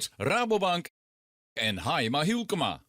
Rabobank en Haima Hielkema.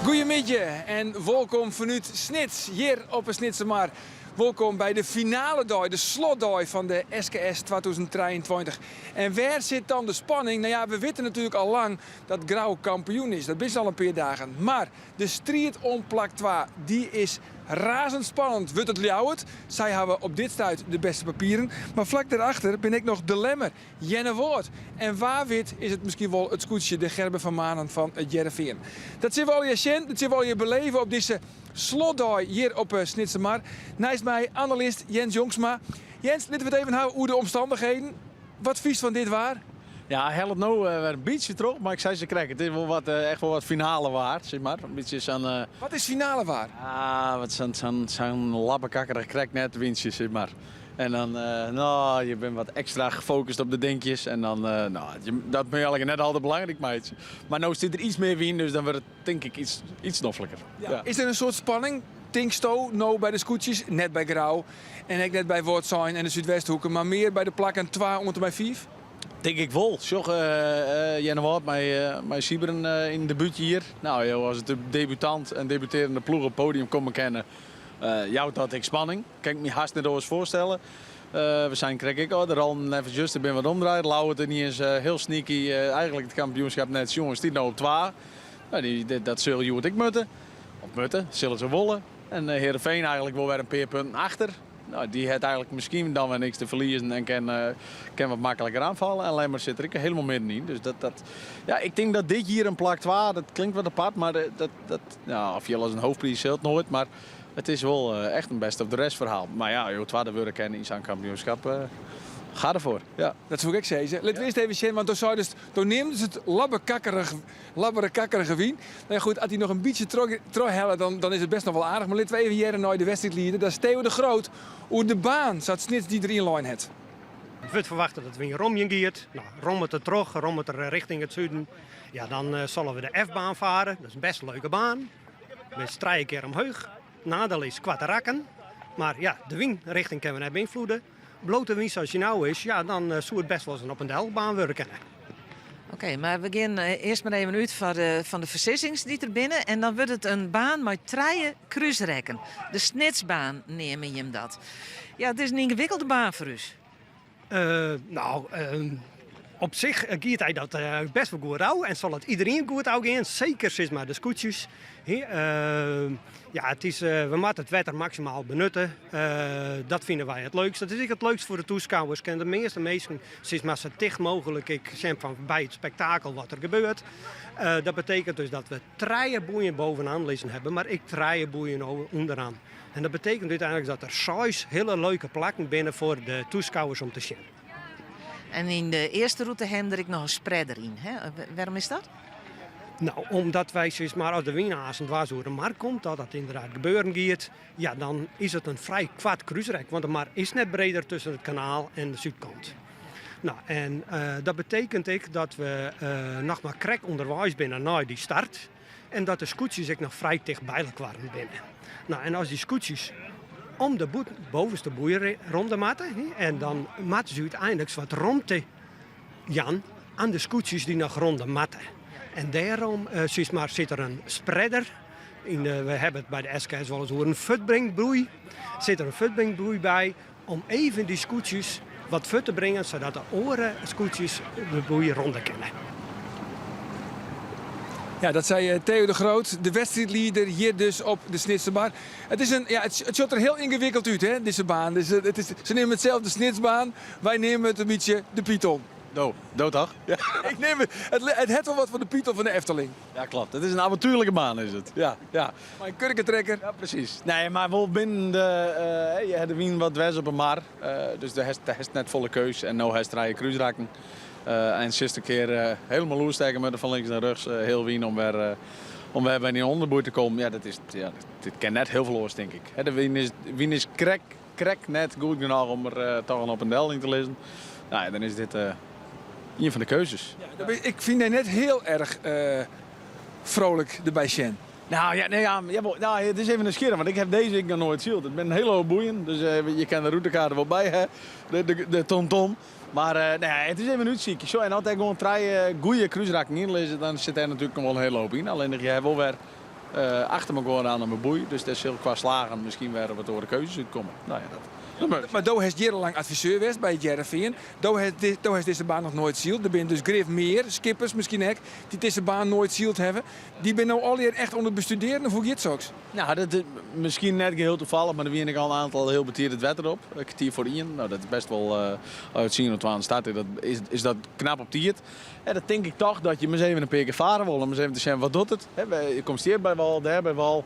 Goedemiddag en welkom vanuit Snits, hier op een Snitsemar. Welkom bij de finale dag, de slotdag van de SKS 2023. En waar zit dan de spanning? Nou ja, we weten natuurlijk al lang dat Grauw kampioen is. Dat is al een paar dagen. Maar de strijd om plak 2, die is razendspannend. Wordt het Ljouwert? Zij hebben op dit stuit de beste papieren. Maar vlak daarachter ben ik nog de lemmer, Jenne Woord. En waarwit is het misschien wel het scootje de Gerben van Manen van het Jereveen. Dat zien we al je zien, dat zien we al je beleven op deze slotdag hier op Snitsemar. Naast mij analist Jens Jongsma. Jens, laten we het even houden hoe de omstandigheden. Wat vies van dit waar? Ja, helpt nou weer een beetje terug, maar ik zei ze krijgen. Het is wel wat, echt wel wat finale waard, zeg maar. Een beetje zo'n... Wat is finale waar? wat zo'n lappekakkerig krijg net windje, zeg maar. En dan, je bent wat extra gefocust op de dingetjes. En dan, dat ben je eigenlijk net altijd belangrijk, meidje. Maar nu zit er iets meer wind, dus dan wordt het denk ik iets snoffelijker. Ja. Ja. Is er een soort spanning? Tinksto, nou bij de scootjes, net bij Grauw. En ik net bij Wordsijn en de Zuidwesthoeken. Maar meer bij de plak en 2 onder bij 5? Denk ik wel. Zorg Jenne Woord, mijn Sieberen in het debuutje hier. Nou, joh, als het de debutant en debuterende ploeg op het podium komen kennen, jou dat ik spanning. Kan ik me haast net eens voorstellen. We zijn, krijg ik al, er al even just, er ben wat omdraaid. Lauwert er niet eens heel sneaky. Eigenlijk het kampioenschap net, jongens, die nou op 2. Nou, dat zullen jullie ik moeten. Of moeten, zullen ze willen. En Heerenveen eigenlijk wel weer een paar punten achter. Nou, die heeft eigenlijk misschien dan weer niks te verliezen en kan wat makkelijker aanvallen. En Lemmer zit er ook helemaal middenin. Dus ja, ik denk dat dit hier een plak 2, dat klinkt wat apart, maar of je als een hoofdprijs zult nooit. Maar het is wel echt een best of the rest verhaal. Maar ja, je tweede worden kennen in zo'n kampioenschap. Ga ervoor. Ja. Dat zou ik zeggen. Laten we eerst even zien, want toen neemt het labberekakkerige wien. Nou ja, goed, als hij nog een beetje terughellen, dan is het best nog wel aardig. Maar laten we even hier naar de wedstrijdleider. Dat is Theo de Groot. Hoe de baan zat Snits die erin lijn het. Het wordt verwacht dat het weer Romje gaat. Nou, rommelt er terug, rommelt er richting het zuiden. Ja, dan zullen we de F-baan varen. Dat is een best leuke baan. We strijden een keer omhoog. Nadeel is kwatterakken. Maar ja, de windrichting kunnen we net beïnvloeden. Blote wind zoals je nou is, ja, dan zou het best wel eens op een delbaan werken. Oké, maar we gaan eerst maar even uit van de versissings die er binnen. En dan wordt het een baan met 3 cruiserekken. De Snitsbaan neem je hem dat. Ja, het is een ingewikkelde baan voor u. Op zich gaat hij dat best wel goed houden. En zal het iedereen goed houden. Zeker sinds maar de scootjes. Het is, we moeten het wetter maximaal benutten. Dat vinden wij het leukste. Dat is het leukste voor de toeschouwers. En de meeste mensen sinds maar zo dicht mogelijk zijn van bij het spektakel wat er gebeurt. Dat betekent dus dat we 3 boeien bovenaan liggen hebben, maar ik 3 boeien onderaan. En dat betekent uiteindelijk dat er 6 hele leuke plakken binnen voor de toeschouwers om te zien. En in de eerste route heb ik nog een spreader in. Hè? Waarom is dat? Nou, omdat wij sinds maar als de winnaars dwars door de markt komt, dat dat inderdaad gebeuren gaat, ja, dan is het een vrij kwad cruiserek. Want de mar is net breder tussen het kanaal en de zuidkant. Nou, en dat betekent ook dat we nog maar krek onderwijs binnen na die start. En dat de scootjes ook nog vrij dichtbij waren binnen. Nou, en als die scootjes om de bovenste boeien rond matten, en dan matten ze uiteindelijk wat rond te Jan aan de scootjes die nog rond de matten. En daarom zit er een spreader. We hebben het bij de SKS wel eens hoe een futbringbroei. Zit er een futbringbroei bij om even die scootjes wat fut te brengen, zodat de oren scootjes de boei rond kunnen. Ja, dat zei Theo de Groot, de wedstrijdleider hier dus op de Snitsemar. Het ziet er heel ingewikkeld uit, hè, deze baan. Dus, ze nemen het zelf de Snitsbaan, wij nemen het een beetje de Python. Dood toch? Ja. Ik neem het heeft wel wat van de Python van de Efteling. Ja, klopt. Het is een avontuurlijke baan, is het. Ja. Maar een kurkentrekker. Ja, precies. Nee, maar wel binnen je hebt de wien wat wes op een mar. Dus daar is net volle keus. En nu heeft hij je cruiserakken. En de eerste keer helemaal loersteken met de van links naar rechts. Heel wien om weer bij die onderboer te komen. Ja, dit kan net heel veel oors, denk ik. De wien is krek net goed genoeg om er toch op een deling te lezen. Nou, ja, dan is dit een van de keuzes. Ik vind hij net heel erg vrolijk erbij Sjen. Nou ja, het is even een scheren, want ik heb deze nog nooit zield. Het ben een hele hoop boeien, dus je kan de routekaart wel bij, hè? De tom-tom. Maar het is even een uitziekje. Zo, en als ik gewoon 3 goede cruiseraken inlezen, dan zit er natuurlijk nog wel een hele hoop in. Alleen je hebt wel weer achter me gewoon aan mijn boei. Dus dat zal qua slagen misschien weer wat door de keuzes uitkomen. Nou ja, dat. Maar Doe heeft jarenlang adviseur geweest bij Jereveen. Doe heeft deze baan nog nooit zield. Er zijn dus Griff meer, skippers misschien ook, die deze baan nooit zield hebben. Die ben nou al hier echt onder bestuderen, of hoe gaat het zo? Nou, dat is misschien net heel toevallig, maar er wien ik al een aantal heel betierd het wetter op. Een kwartier voor Ian. Nou, dat is best wel uitzien op aan de start. Dat is dat knap op tiert. En dat denk ik toch dat je maar eens even een paar keer varen wil. Om eens even te zeggen, wat doet het? Je komt hier bij wal, daar bij wal.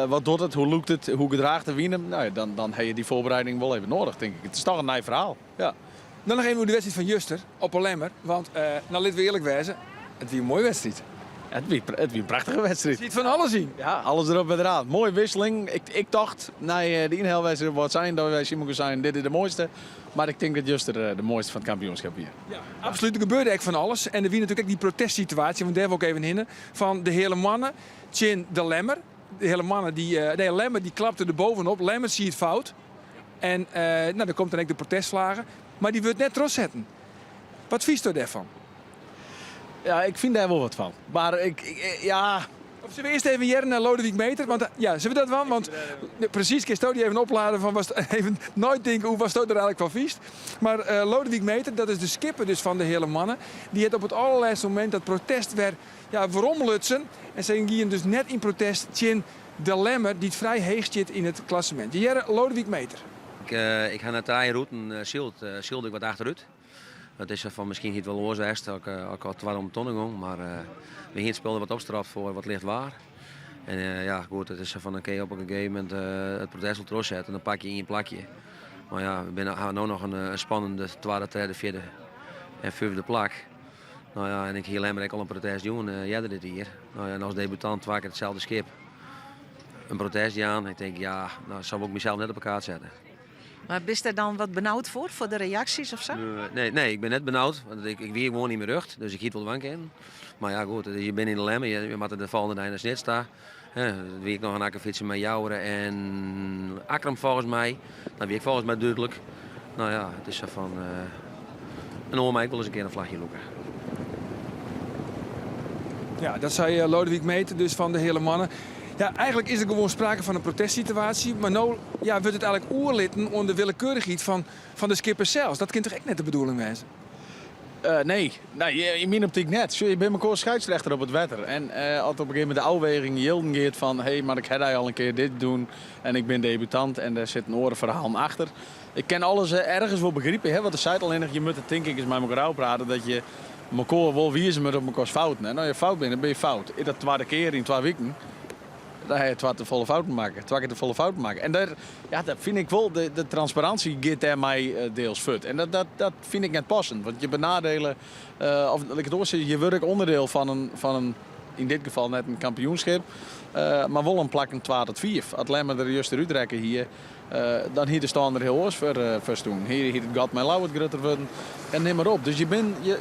Wat doet het? Hoe loopt het? Hoe gedraagt de wien? Nou, dan heb je die voorbereiding wel even nodig, denk ik. Het is toch een nieuw verhaal. Ja. Dan nog even over de wedstrijd van Juster op Olemmer. Want, nou laten we eerlijk wezen, het was een mooie wedstrijd. Het was een prachtige wedstrijd. Je ziet van alles in. Ja, alles erop en eraan. Mooie wisseling. Ik dacht, na de inhaalwedstrijd wat zijn, dat wij moeten zijn, dit is de mooiste. Maar ik denk dat Juster de mooiste van het kampioenschap hier. Ja, absoluut. Er gebeurde echt van alles. En er was natuurlijk ook die protestsituatie, want daar hebben we ook even in. Van de hele mannen, Chin de Lemmer. De hele mannen, Lemmer die klapte er bovenop. Lemmer ziet het fout. En dan komt dan ook de protestslagen. Maar die wil het net trots zetten. Wat vies je daarvan? Ja, ik vind daar wel wat van. Maar ja... Of zullen we eerst even jaren naar Lodewijk Meter? Want ja, zullen we dat wel? Want precies, kun je die even opladen van even nooit denken hoe was het er eigenlijk van vies. Maar Lodewijk Meter, dat is de skipper dus van de hele mannen. Die heeft op het allerlaatste moment dat protest weer veromlutsen. En ze gingen dus net in protest Chin de Lemmer, die het vrij heeg zit in het klassement. Jere Lodewijk Meter. Ik ga naar de route, zielde ik wat achteruit. Het is van misschien niet wel oorzaakt, ook wat waarom tonnen ging, maar we hier speelden wat opstraft voor wat licht waar. En ja, goed, het is van oké, op een gegeven moment het protest wil terugzetten en dan pak je in je plakje. Maar ja, we hebben nu nog een spannende tweede, derde, vierde en vijfde plak. Nou ja, en ik hier alleen maar al een protest doen, jij dit hier. Nou ja, en als debutant twee keer hetzelfde schip. Een protest aan, ik denk ja, nou zou ik mezelf net op elkaar zetten. Maar ben je er dan wat benauwd voor de reacties of zo? Nee, ik ben net benauwd, want ik weer gewoon niet meer rug, dus ik giet wel wanken in. Maar ja goed, je bent in de lemmen, je moet de volgende dag naar Snit staan. Dan wie ik nog een akkerfietsen met Jouweren en Akram volgens mij. Dan wie ik volgens mij duidelijk. Nou ja, het is van een oormijk wil eens een keer een vlagje loeken. Ja, dat zei Lodewijk Meter dus van de hele mannen. Ja, eigenlijk is er gewoon sprake van een protestsituatie. Maar nu wordt het eigenlijk oerlitten onder willekeurigheid van de skipper zelfs. Dat kan toch echt net de bedoeling wezen? Nee, in mijn optiek net. Je bent elkaar scheidsrechter op het wetter. En als op een gegeven moment de afweging Jilden gaat van... hé, maar ik heb al een keer dit doen en ik ben debutant en daar zit een orenverhaal achter. Ik ken alles ergens wel begrijpen, hè, want de zei al in, je moet het denk ik eens met elkaar praten dat je elkaar wel wiezen met op elkaars fouten. En als je fout bent, dan ben je fout. In dat tweede keer in 2 weken... Dan heb je twee keer de volle fouten maken. En daar, ja, dat vind ik wel, de transparantie gaat daar mij deels fut. En dat vind ik net passend. Want je benadelen, of ik het zeggen, je wordt onderdeel van een, in dit geval net een kampioenschap. Maar wel een plak een 2 tot 4. Als alleen maar de juiste uitrekken hier, dan hier staan er heel oors voor doen. Hier het gaat mijn lauw het groter worden. En neem maar op. Dus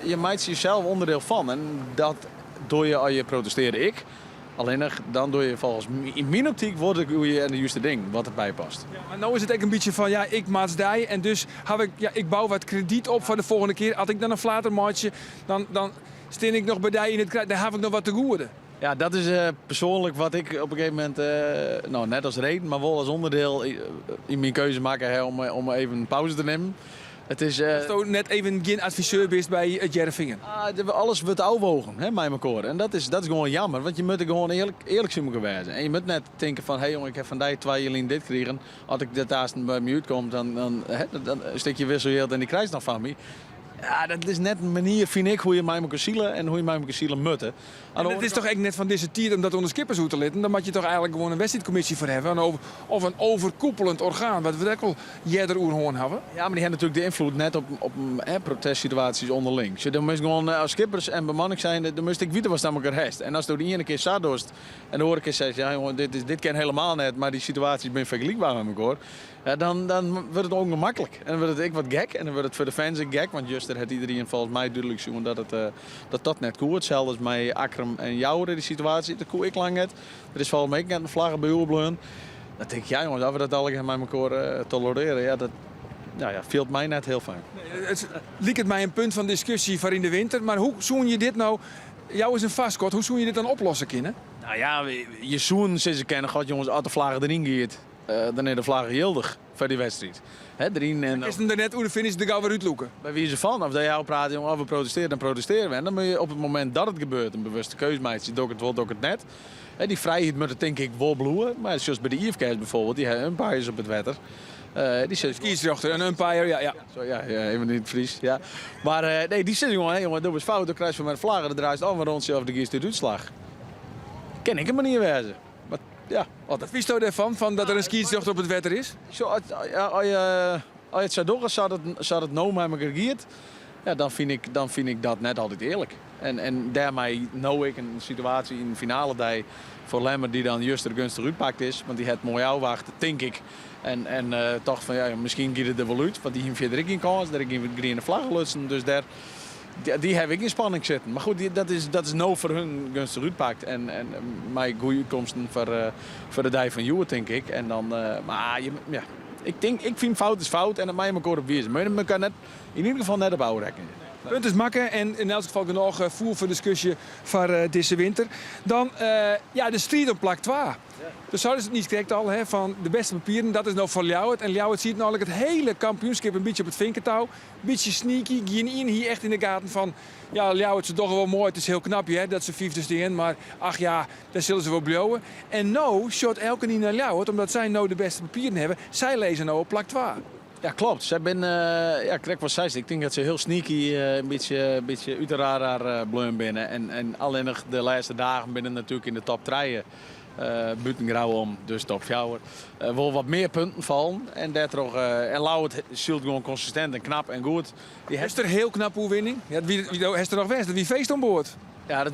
je maakt jezelf onderdeel van. En dat doe je als je protesteert ik. Alleen dan doe je volgens in mijn optiek wordt het en de juiste ding wat erbij past. Ja, maar nu is het ook een beetje van ja, ik maatsdij en dus ik bouw wat krediet op voor de volgende keer. Als ik dan een flatermaatje, dan steen ik nog bij die in het kruid, dan heb ik nog wat te goeden. Ja, dat is persoonlijk wat ik op een gegeven moment, nou net als reden, maar wel als onderdeel in mijn keuze maken om even een pauze te nemen. Het is toch net even geen adviseur bent bij het Jerevingen. Alles wordt afwogen, hè, met elkaar. En dat is gewoon jammer, want je moet er gewoon eerlijk zijn gewezen. En je moet net denken van, hé jongen, ik heb van die 2 jullie dit gekregen. Als ik dat daar bij me uitkom, dan een stukje wisselgeld en die krijgt nog van me. Ja, dat is net een manier, vind ik, hoe je mij moet zielen en hoe je mij moet zielen mutten. En het is toch echt net van deze tijd om dat onder skippers uit te letten. Dan moet je toch eigenlijk gewoon een wedstrijdcommissie voor hebben. Of een overkoepelend orgaan, wat we ook wel jeder oerhoorn hebben. Ja, maar die hebben natuurlijk de invloed net op protestsituaties onderling. Dus dan moet je gewoon als skippers en bemanning zijn, dan moest ik weten wat dan elkaar heeft. En als je die ene keer zadost en de andere keer zegt, ja jongen, dit ken helemaal net, maar die situaties zijn vergelijkbaar met elkaar. Ja, dan wordt het ongemakkelijk. En dan wordt het ik wat gek. En dan wordt het voor de fans ook gek. Want juist heeft iedereen volgens mij duidelijk zien dat net goed is. Hetzelfde als met Akram en Jouwer, die situatie. Dat koe ik lang net. Er is volgens mij net een vlaggen bij Oerbleun. Dan denk ik, ja jongens, dat we dat allemaal met elkaar tolereren. Ja, dat viel mij net heel fijn. Het liep het mij een punt van discussie voor in de winter. Maar hoe zoen je dit nou? Jou is een vastkort. Hoe zoen je dit dan oplossen kunnen? Nou ja, je zoen sinds kennen gaat jongens, als de vlaggen erin gaat. Dan is de vlaggen gildig voor die wedstrijd. Erin en is het er net hoe de finish de gauw weer uitloeken? bij wie is er van? Of dat jou praat, jongen, of we protesteren, dan protesteren we. En dan moet je op het moment dat het gebeurt, een bewuste keuze maken. Doe ik het wel, doe ik het net. Die vrijheid moet het denk ik wel bloeien. Maar zoals bij de IFK's bijvoorbeeld, die hebben umpires op het wetter. Die zegt Kiesrechter, een umpire, ja. Zo, ja, even niet Fries. Ja. Maar nee, die zegt jongen, jongen, dat was fout, dan krijg je van mijn vlaggen, dan draait het allemaal rond je over de kies uitslag. Ken ik een manier wijzen. Maar ja, altijd. Wie stoot ervan van dat er een skietsrechter op het wetter is? Zo, als je het zou doen, zou het nou met elkaar giert, ja, dan vind ik dat net altijd eerlijk. En daarmee nou ik een situatie in de finale die voor Lemmer die dan juist er gunstig uitpakt is. Want die het mooi uitwacht, denk ik. En toch van ja, misschien giet het er wel uit. Want die heeft verder ik in kans, daar ik in de vlag lutsen. Dus die heb ik in spanning zitten. Maar goed, dat is nou voor hun gunstig uitpakt. En mijn goede uitkomsten voor de dij van Juwe, denk ik. En dan, maar ja, ik vind fout is fout en dat mag je elkaar op wezen. Maar je kan net, in ieder geval net op oude rekken. Punt is makken en in elk geval genoeg voer voor discussie voor deze winter. Dan de strijd op plak 2. Dus zouden ze het niet correct al van de beste papieren. Dat is nou voor Ljouwert. En Ljouwert ziet namelijk het hele kampioenschap een beetje op het vinkentouw. Een beetje sneaky. Geen hier echt in de gaten van... Ja, Ljouwert is toch wel mooi. Het is heel knap dat ze 5e staan. Maar ach ja, daar zullen ze wel blowen. En nou shot elke niet naar Ljouwert. Omdat zij nou de beste papieren hebben. Zij lezen nou op plak 2. Ja, klopt. Zij ben, correct wat zij zegt. Ik denk dat ze heel sneaky, een beetje uit de radar bleun binnen. En alleen nog de laatste dagen binnen natuurlijk in de top 3 buiten grauw om, dus top 4. Wel wat meer punten vallen. En daardoor, en Lauwert zult gewoon consistent en knap en goed. Is er heel knap overwinning? Ja, wie is er nog west? Dat wie feest aan boord? Ja,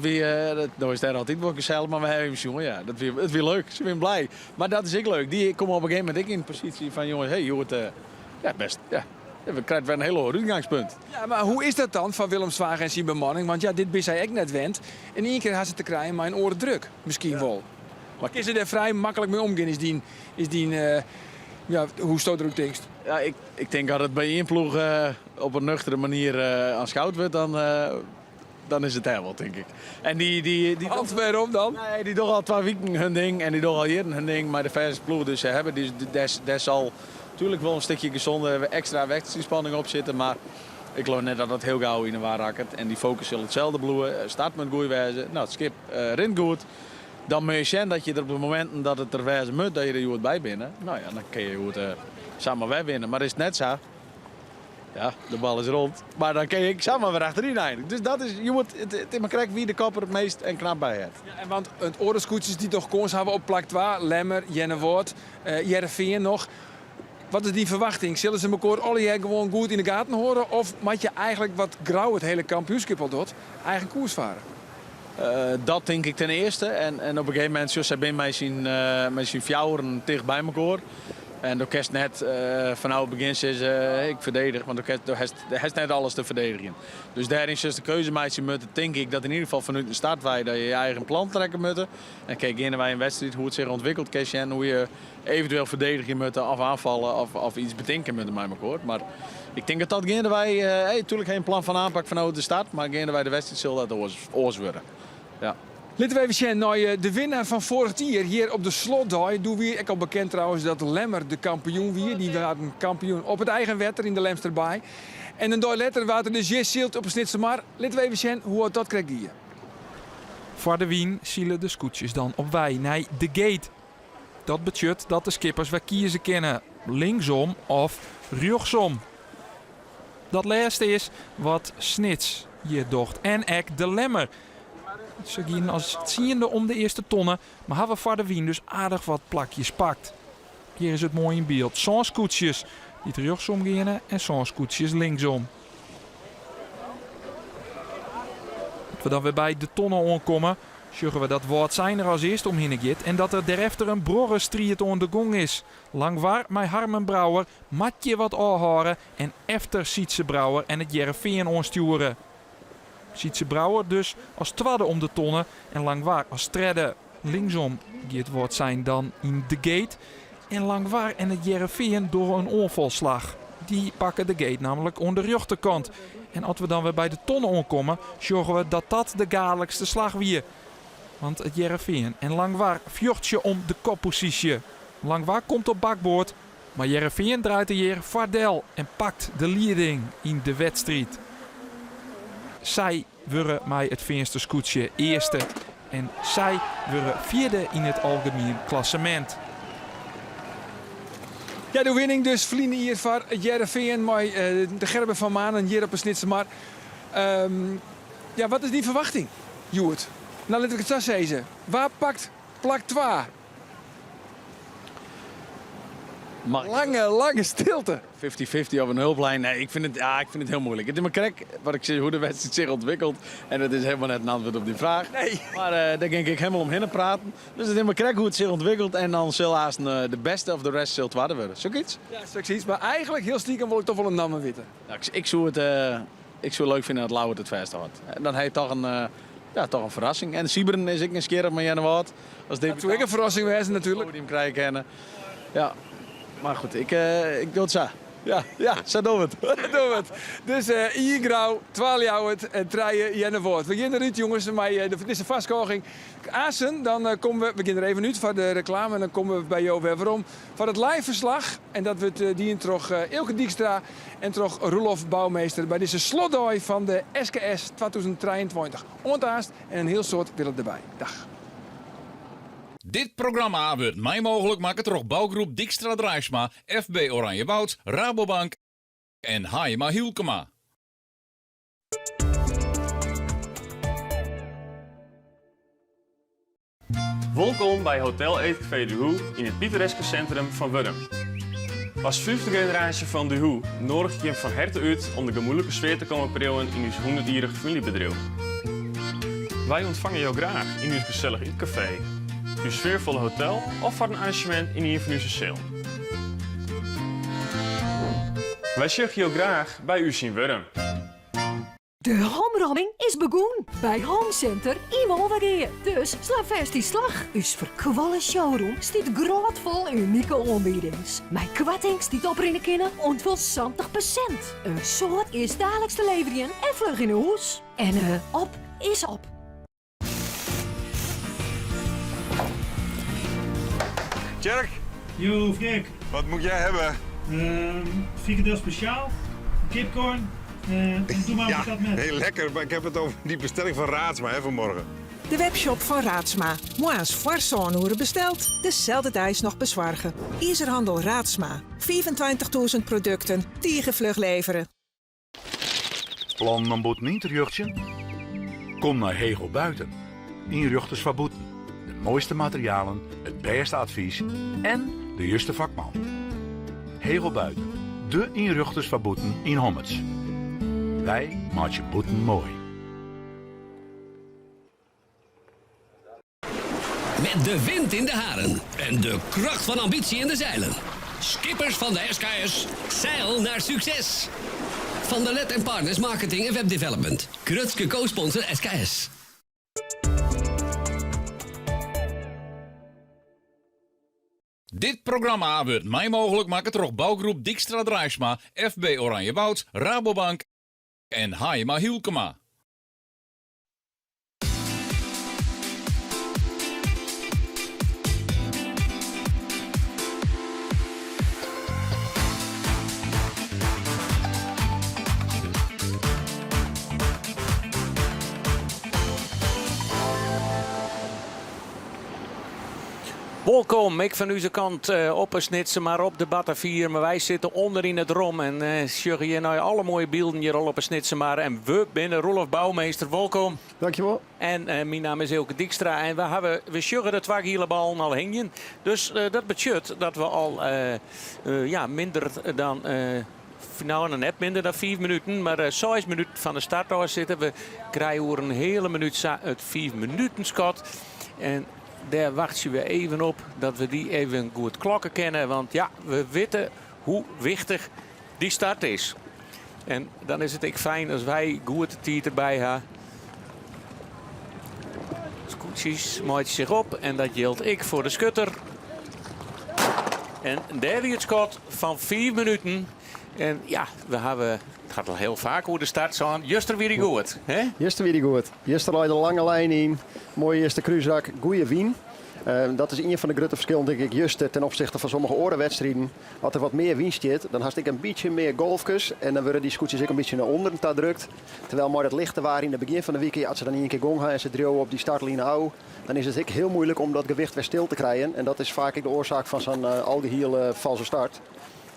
dat is daar altijd wel gezellig, maar we hebben jongen, ja, het weer leuk. Ze zijn blij. Maar dat is ik leuk. Die komen op een gegeven moment in de positie van jongens, hey, joh, ja, best. Ja. We krijgen weer een heel hoog uitgangspunt. Ja, maar hoe is dat dan van Willem Zwager en zijn bemanning? Want ja, dit is hij echt net wend. En één keer had ze te krijgen, maar een oren druk. Misschien wel. Maar is er vrij makkelijk mee omgaan? Hoe stoot er ook tekst? Ja, ik denk dat het bij één ploeg op een nuchtere manier aanschouwd wordt, dan is het helemaal, denk ik. En die waarom dan? Nee, die doen al 2 weken hun ding en die doen al jaren hun ding. Maar de verse ploeg dus ze hebben, daar zal natuurlijk wel een stukje gezonde extra wedstrijdspanning op zitten. Maar ik geloof net dat het heel gauw in de waar raakt. En die focus zal hetzelfde bloeien. Start met goed wijzen. Nou, het skip rint goed. Dan moet je zien dat je er op de momenten dat het er wijzen moet, dat je er goed bij binnen. Nou ja, dan kun je goed samen wij winnen. Maar is het net zo? Ja, de bal is rond. Maar dan kun je samen weer achterin eigenlijk. Dus dat is, je moet het maar kijken wie de kopper het meest en knap bij heeft. Ja, en want het oorlogscoaches die toch kans hebben op plak 2, Lemmer, Jennewoord, Jereveen nog. Wat is die verwachting? Zullen ze elkaar alle jaar gewoon goed in de gaten horen? Of moet je eigenlijk wat grauw het hele kampioenschap al doet, eigen koers varen? Dat denk ik ten eerste. En op een gegeven moment, zoals zij met zijn fjouweren dicht bij elkaar. En door kerst net vanaf het begin is ik verdedig, want door heeft net alles te verdedigen. Dus daarin is de keuze maken moeten, denk ik dat in ieder geval vanuit de start wij dat je je eigen plan trekken moet. En kijk in wij een wedstrijd hoe het zich ontwikkelt, en hoe je eventueel verdedigen moet of aanvallen of iets bedenken met elkaar. Maar ik denk dat gaan wij natuurlijk geen plan van aanpak vanuit de start, maar gaan wij de wedstrijd zullen dat oors worden. Ja. Laten we even zien naar de winnaar van vorig jaar hier op de slotdag. Doe weer, ik al bekend trouwens dat Lemmer de kampioen weer. Die waren een kampioen op het eigen wetter in de Lemsterbij. En een dag later waren de Jeszielt op een Snitsemar. Laten we even zien hoe dat krijgt hier. Voor de wien zielen de scootjes dan op wij naar de gate. Dat betekent dat de skippers weer kiezen kunnen linksom of rechtsom. Dat laatste is wat Snits hier docht. En ek de Lemmer. Ze gingen als het ziende om de eerste tonnen, maar hebben voor de wien dus aardig wat plakjes pakt. Hier is het mooi in beeld. Zo'n scootjes die terugsom gaan en zo'n scootjes linksom. Dat we dan weer bij de tonnen aankomen, zeggen we dat wat zijn er als eerste omheen gaat en dat er daarachter een brorrenstriet aan de gong is. Langwaar met Harmen Brouwer, Matje wat aanhoren en efter Sietse Brouwer en het Jereveen aansturen. Sietse Brouwer dus als tweede om de tonnen en Langwaar als derde. Linksom gaat wat zijn dan in de gate en Langwaar en het Jereveen door een onvalslag. Die pakken de gate namelijk aan de rechterkant. En als we dan weer bij de tonnen aankomen, zorgen we dat dat de gaarlijkste slag weer. Want het Jereveen en Langwaar vjochtje om de koppositie. Langwaar komt op bakboord, maar Jereveen draait hier vaardel en pakt de leiding in de wedstrijd. Zij worden mij het fijnste scootje eerste en zij worden vierde in het algemeen klassement. Ja, de winning dus verliezen hier voor Jereveen met de Gerben van Manen hier op een Snitsemar. Ja, wat is die verwachting, Joert? Nou, laten we het zo zeggen. Waar pakt plak 2? Lange stilte. 50-50 of een hulplijn. Nee, ik vind het heel moeilijk. Het is maar krek wat ik zie hoe de wedstrijd zich ontwikkelt. En dat is helemaal net een antwoord op die vraag. Nee. Maar daar denk ik helemaal omheen te praten. Dus het is maar krek hoe het zich ontwikkelt. En dan zal haast de beste of de rest zult worden worden. Zoiets? Ja, zoiets. Maar eigenlijk heel stiekem wil ik toch wel een naam weten. Nou, ik zou het leuk vinden dat Lauwert het vast houdt. En dan heeft toch een verrassing. En Siebren is ik een keer op mijn Jennewoord. Dat zou ik een verrassing wezen natuurlijk. Podium krijgen. Ja, maar goed, ik doe het zo. Ja, zo doen we het. Doen we het. Dus Ian Grauw, 12 Jouwert en 3 Jennewoord. We beginnen eruit, jongens, met de vastkoging. Assen, dan komen we beginnen er even uit voor de reclame en dan komen we bij jou weer waarom. Voor het live verslag en dat we die toch Ilke Dijkstra en toch Roelof Bouwmeester bij deze slotdooi van de SKS 2023. Ontaast en een heel soort willen erbij. Dag. Dit programma wordt mij mogelijk maken door bouwgroep Dijkstra Drijfsma, FB Oranje Woud, Rabobank en Haima Hielkema. Welkom bij Hotel Eetcafé De Hoe in het pittoreske centrum van Wurm. Als 5e generatie van De Hoe nodig je hem van harte uit om de gemoedelijke sfeer te komen proeven in ons 100-jarig familiebedrijf. Wij ontvangen jou graag in ons gezellig eetcafé, uw sfeervolle hotel of voor een arrangement in een van onze cel. Wij zeggen jou graag bij u in Wurm. De homromming is begonnen bij Homecenter in Wolvergeen. Dus sla vast die slag. Us verkwallen showroom staat grootvol unieke aanbiedings. Mijn kwattings die opbrengen kunnen ontwel 70%. Een soort is dagelijks te leveren en vlug in huis. En op is op. Tjerk, Yo, Freek. wat moet jij hebben? Frikandel speciaal, kipcorn, en doe maar Ja, dat met. heel lekker, maar ik heb het over die bestelling van Raadsma hè, vanmorgen. De webshop van Raadsma. Moa's Farsoonhoeren besteld, dezelfde tijd nog bezorgen. Ijzerhandel Raadsma. 25.000 producten, vlug leveren. Plan een boet niet terugtje? Kom naar Hegel Buiten. Inruchters van Boeten. De mooiste materialen, het beste advies en de juiste vakman. Hegel Buiten. De inruchters van Boeten in Hommets. Wij maken je boeten mooi. Met de wind in de haren en de kracht van ambitie in de zeilen. Skippers van de SKS, zeil naar succes. Van de Let Partners Marketing en Web Development. Krutske co-sponsor SKS. Dit programma wordt mij mogelijk maken door bouwgroep Dijkstra Drijfsma, FB Oranje Woud, Rabobank en Haima Hielkema. Welkom, ik van onze kant op een snitsen, maar op de Batavier. Maar wij zitten onder in het rom en sjuggen hier nou alle mooie beelden hier al op een snitsen. Maar en we binnen Rolf Bouwmeester, welkom. Dankjewel. En mijn naam is Elke Dijkstra en we sjuggen de twee ballen al hingen. Dus dat betekent dat we al minder dan... nou, net minder dan 4 minuten, maar 6 minuten van de start al zitten. We krijgen een hele minuut het 4 minuten schot. En daar wachten we even op dat we die even goed klokken kennen. Want ja, we weten hoe wichtig die start is. En dan is het ook fijn als wij goed de tijd erbij hebben. Scootjes maakt zich op en dat geldt ik voor de schutter. En daar weer het schot van 4 minuten. En ja, het gaat al heel vaak over de start zo. Juster weer goed, hè? Juster weer goed. Juster loopt de lange lijn in. Mooie eerste cruiserak, goeie wien. Dat is een van de grote verschillen, denk ik, juist ten opzichte van sommige orenwedstrijden. Als er wat meer winst zit, dan had ik een beetje meer golfjes. En dan worden die scootjes ook een beetje naar onderen drukt. Terwijl maar dat lichte waren in het begin van de week, als ze dan een keer gong gaan en ze drieën op die startlijnen houden, dan is het ook heel moeilijk om dat gewicht weer stil te krijgen. En dat is vaak de oorzaak van zo'n algehele valse start.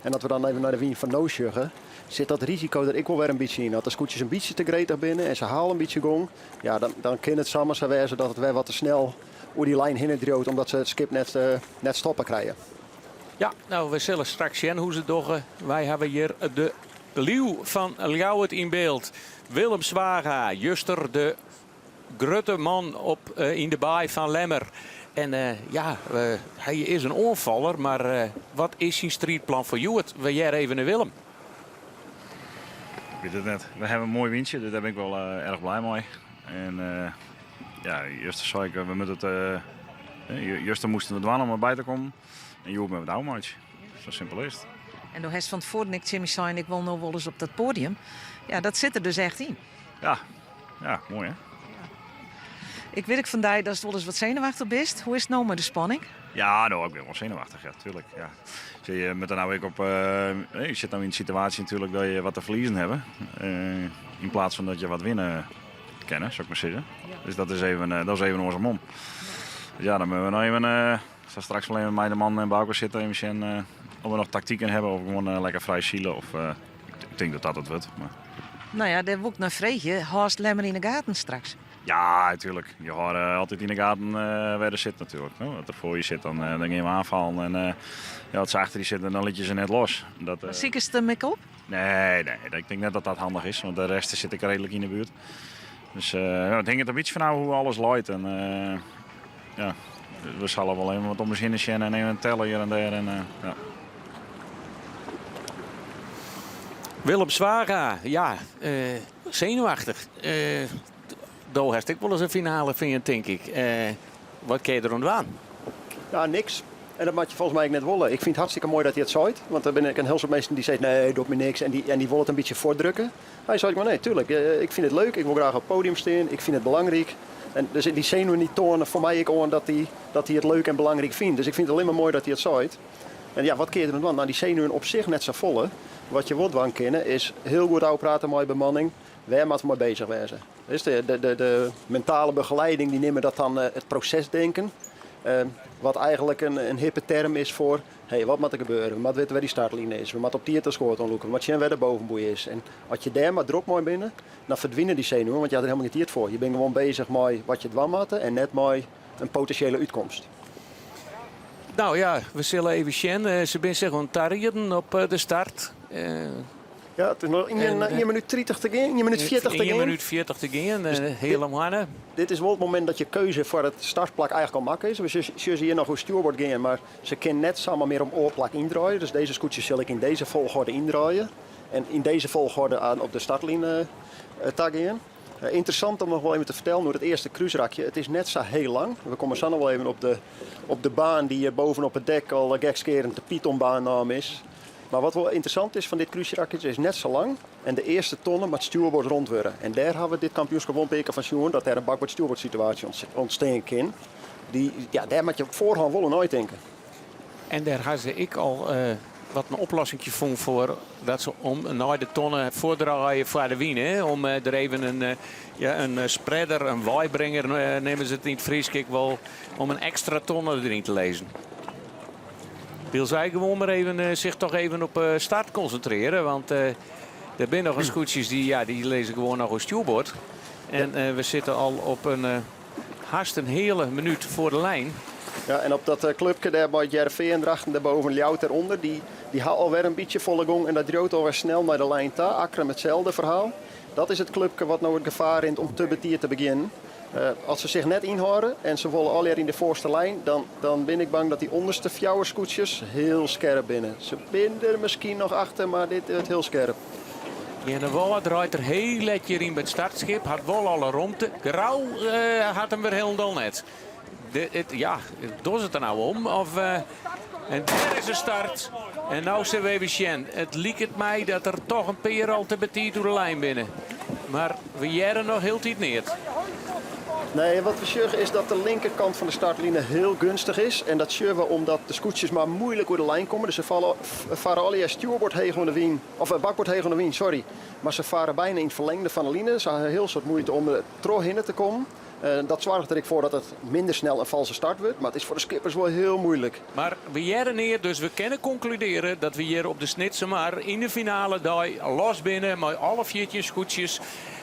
En dat we dan even naar de wien van no sjuggen, zit dat risico er ik wel weer een beetje in. Dat de scootjes een beetje te gretig binnen en ze halen een beetje gong. Ja, dan kan het samen zo wezen dat het weer wat te snel over die lijn heen droogt, omdat ze het skip net stoppen krijgen. Ja, nou, we zullen straks zien hoe ze doggen. Wij hebben hier de leeuw van Ljouwert in beeld. Willem Zwaga, juster de grote man in de baai van Lemmer. En hij is een onvaller, maar wat is zijn streetplan voor Juwet? Wil jij even naar Willem? Ik weet het net. We hebben een mooi windje, dus daar ben ik wel erg blij mee. En juist zei ik, we moeten juist moesten we dwalen om erbij te komen. En Juwet met het oude. Zo simpel is het. En door van tevoren, Jimmy zei, ik wil nog wel eens op dat podium. Ja, dat zit er dus echt in. Ja, mooi hè. Ik weet vandaag dat het wel eens wat zenuwachtig bent. Hoe is het nou met de spanning? Ja, nou, ik ben wel zenuwachtig, ja, tuurlijk. Ja. Je met er nou ook op, je zit nou in de situatie natuurlijk dat je wat te verliezen hebt. In plaats van dat je wat winnen kennen, zou ik maar zeggen. Ja. Dus dat is even onze mom. Dus ja, dan moeten we nog even, straks alleen met mij de man en Bouke zitten. Even zien of we nog tactieken hebben of gewoon lekker vrij zielen. Of ik denk dat dat het wordt. Maar... Nou ja, daar wil ik naar vreetje. Haast Lemmer in de gaten straks. Ja, natuurlijk. Je gaat altijd in de gaten waar er zit natuurlijk. No? Wat er voor je zit, dan gaan we aanvallen. En wat ze achter die zitten, dan liet je ze net los. Zie je er mee op? Nee, ik denk net dat dat handig is. Want de rest zit ik redelijk in de buurt. Dus ik denk het een beetje van hoe alles loopt. En we zullen wel even wat om ons heen zien en even tellen hier en daar. En, ja. Willem Zwaga, ja, zenuwachtig. Daar heb ik wel eens een finale van je, denk ik. Wat kun je er aan? Ja, niks. En dat maakt je volgens mij net willen. Ik vind het hartstikke mooi dat hij het zooit. Want er ben ik een heel soort mensen die zeggen, nee, doe me niks. En die willen het een beetje voordrukken. Hij zei, maar nee, tuurlijk. Ik vind het leuk. Ik wil graag op het podium staan. Ik vind het belangrijk. En dus die zenuwen niet tonen voor mij ook aan dat hij het leuk en belangrijk vindt. Dus ik vind het alleen maar mooi dat hij het zooit. En ja, wat kun je er dan? Nou, die zenuwen op zich net zo volle. Wat je wilt van kennen is heel goed uitpraten met bemanning. Waar moeten we mee bezig wezen? Dus de mentale begeleiding die nemen dat dan het procesdenken. Wat eigenlijk een hippe term is voor wat moet er gebeuren? We moeten weten waar die startlinie is. We moeten op die het scoort ontloeken. We moeten zien waar de bovenboei is. En als je daar maar druk mooi binnen, dan verdwijnen die zenuwen. Want je had er helemaal niet voor. Je bent gewoon bezig met wat je dwan moet en net met een potentiële uitkomst. Nou ja, we zullen even zien. Ze zijn gewoon tarrieden op de start. Ja, het is nog 1 minuut 30 te gaan, 1 minuut 40 te gaan. 1 minuut 40 te gaan, dus hele mannen. Dit is wel het moment dat je keuze voor het startplak eigenlijk al makkelijk is. We zullen hier nog hoe stuurwoord gaan, maar ze kunnen net samen meer om oorplak indraaien. Dus deze scootjes zal ik in deze volgorde indraaien. En in deze volgorde aan op de startlijn taggen. Interessant om nog wel even te vertellen door het eerste cruiserakje. Het is net zo heel lang. We komen zo nog wel even op de baan die hier bovenop het dek al gekskerend de Pythonbaannaam is. Maar wat wel interessant is van dit cruiserakje, is net zo lang. En de eerste tonnen met stuurwoord rond worden. En daar hebben we dit kampioenschap ontbeken van Sjoen, dat er een bakboord-stuurwoord situatie ontstaan kan. Daar moet je op voorhand wel nooit denken. En daar had ik al wat een oplossing vond voor dat ze om naar de tonnen voordraaien voor de wien. Hè? Om er even een spreader, een waaibrenger, nemen ze het in het Friesk wel, om een extra tonnen erin te lezen. Wil zij gewoon maar even zich toch even op start concentreren. Want er zijn nog eens scootjes die lezen gewoon nog een stuurbord. En we zitten al op haast een hele minuut voor de lijn. Ja, en op dat clubje daar bij Jervin drachten daarboven Ljout eronder, die haalt alweer een beetje volle gong en dat droogt alweer snel naar de lijn ta. Akram hetzelfde verhaal. Dat is het clubje wat nou het gevaar in om te betier te beginnen. Als ze zich net inhouden en ze willen al in de voorste lijn, dan ben ik bang dat die onderste fjouwerscootjes heel scherp binnen. Ze binden er misschien nog achter, maar dit is heel scherp. Jennevoort draait er heel letje in bij het startschip. Had wel alle romte. Grauw had hem weer helemaal net. Doet het er nou om? En daar is de start. En nou zijn we even Sjen. Het lijkt mij dat er toch een peer al te betiert door de lijn binnen. Maar we jaren nog heel tijd niet. Nee, wat we zeggen is dat de linkerkant van de startlijnen heel gunstig is. En dat zien we omdat de scootjes maar moeilijk door de lijn komen. Dus ze varen alle stuurbord hegen de wien, of bakbord hegen de wien, sorry. Maar ze varen bijna in het verlengde van de lijnen. Ze hebben heel soort moeite om er trouw hinnen te komen. Dat zorgt er voor dat het minder snel een valse start wordt. Maar het is voor de skippers wel heel moeilijk. Maar we jaren neer, dus we kunnen concluderen dat we hier op de Snitse maar in de finale daar los binnen met alle 4 scootjes.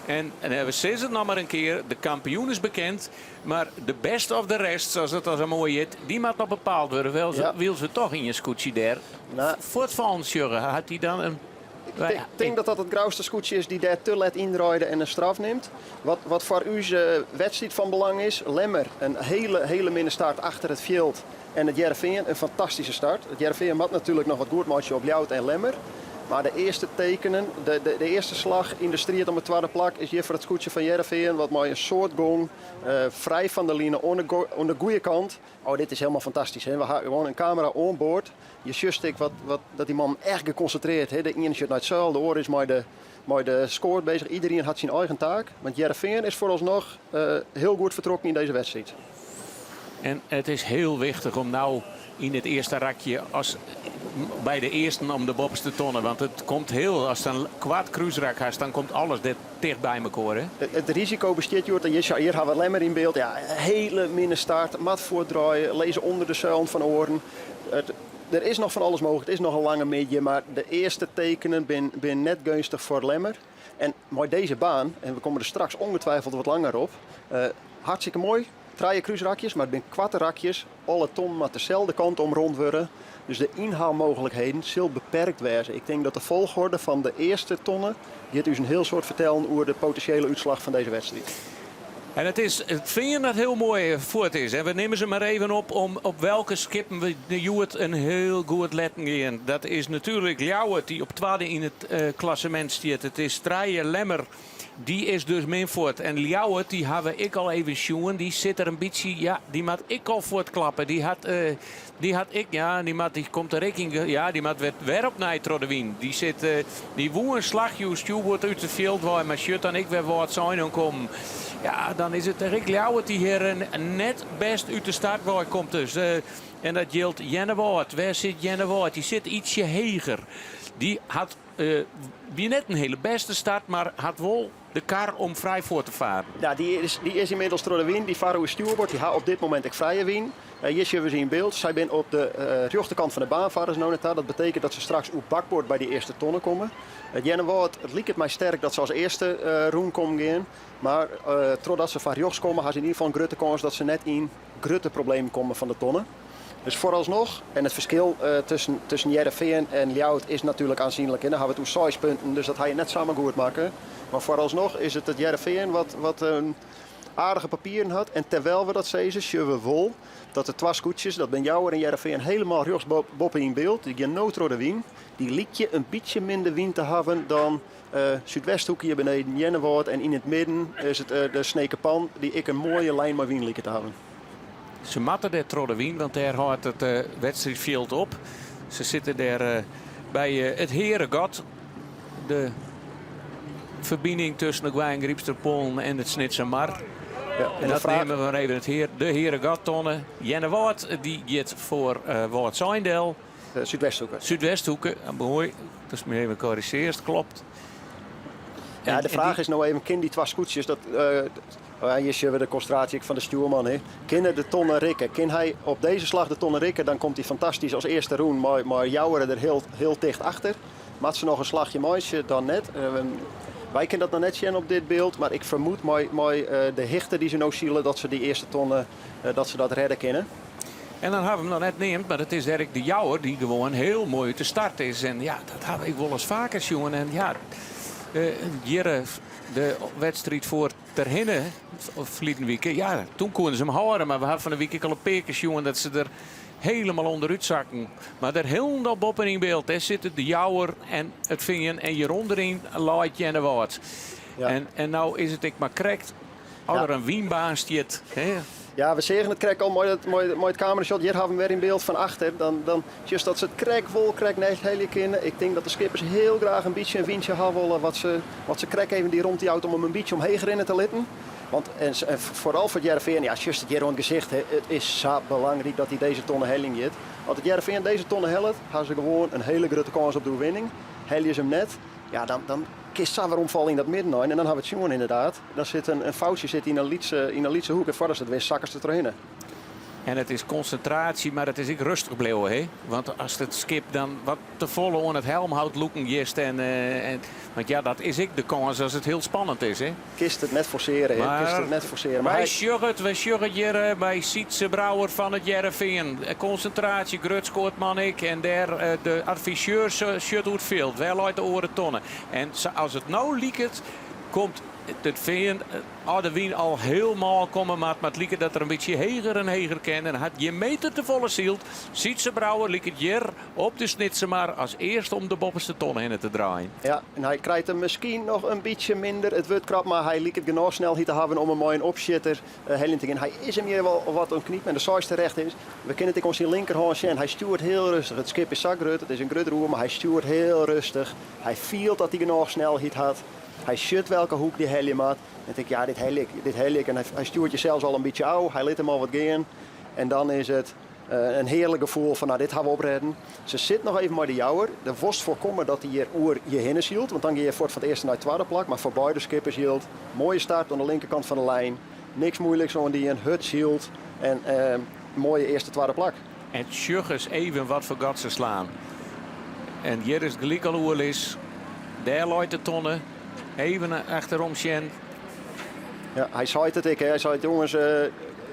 En we zeggen het nog maar een keer, de kampioen is bekend. Maar de best of the rest, zoals het als een mooi heet, die moet nog bepaald worden. Wil ze toch in je scootje daar. Nou, voor het volgende had hij dan een... Ik denk dat dat het grauwste scootje is die daar te let indraaide en een straf neemt. Wat voor u wedstrijd van belang is, Lemmer, een hele minne start achter het veld. En het Jervin, een fantastische start. Het Jervin had natuurlijk nog wat goed matje op Ljout en Lemmer. Maar de eerste tekenen, de eerste slag in de strijd om het tweede plak is hier voor het scootje van Jervin. Wat mooi een soort gong, vrij van de lijnen, aan de goede kant. Oh, dit is helemaal fantastisch. Hè? We hebben gewoon een camera onboord. Je just dat die man echt geconcentreerd is. De ene zit naar het zuil, de oor is met de score bezig. Iedereen had zijn eigen taak. Want Jervin is vooralsnog heel goed vertrokken in deze wedstrijd. En het is heel wichtig om nou in het eerste rakje als bij de eerste om de bovenste tonnen. Want het komt heel, als het een kwaad cruiserak has, dan komt alles dicht bij elkaar. Hè? Het risico besteedt je, dat hier hebben we Lemmer in beeld. Ja, hele minne start, mat voordraaien, lezen onder de zuilen van oren. Er is nog van alles mogelijk, het is nog een lange midje, maar de eerste tekenen ben net gunstig voor Lemmer. En met deze baan, en we komen er straks ongetwijfeld wat langer op, hartstikke mooi. 3 cruiserakjes, maar het zijn kwarte rakjes. Alle ton maar dezelfde kant om rond worden. Dus de inhaalmogelijkheden zullen beperkt worden. Ik denk dat de volgorde van de eerste tonnen, die het u een heel soort vertellen over de potentiële uitslag van deze wedstrijd. En het vind je dat heel mooi voor het is. En we nemen ze maar even op welke skippen we de Juwet een heel goed letten gaan. Dat is natuurlijk Ljouwert die op 2e in het klassement staat. Het is Traje Lemmer. Die is dus Minfort. En Ljouwert, die hebben ik al even zien. Die zit er een beetje, ja, die maakt ik al voor het klappen. Die komt er rekening, ja, die maakt weer op Nitro de Wien. Die woe een slagje, stuurt uit het veld waar maar shut en ik weer wat zijn komen. Ja, dan is het Rick Ljouwert die hier net best uit de start waar komt dus. En dat geldt Jennevoort. Waar zit Jennevoort? Die zit ietsje heger. Die had wie net een hele beste start, maar had wel de kar om vrij voor te varen. Ja, die is inmiddels door de wien. Die varen over stuurbord. Die gaat op dit moment ik vrije wien. Hier zien we zien beeld. Zij zijn op de rechterkant van de baan varen. Dat betekent dat ze straks op bakboord bij die eerste tonnen komen. Jennevoort, het lijkt het mij sterk dat ze als eerste roem komen gaan. Maar totdat ze van rechts komen, gaan ze in ieder geval een grote kans dat ze net in grote problemen komen van de tonnen. Dus vooralsnog, en het verschil tussen Jervin en Ljout is natuurlijk aanzienlijk. En dan hebben we toen 6 punten, dus dat ga je net samen goed maken. Maar vooralsnog is het Jervin wat aardige papieren had. En terwijl we dat zeiden, zien we wel dat de 2 scootjes, dat ben Jouwer en Jervin, helemaal rechtsboven in beeld. Die gaan nooit door de wien. Die liet je een beetje minder wind te hebben dan Zuidwesthoek hier beneden Jennevoort. En in het midden is het de Sneekenpan, die ik een mooie lijn maar wien liet te hebben. Ze matten daar door de wien, want daar houdt het wedstrijdveld op. Ze zitten daar bij het Herengat. De verbinding tussen de Gwijn, Griepsterpollen en het Snitse Mar. Ja, en dat nemen we even de Herengat-tonnen. Jennevoort die gaat voor Wout Zijndel. Zuidwesthoeken. Zuidwesthoeken, mooi. Dat is me even corrigeerd, klopt. Ja, de vraag is nou even, kind die twee scootjes, hier zien we de concentratie van de stuurman. Hè. Kunnen de tonnen rikken? Kan hij op deze slag de tonnen rikken, dan komt hij fantastisch als eerste roen, maar jouweren er heel dicht achter. Maar als ze nog een slagje mooisje, dan net. Wij kunnen dat nog net zien op dit beeld, maar ik vermoed de hichten die ze nou zielen, dat ze die eerste tonnen dat ze dat redden kunnen. En dan hebben we hem nog net neemt, maar het is Erik de Jouwer die gewoon heel mooi te start is. En ja, dat heb ik wel eens vaker, jongen. En ja, hier de wedstrijd voor Terhinnen, verleden week, ja, toen konden ze hem houden. Maar we hebben van de week al een paar keer, jongen, dat ze er helemaal onderuit zakken. Maar er heel dat boppen in beeld. Daar zitten de Jouwer en het Vingen en hier onderin Laatje en de Woord. Ja. En nou is het ik maar correct. Als er een wienbaan stiet. Ja, we zeggen het krijg al mooi het camerashot. Hier hebben we weer in beeld van achter. Dan just dat ze het krijg net heel kennen. Ik denk dat de skippers heel graag een beetje een windje hebben willen. Wat ze krijgen even die rond die auto om een beetje omheen rennen te litten. Want en vooral voor het Jereveen, ja, just het Jeroen gezegd, het is zo belangrijk dat hij deze tonnen helling heeft. Als het Jereveen deze tonnen helpt, gaan ze gewoon een hele grote kans op de winning. Hel je ze hem net, ja, dan kist ze weer omvallen in dat midden. En dan hebben we het jongen inderdaad. Dan zit een foutje in een lietse hoek en voordat ze het weer zakken ze erin. En het is concentratie, maar het is ook rustig blijven. Hè? Want als het skip dan wat te volle aan het helm houdt loeken gist. Want ja, dat is ik de kans als het heel spannend is. Hè? Kist het net forceren. Maar wij sjuggen hier bij Sietse Brouwer van het Jereveen. Concentratie, Grutskoort man ik. En daar de adviseur shut uit veel. Wel uit de oren tonnen. En als het nou liekt, komt het Veen de wien al helemaal komen, maar het liep dat er een beetje heger en heger kan. En had je meter te volle zielt. Sietse Brouwer liep het hier op de snitsen maar als eerste om de boppenste tonnen in te draaien. Ja, en hij krijgt hem misschien nog een beetje minder. Het wordt krap, maar hij liep het genoeg snel hier te hebben om een mooie opshitter heen te gaan. Hij is hem hier wel wat een kniep en de saus terecht is. We kunnen het ons in linkerhand zien. Hij stuurt heel rustig. Het skip is zagrut, het is een grutroer, maar hij stuurt heel rustig. Hij voelt dat hij genoeg snel hit had. Hij shut welke hoek die helje maakt. En ik denk, ja, dit hel ik. En hij stuurt je zelfs al een beetje oud. Hij liet hem al wat gaan. En dan is het een heerlijk gevoel van, nou, dit gaan we opredden. Ze zit nog even maar de Jouwer. De worst voorkomen dat hij hier oer je hinnen hield. Want dan ga je voort van het eerste naar het tweede plak. Maar voor beide skippers hield. Mooie start aan de linkerkant van de lijn. Niks moeilijks aan die een hut hield. En mooie eerste, tweede plak. En Tjugges even wat voor gat ze slaan. En hier is gelijk al hoe is. Daar looit de tonnen. Even achterom Sjen. Ja, hij zei het ik. Hij zei, jongens,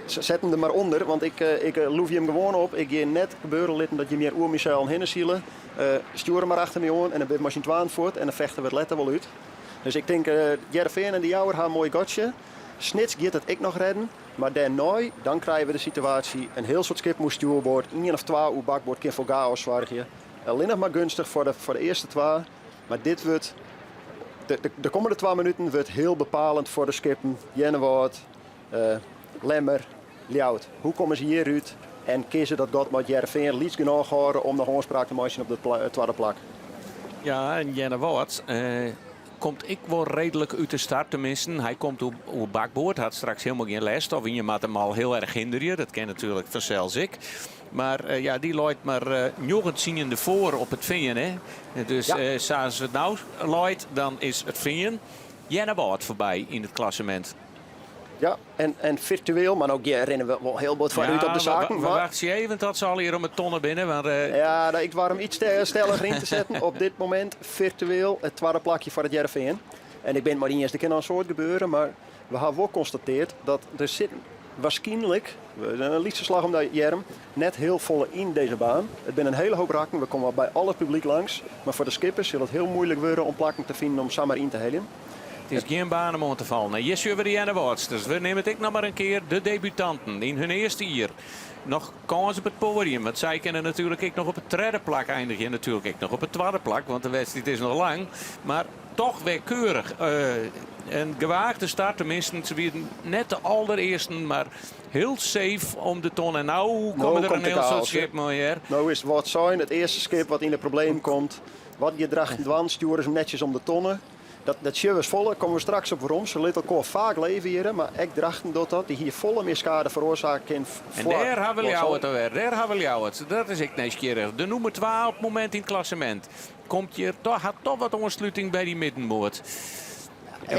zet hem er maar onder. Want ik loef je hem gewoon op. Ik ga net gebeuren litten dat je meer oer Michel en hinnen zielen. Stuur hem maar achter me aan en dan ben je machine 12 voort. En dan vechten we het letter wel uit. Dus ik denk, Jereveen en de Jouwer gaan een mooi gotje. Snits gaat het ik nog redden. Maar daarna, dan krijgen we de situatie. Een heel soort skip moest stuurboord. 1 of 2 uur bakboord kan voor chaos zorgen. Alleen nog maar gunstig voor de eerste 2. Maar dit wordt... De komende 2 minuten wordt heel bepalend voor de skippen. Jennewoord, Lemmer, Ljout. Hoe komen ze hieruit? En kiezen dat God met Jereveen liets genoeg houden om nog onspraak te maken op de tweede plak. Ja, en Jennewoord komt ik wel redelijk uit de start tenminste. Hij komt op bakboord, had straks helemaal geen les. Of je maakt hem al heel erg hinderen. Dat ken natuurlijk vanzelfs ik. Maar ja, die looit maar nog ziende voor op het Vingen. Hè? Dus ja. Als het nou looit, dan is het Vingen Jennewoord voorbij in het klassement. Ja, en virtueel, maar ook rennen we wel heel wat vooruit op de zaken. We wachten even tot ze al hier om het tonnen binnen. Want, ja, ik wou hem iets stelliger in te zetten. Op dit moment virtueel het tweede plakje voor het Jereveen. En ik ben maar niet eens de keer aan een soort gebeuren, maar we hebben wel geconstateerd dat er zit waarschijnlijk, een liefste slag om de Jerm, net heel volle in deze baan. Het zijn een hele hoop raken, we komen bij al het publiek langs. Maar voor de skippers zal het heel moeilijk worden om plakken te vinden om samen in te helen. Het is geen baan om aan te vallen. Hier zien we de Jennewoords. Dus we nemen het nog maar een keer de debutanten in hun eerste jaar. Nog kans op het podium. Want zij kunnen natuurlijk ook nog op het derde plak eindigen. En natuurlijk ook nog op het tweede plak, want de wedstrijd is nog lang. Maar toch weer keurig. Een gewaagde start, tenminste. Ze werden net de allereerste, maar heel safe om de ton. En nou komen er een heel soort schip mooi. Nou is het wat zijn, het eerste schip wat in het probleem komt. Wat je draagt dwan, sturen ze netjes om de tonnen. Dat sjeuwers volle, komen we straks op waarom. Ze liet elkaar vaak leven hier, maar ik drachten door dat die hier volle meer schade veroorzaken. En daar hebben we jou het alweer. Daar hebben we jou het. Dat is ik nieuwsgierig. De nummer 2 op het moment in het klassement. Komt hier toch, had toch wat ontsluiting bij die middenmoot.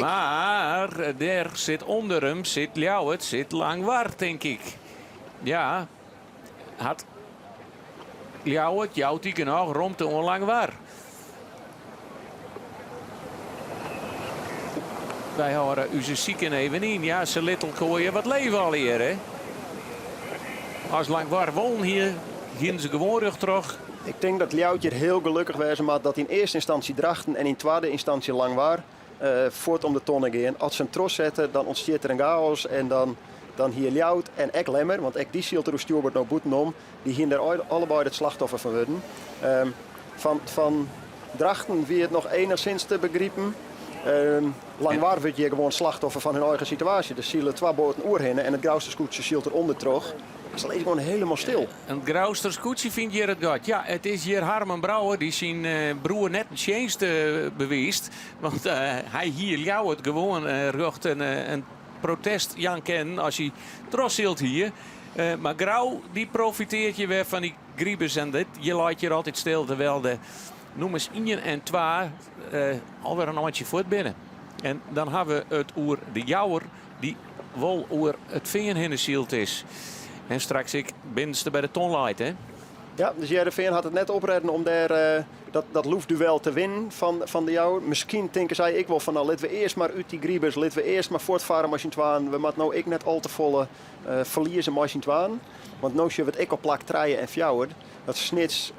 Maar daar zit onder hem, zit Ljouwert, zit Langwaard, denk ik. Ja, had Ljouwert, jouw die nog rond de onlangwaar. Wij horen onze zieken even in. Ja, ze little gooien wat leven al hier, hè. Als Langwaar won hier, gingen ze gewoon rug terug. Ik denk dat Ljoutje heel gelukkig was, maar dat in eerste instantie Drachten en in tweede instantie Langwaar voort om de tonnen gaan. Als ze een tros zetten, dan ontstaat er een chaos en dan hier Ljout en ik Lemmer, want ik die zielt er Stuart nou boeten om, die gingen er allebei het slachtoffer van worden. Van Drachten wie het nog enigszins te begrijpen. Langwaar wordt je gewoon slachtoffer van hun eigen situatie. Dus zielen 2 boten oerhinnen en het grauwste scootje zielt eronder terug. Het is gewoon helemaal stil. Een grauwste scootje vindt hier het goed. Ja, het is hier Harmen Brouwer die zijn broer net een chance beweest. Want hij hier jou het gewoon rucht een protest Jan kennen als hij trossielt hier. Maar Grauw die profiteert je weer van die griebes en dit. Je laat je altijd stil terwijl de nummers 1 en 2 alweer een handje voort binnen. En dan hebben we het oer de jouwer die wel oer het veen in de zielt is. En straks ik binnenste bij de tonlight, hè? Ja, dus Heerenveen had het net opredden om daar dat loefduel te winnen van de jouwer. Misschien denken zij ik wel van nou, laten we eerst maar uit die griebers, laten we eerst maar voortvaren machine 2. We moeten nou ik net al te volle verliezen machine 2. Want nu zie je wat ik op plak treien en fjouwer, dat Snits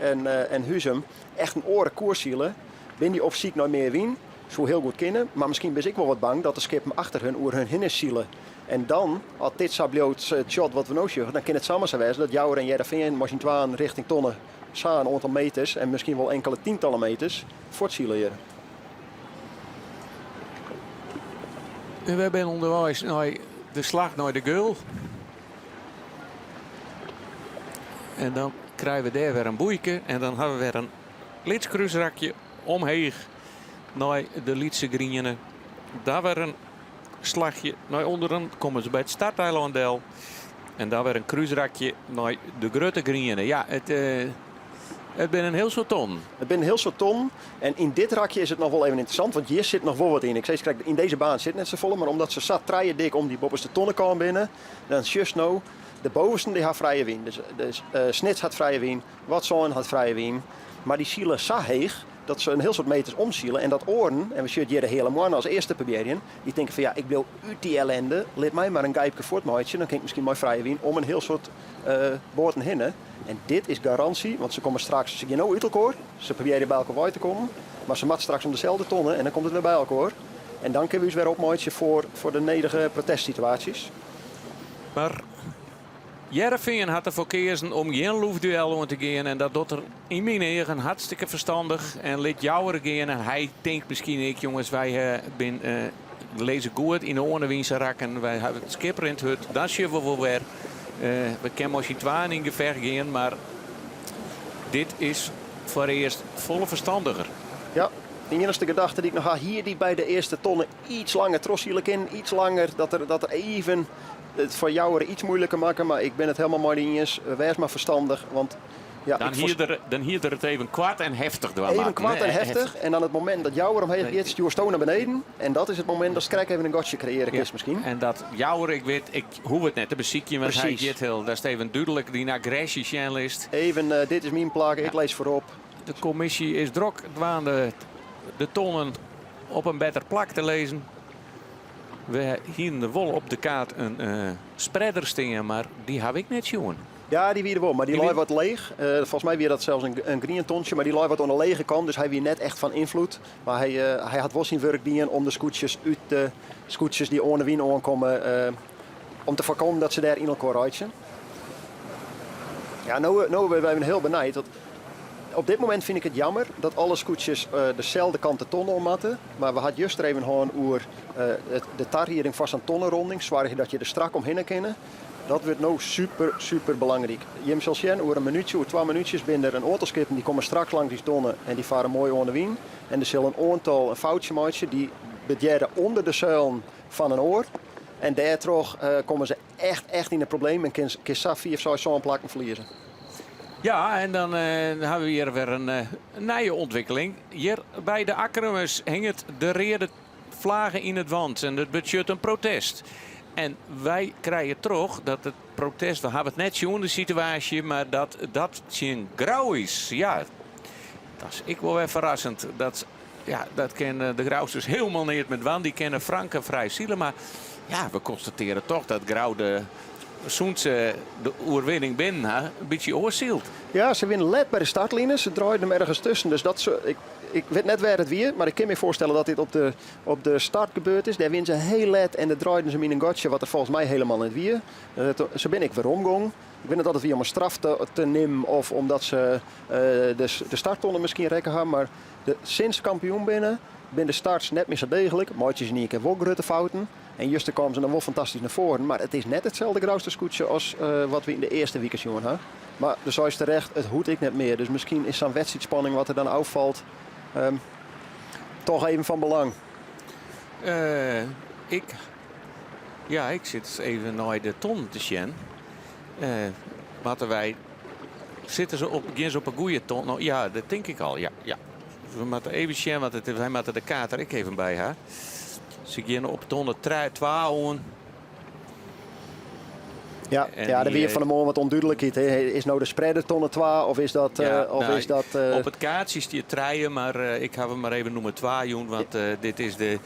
en Huzem echt een oren koers zielen. Ben die op ziek nooit meer wien, zo heel goed kennen. Maar misschien ben ik wel wat bang dat de skippen achter hun oer hun hinnis zielen. En dan, als dit sabloot shot wat we nou zien, dan kan het samen zijn dat Jouwer en Heerenveen machine 2 richting tonnen samen een aantal meters en misschien wel enkele tientallen meters voortzielen hier. We hebben onderwijs naar de slag naar de goal. En dan krijgen we daar weer een boeike. En dan hebben we weer een lidskruisrakje omheen naar de Lietse Grienen. Daar weer een slagje naar onderen. Komen ze bij het starteilanddeel. En daar weer een kruisrakje naar de Grote Grienen. Ja, het ben een heel soort ton. Het ben een heel soort ton. En in dit rakje is het nog wel even interessant. Want hier zit nog wel wat in. Ik zei in deze baan zit net zo vol. Maar omdat ze zat treien dik om die bovenste tonnen komen binnen. Dan just nou. De bovenste die had vrije wien. Dus Snits had vrije wien. Watson had vrije wien. Maar die zielen zo heeg dat ze een heel soort meters omzielen. En dat oren, en we zien hier de hele man als eerste proberen. Die denken van ja, ik wil uit die ellende. Laat mij maar een gijpje voortmaatje. Dan kan ik misschien mooi vrije wien om een heel soort boorden hinnen. En dit is garantie, want ze komen straks, ze gaan nou uit elkaar. Ze proberen bij elkaar bij te komen. Maar ze mat straks om dezelfde tonnen en dan komt het weer bij elkaar. En dan kunnen we dus weer opmaatje voor de nederige protestsituaties. Maar Heerenveen had ervoor gekozen om geen loefduel te gaan. En dat doet er in mijn eigen hartstikke verstandig. En liet Jouwer gaan. En hij denkt misschien ik, jongens, wij lezen goed in de onderwinse rakken. Wij hebben het skipper in het hut. Dan zien we wel weer. We kunnen misschien 2 in gevecht gaan. Maar dit is voor eerst volle verstandiger. Ja, de enige gedachte die ik nog had hier, die bij de eerste tonnen iets langer trossielijk in. Iets langer, dat er even het voor jou iets moeilijker maken. Maar ik ben het helemaal met eens. Wees maar verstandig. Want ja, dan hier het even kwart en heftig door even kwart en heftig. En dan het moment dat Jouwer omheen gaat, stuur Stoon naar beneden. En dat is het moment dat Skrek even een gotje creëren is misschien. En dat Jouwer, ik hoef het net te bezieken, want hij gaat heel. Dat is even duidelijk, die agressie-channelist. Even, dit is mijn plaat, ik lees voorop. De commissie is druk, de tonnen op een beter plak te lezen. We hier de wol op de kaart een spreader stingen, maar die heb ik net zien. Ja, die weer wel, maar die lag wat leeg. Volgens mij weer dat zelfs een green tontje, maar die lag wat aan de lege kant, dus hij weer net echt van invloed. Maar hij had wel zijn werk dienen om de scootjes uit de scootjes die onder wien aankomen, om te voorkomen dat ze daar in elkaar rijden. Ja, nou ben ik heel benijd. Op dit moment vind ik het jammer dat alle scootjes dezelfde kant de tonnen ommatten. Maar we hadden juist er even gewoon over de tarriering vast aan tonnenronding. Zorg dat je er strak omheen kan. Dat wordt nou super belangrijk. Je zal zien, over een minuutje, over 2 minuutjes, binnen er een aantal skippen die komen straks langs die tonnen en die varen mooi onder de wien. En er zullen een aantal een foutje maken die bedjeren onder de zuilen van een oor. En daardoor komen ze echt in een probleem en kunnen 4 of 6 zonplakken verliezen. Ja, en dan hebben we hier weer een nieuwe ontwikkeling. Hier bij de Akkermers hangt de rode vlaggen in het wand en het budget een protest. En wij krijgen terug dat het protest, we hebben het net zien de situatie, maar dat zien grauw is. Ja, dat is ik wel weer verrassend. Dat kennen de Grauws dus helemaal niet met wand. Die kennen Frank en vrij zielen, maar ja, we constateren toch dat Grauw de oerwinning binnen een beetje oorzielt. Ja, ze winnen let bij de startlijnen. Ze draaien hem ergens tussen. Dus ik weet net waar het weer, maar ik kan me voorstellen dat dit op de start gebeurd is. Daar winnen ze heel let en dan draaiden ze hem in een gotje, wat er volgens mij helemaal niet weer. Zo ben ik weer omgong. Ik weet niet dat het weer om een straf te nemen of omdat ze de starttonnen misschien rekken hebben. Maar sinds kampioen binnen de starts net meer zo degelijk. Maatjes niet, ik heb ook grote fouten. En juist kwamen ze dan wel fantastisch naar voren. Maar het is net hetzelfde grootste scootje als wat we in de eerste weekend jongen hebben. Maar de zoals terecht, het hoed ik net meer. Dus misschien is zo'n wedstrijdspanning wat er dan uitvalt toch even van belang. Ik zit even naar de ton te zien. Zitten ze op een goede ton? Nou, ja, dat denk ik al. Ja. We moeten even zien, want wij moeten de kaart er ik even bij haar. Ze gaan op tonnen 2 aan. Ja, de weer van de morgen wat onduidelijkheid. Is nou de spreader tonnen 2 of is dat... Op het kaartje is die 3, maar ik ga hem maar even noemen 2, want dit is de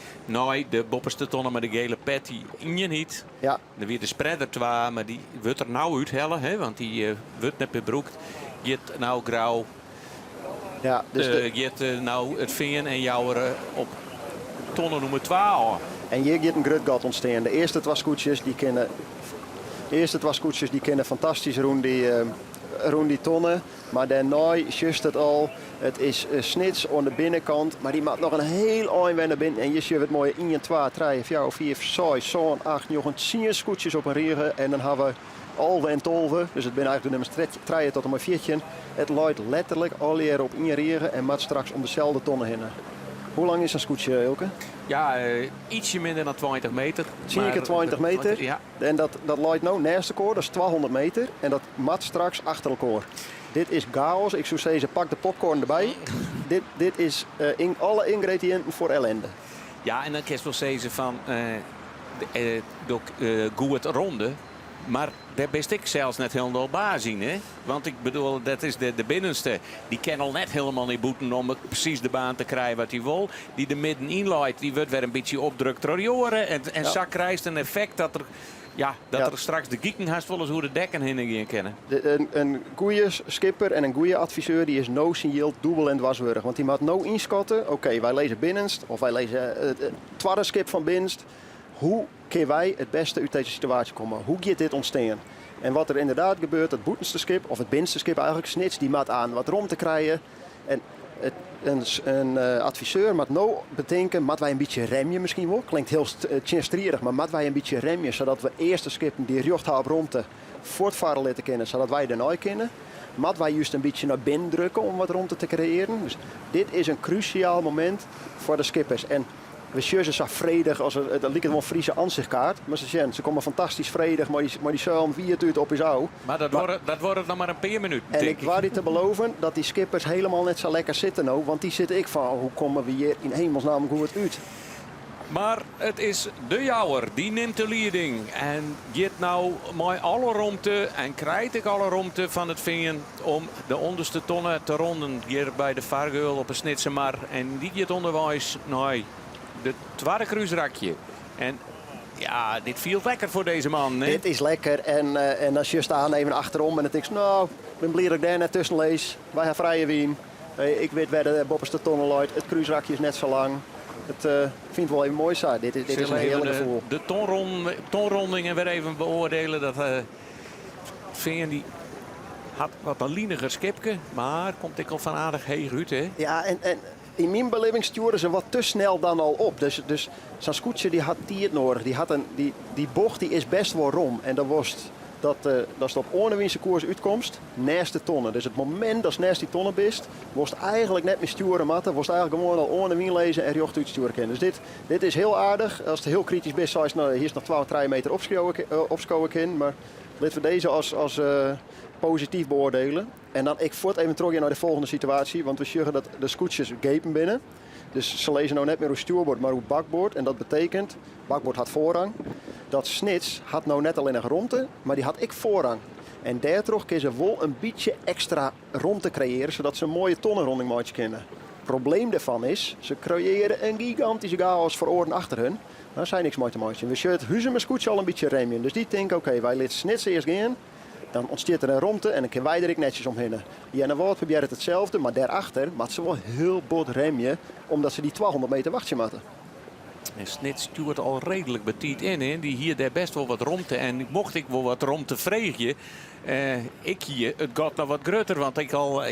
bopperste tonnen met de gele pet, die in je niet. Ja. Dan weer de spreader 2, maar die wordt er nou uithellen, hè, want die wordt net bebroekt. Je hebt nou grauw. Ja, dus je hebt nou het veen en jouw op tonnen nummer 12. En hier gaat een groot gat ontstaan. De eerste 2 scootjes die kennen fantastisch rond die tonnen. Maar daarna just het al. Het is snits aan de binnenkant. Maar die maakt nog een heel eind naar binnen. En je ziet het mooie 1, 2, 3, 4, 5, 6, 7, 8, 9, 10 scootjes op een regen. En dan hebben we alve en tolve. Dus het zijn eigenlijk de nummers 3 tot en met 4. Het luidt letterlijk al hier op 1 regen. En maakt straks om dezelfde tonnen heen. Hoe lang is een scootje, Ilke? Ja, ietsje minder dan 20 meter. Circa 20 meter. Ja. En dat luidt nou naast elkaar, dat is 200 meter. En dat mat straks achter elkaar. Dit is chaos. Ik zou zeggen, pak de popcorn erbij. Dit is alle ingrediënten voor ellende. Ja, en dan kun je wel zeggen van goed ronde. Maar daar best ik zelfs net helemaal baas in, hè? Want ik bedoel, dat is de binnenste. Die kan al net helemaal niet boeten om precies de baan te krijgen wat hij wil. Die de middenin leidt, die wordt weer een beetje opdrukt door joren. En zo krijgt een effect dat er straks de gieken haast wel eens hoe de dekken heen gaan kennen. Een goede skipper en een goede adviseur die is no signaal dubbel en dwarswurdig. Want die moet no inschatten. Oké, wij lezen binnenst of wij lezen het tweede skip van binnenst. Hoe kunnen wij het beste uit deze situatie komen? Hoe gaat dit ontstaan? En wat er inderdaad gebeurt, het boetenste skip, of het binnenste skip eigenlijk, snits die maat aan wat rom te krijgen. En een adviseur moet nou bedenken, moeten wij een beetje remmen misschien wel? Klinkt heel tjenstrierig, maar moeten wij een beetje remmen, zodat we eerste skippen die rjocht hebben rondte voortvaren laten kennen, zodat wij er nooit kennen. Moeten wij juist een beetje naar binnen drukken om wat rondte te creëren. Dus dit is een cruciaal moment voor de skippers. En we zien ze zo vredig, als het lijkt wel een Friese ansichtkaart. Maar ze komen fantastisch vredig, maar die zuilen 4 uur op is ouw. Maar dat wordt nog maar een paar minuten. En ik waar dit te beloven dat die skippers helemaal net zo lekker zitten nou. Want die zitten ik van, hoe komen we hier in hemelsnaam goed uit? Maar het is de jouwer, die neemt de leiding. En gaat nou met alle romte en krijgt ik alle romte van het vingen om de onderste tonnen te ronden. Hier bij de Vargeul op een Snitsemar. En die gaat onderwijs naar de tweede cruiserakje. En ja, dit viel lekker voor deze man. Hè? Dit is lekker. En als je staat even achterom en dan denk ik, nou, ik ben blij dat ik daar net tussen lees. Wij gaan vrije wien. Ik weet waar de bopperste tonnen luidt. Het cruiserakje is net zo lang. Ik vind het wel even mooi zo. Dit is een heerlijk gevoel. De tonrondingen weer even beoordelen. Dat Veen die had wat een lieniger skipje. Maar komt ik al van aardig heeg uit, hè? Ja, en in mijn beleving sturen ze wat te snel dan al op. Dus zo'n scootje die had tijd nodig. Die bocht die is best wel rom. En dan was dat op oornewiense koers uitkomst naast de tonnen. Dus het moment dat je naast die tonnen bent, worst eigenlijk net meer sturen matten, worst eigenlijk gewoon al oornewien lezen en jocht uitsturen kunnen. Dus dit is heel aardig. Als het heel kritisch is, zou je nou, hier is nog 12 meter opschouwen kunnen, maar laten we deze als positief beoordelen. En dan ik voort even terug naar de volgende situatie, want we zeggen dat de scootjes gapen binnen. Dus ze lezen nou net meer hoe stuurbord, maar hoe bakboord. En dat betekent, bakboord had voorrang. Dat snits had nou net alleen een rondte, maar die had ik voorrang. En daardoor kunnen ze wel een beetje extra rondte creëren, zodat ze een mooie tonnenronding maken kunnen. Het probleem daarvan is, ze creëren een gigantische chaos voor oren achter hun. Daar zijn niks mee te maken. We zullen het huizen met scootje al een beetje remmen. Dus die denken, oké, wij laten snits eerst gaan. Dan ontstaat er een rondte en dan kunnen wij er netjes omheen. Jenne Wout probeert hetzelfde, maar daarachter maakt ze wel heel bot remmen, omdat ze die 1200 meter wachtje moeten. En Snits stuurt al redelijk betiet in. Hè. Die hier daar best wel wat romte. En mocht ik wel wat romte vregen, ik hier, het gaat nog wat groter. Want ik al,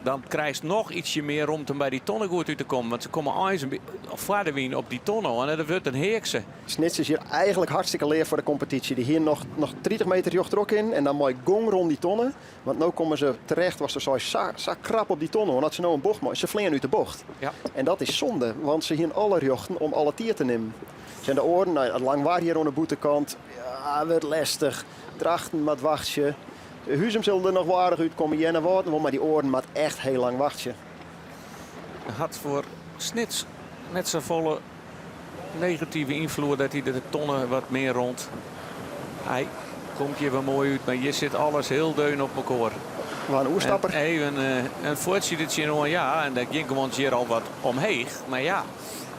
dan krijg je nog ietsje meer romte om bij die tonnen goed uit te komen. Want ze komen eens verder wien op die tonnen. En dat wordt een heekse. Snits is hier eigenlijk hartstikke leer voor de competitie. Die hier nog 30 meter jocht er ook in. En dan mooi gong rond die tonnen. Want nu komen ze terecht, was er zo krap op die tonnen. Want ze nou een bocht maken. Ze vliegen uit de bocht. Ja. En dat is zonde. Want ze hier alle jochten om alle tier te nemen. Zijn de oren, nou, lang waren hier aan de boetekant. Ja, wordt lastig. Drachten met wachtje. De huizen zullen er nog wel aardig uitkomen. Jenne Wout, maar die oren maakt echt heel lang wachtje. Had voor Snits net zo volle negatieve invloed dat hij de tonnen wat meer rond. Hij komt hier wel mooi uit, maar hier zit alles heel deun op elkaar. Waar een oerstapper. Even een voortzietje nog, ja, en dat ging gewoon hier al wat omheen. Maar ja,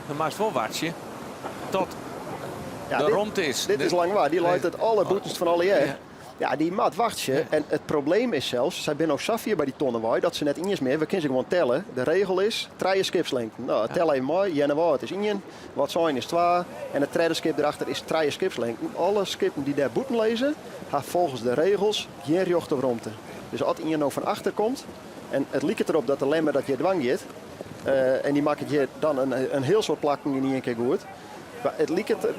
dan maakt wel watje tot de romte is. Dit is lang waar. Die leidt het alle boetes van alle jaar. Ja, die maat wacht je. En het probleem is zelfs, zij zijn ook Safia bij die tonnenwaai, dat ze net iets meer. We kunnen ze gewoon tellen. De regel is 3 skipslengten. Nou, tel even mooi. Jenne Wout is 1, wat zijn is 2. En het tweede skip erachter is 3 skipslengten. Alle skippen die daar boeten lezen, gaan volgens de regels geen jocht of romte. Dus als iemand nou van achter komt, en het lijkt erop dat de lemmer dat je dwang zit, en die maakt je dan een heel soort plakken in één keer goed. Maar het lijkt er.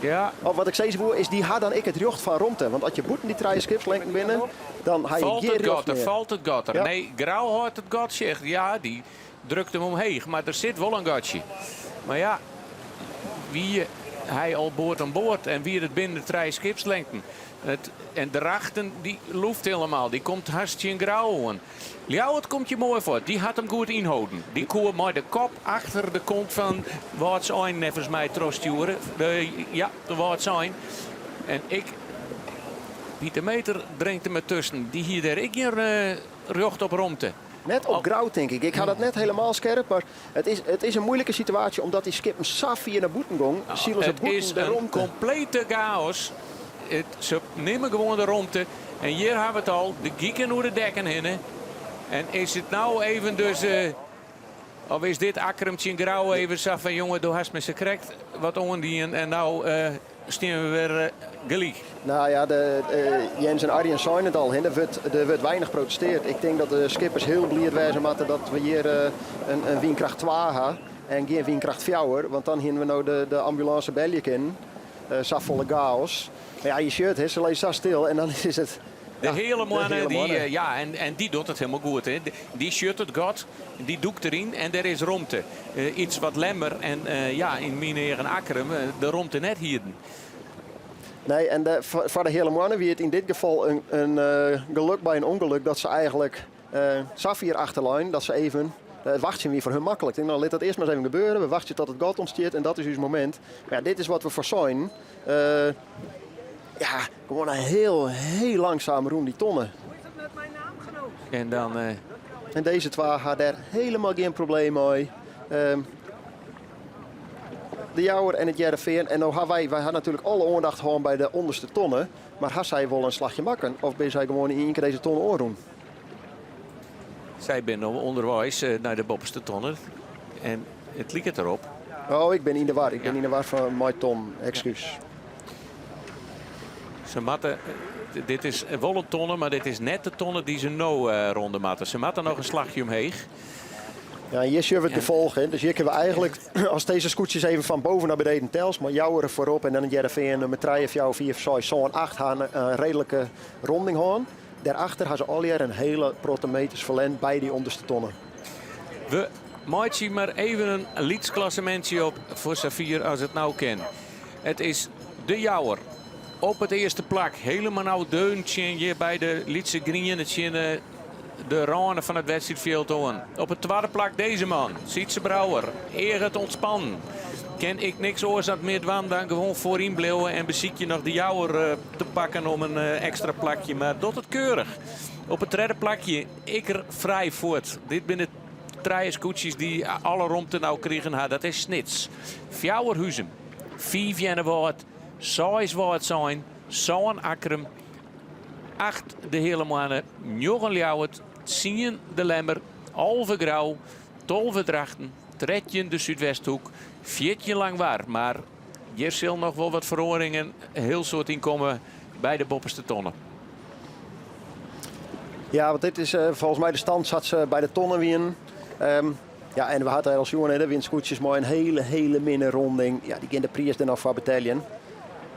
Ja. Wat ik steeds voel is, die had dan ik het jocht van romte. Want als je boeten die 3 skipslengten binnen, dan ga je geen jocht meer. Valt het gat er. Ja. Nee, Grauw hoort het gat zegt. Ja, die drukt hem omheen. Maar er zit wel een gatje. Maar ja, wie hij al boord aan boord en wie het binnen de 3 skipslengten. En de rachten, die loeft helemaal. Die komt hartstikke grauw aan. Ljouwert komt je mooi voor. Die had hem goed inhouden. Die kon maar de kop achter de kont van Waartsein nevens mij terugsturen. De Waartsein. En Pieter Meter drinkt hem ertussen. Die hier daar ik hier rocht op romte. Net op grauw, denk ik. Ik had het net helemaal scherp, maar het is een moeilijke situatie omdat die skippen Safia naar boeten gong. Het is een complete chaos. Ze nemen gewoon de romte. En hier hebben we het al. De gieken door de dekken heen. En is het nou even dus... of is dit akkermtje in grauw even zo van... jongen, doe hast me ze correct wat ondien. En nou staan we weer gelijk. Nou ja, Jens en Arjen zijn het al. Er wordt weinig protesteerd. Ik denk dat de skippers heel blij wijzen moeten dat we hier een windkracht 2 hebben. En geen windkracht 4. Want dan gaan we nou de ambulance belje in. Volle chaos. Maar ja, je shirt, ze leest zo stil en dan is het... De hele mannen, en die doet het helemaal goed. Hè. Die shirt het gat, die doekt erin en er is romte. Iets wat lemmer en in mijn eigen akkerem, de romte net hier. Nee, en voor de hele mannen wie het in dit geval een geluk bij een ongeluk dat ze eigenlijk Safir achterlijn, dat ze even... Het wachtje weer voor hun makkelijk. Ik denk, nou, laat dat eerst maar eens even gebeuren. We wachten tot het gat ontsteert en dat is ons moment. Maar ja, dit is wat we voor zijn. Gewoon een heel langzaam rond die tonnen. En dan... En deze 2 had er helemaal geen probleem mee. De Jouwer en het Jereveen. En nou wij hadden natuurlijk alle aandacht gewoon bij de onderste tonnen. Maar had zij wel een slagje makken? Of ben zij gewoon in één keer deze tonnen oordoen? Zij ben onderwijs naar de bovenste tonnen. En het lijkt erop. Oh, ik ben in de war. Ik ben in de war van mijn ton. Excuus. Ze matten, dit is wel een tonnen, maar dit is net de tonnen die ze nou ronden matten. Ze matten nog een slagje omheen. Ja, hier zien we het gevolg. Dus hier kunnen we eigenlijk, als deze scootjes even van boven naar beneden tels, maar jouwer voorop en dan een JRV nummer 3 of jou 4 of 6, zo'n 8 gaan een redelijke ronding houden. Daarachter gaan ze al een hele protometers verlend bij die onderste tonnen. We maken maar even een liedsklassementje op voor Safir als het nou kan. Het is de jouwer. Op het eerste plak. Helemaal nou deuntje hier bij de Lietse Green. Het zien de randen van het wedstrijdveld aan. Op het tweede plak deze man. Sietse Brouwer. Eer het ontspannen. Ken ik niks oorzaak meer dan gewoon voorin blijven en beziek je nog de jouwer te pakken om een extra plakje. Maar dat het keurig. Op het derde plakje ik er vrij voort. Dit binnen drie scootjes die alle romte nou kregen. Dat is Snits. Fjouwerhuizen. 5 Januari. 6 waard zijn. Zo'n akkerem. 8 de hele mannen. 9 Ljouwert. 10 de Lemmer. Halve Grauw. 12 Drachten. 13 de Zuidwesthoek. 14 Langwaar. Maar hier zullen nog wel wat verhoringen heel soort inkomen bij de bopperste tonnen. Ja, want dit is volgens mij de stand zat ze bij de tonnen wien. Ja, en we hadden als jongen de windscootjes maar een hele minne ronding. Ja, die gaan de prijs dan nog voor betalen.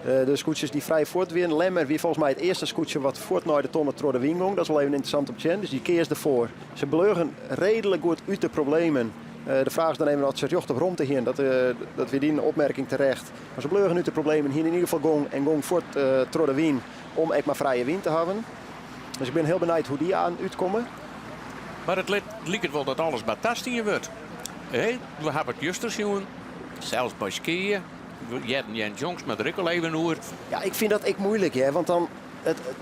De scootjes die vrij voortwinnen. Lemmer wie volgens mij het eerste scootje wat voort naar de tonnen door de wien ging. Dat is wel even interessant om te zien. Dus die keers ervoor. Ze beleugen redelijk goed uit de problemen. De vraag is dan even wat ze jocht op rond te gaan. Dat we die een opmerking terecht. Maar ze beleugen uit de problemen. Hier in ieder geval gong voort door de wien. Om echt maar vrije wind te hebben. Dus ik ben heel benieuwd hoe die aan uitkomen. Maar het lijkt wel dat alles fantastisch wordt. We hebben het juist gezien. Zelfs bij skiën. Je hebt Jan Jongs met Rikkel even hoor. Ja, ik vind dat echt moeilijk. Hè? Want dan,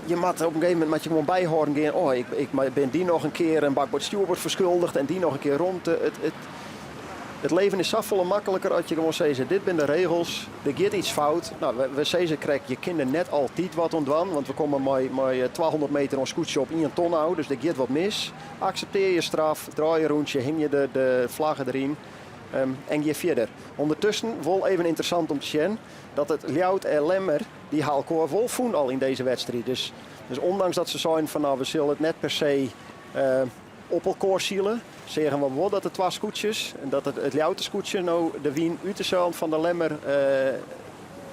je moet op een gegeven moment gewoon bijhouden. Gaan. Oh, ik ben die nog een keer een bakbord stuurbord verschuldigd. En die nog een keer rond. Het leven is zoveel makkelijker als je gewoon zegt, dit zijn de regels, er gaat iets fout. Nou, we zeggen krijg je kinderen net altijd wat ontwan, want we komen met 1200 meter een scootje op 1 ton houden, dus er gaat wat mis. Accepteer je straf, draai je rondje, hing je de vlaggen erin en je verder. Ondertussen, wel even interessant om te zien, dat het Ljout en Lemmer, die haal elkaar vol voen al in deze wedstrijd. Dus ondanks dat ze zijn van nou, we zullen het net per se op elkaar zielen, zeggen we wel dat het 2 scootjes en dat het Ljoute scootje nou de wien uit de zuil van de Lemmer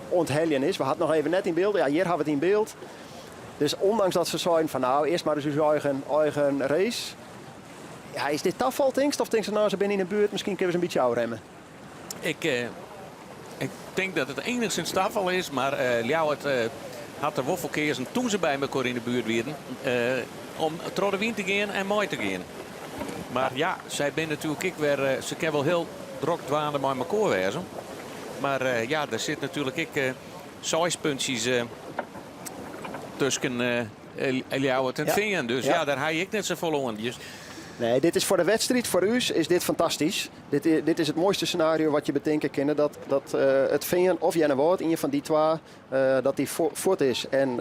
onthellen is. We hadden nog even net in beeld, ja hier hebben we het in beeld. Dus ondanks dat ze zijn van nou eerst maar eens uw eigen race. Ja, is dit tafel denkst of denken ze nou ze zijn in de buurt, misschien kunnen we ze een beetje remmen? Ik denk dat het enigszins tafel is, maar Ljouwert had er woffelkeers en toen ze bij elkaar in de buurt werden om door de wien te gaan en mooi te gaan. Maar ja, zij zijn natuurlijk weer, ze kunnen wel heel druk dwaande bij elkaar wezen. Maar ja, er zit natuurlijk 6 puntjes tussen Ljouwert en Vingen. Dus ja, daar ga ik net zo vol aan. Dus nee, dit is voor de wedstrijd, voor u is dit fantastisch. Dit is het mooiste scenario wat je bedenken kan. Dat het Veen of Jennewoord, een van die 2, dat die voort is. En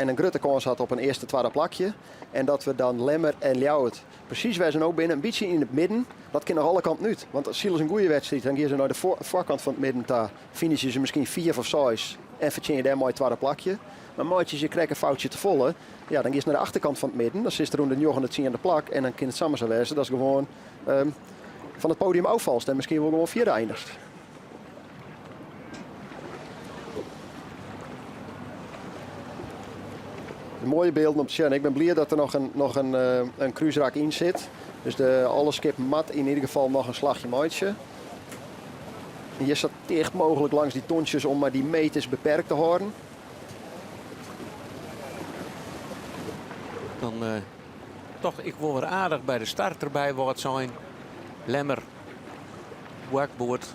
een grote kans had op een eerste, tweede plakje. En dat we dan Lemmer en Ljouwert precies waar ze ook binnen, een beetje in het midden. Dat kan nog alle kanten uit. Want als ze een goede wedstrijd, dan gaan ze naar de voorkant van het midden. Daar finishen ze misschien 4 of 6 en verdienen je daar mooi het tweede plakje. Maar maatjes, je krijgt een foutje te volle. Ja, dan ga je naar de achterkant van het midden. Dan zit er onder de 910 de plak. En dan kan het samen zo wezen. Dat is gewoon van het podium afvalst. En misschien wel gewoon 4e eindigt. Mooie beelden om te zien. Ik ben blij dat er nog een cruiseraak in zit. Dus alle skip mat in ieder geval nog een slagje maatje. Je staat dicht mogelijk langs die tonsjes om maar die meters beperkt te houden. dan toch, ik wil weer aardig bij de start erbij wat zijn. Lemmer, wakboord.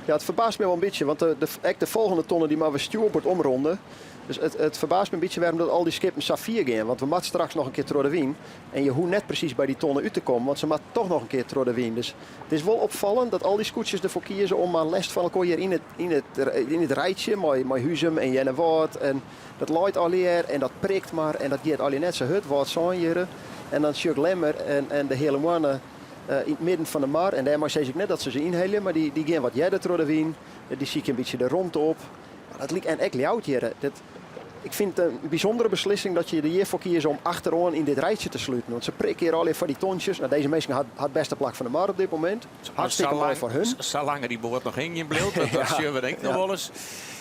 Ja, het verbaast me wel een beetje, want de volgende tonnen die maar we stuurbord omronden. Dus het verbaast me een beetje waarom dat al die skippen Safir gaan. Want we moeten straks nog een keer door de wien. En je hoe net precies bij die tonnen uit te komen, want ze moeten toch nog een keer door de wien. Dus het is wel opvallend dat al die scootjes ervoor kiezen om maar lest van elkaar hier in het rijtje. Met Huzum en Jennewoord. En dat looit alweer en dat prikt maar. En dat gaat alweer net zo hut wat zijn hier. En dan Chuck Lemmer en de hele mannen in het midden van de mar. En daarmee zeg ik net dat ze inhalen, maar die gaan wat jij door de wien. Die zie ik een beetje de rond op. Dat lijkt en echt Ljout hier. Ik vind het een bijzondere beslissing dat je er hiervoor kiest om achterom in dit rijtje te sluiten. Want ze prikken hier al even van die tontjes. Nou, deze mensen had het beste plak van de mar op dit moment. Hartstikke mooi voor hun. Zolang die boord nog heen bleef, dat was we denk ik nog wel eens.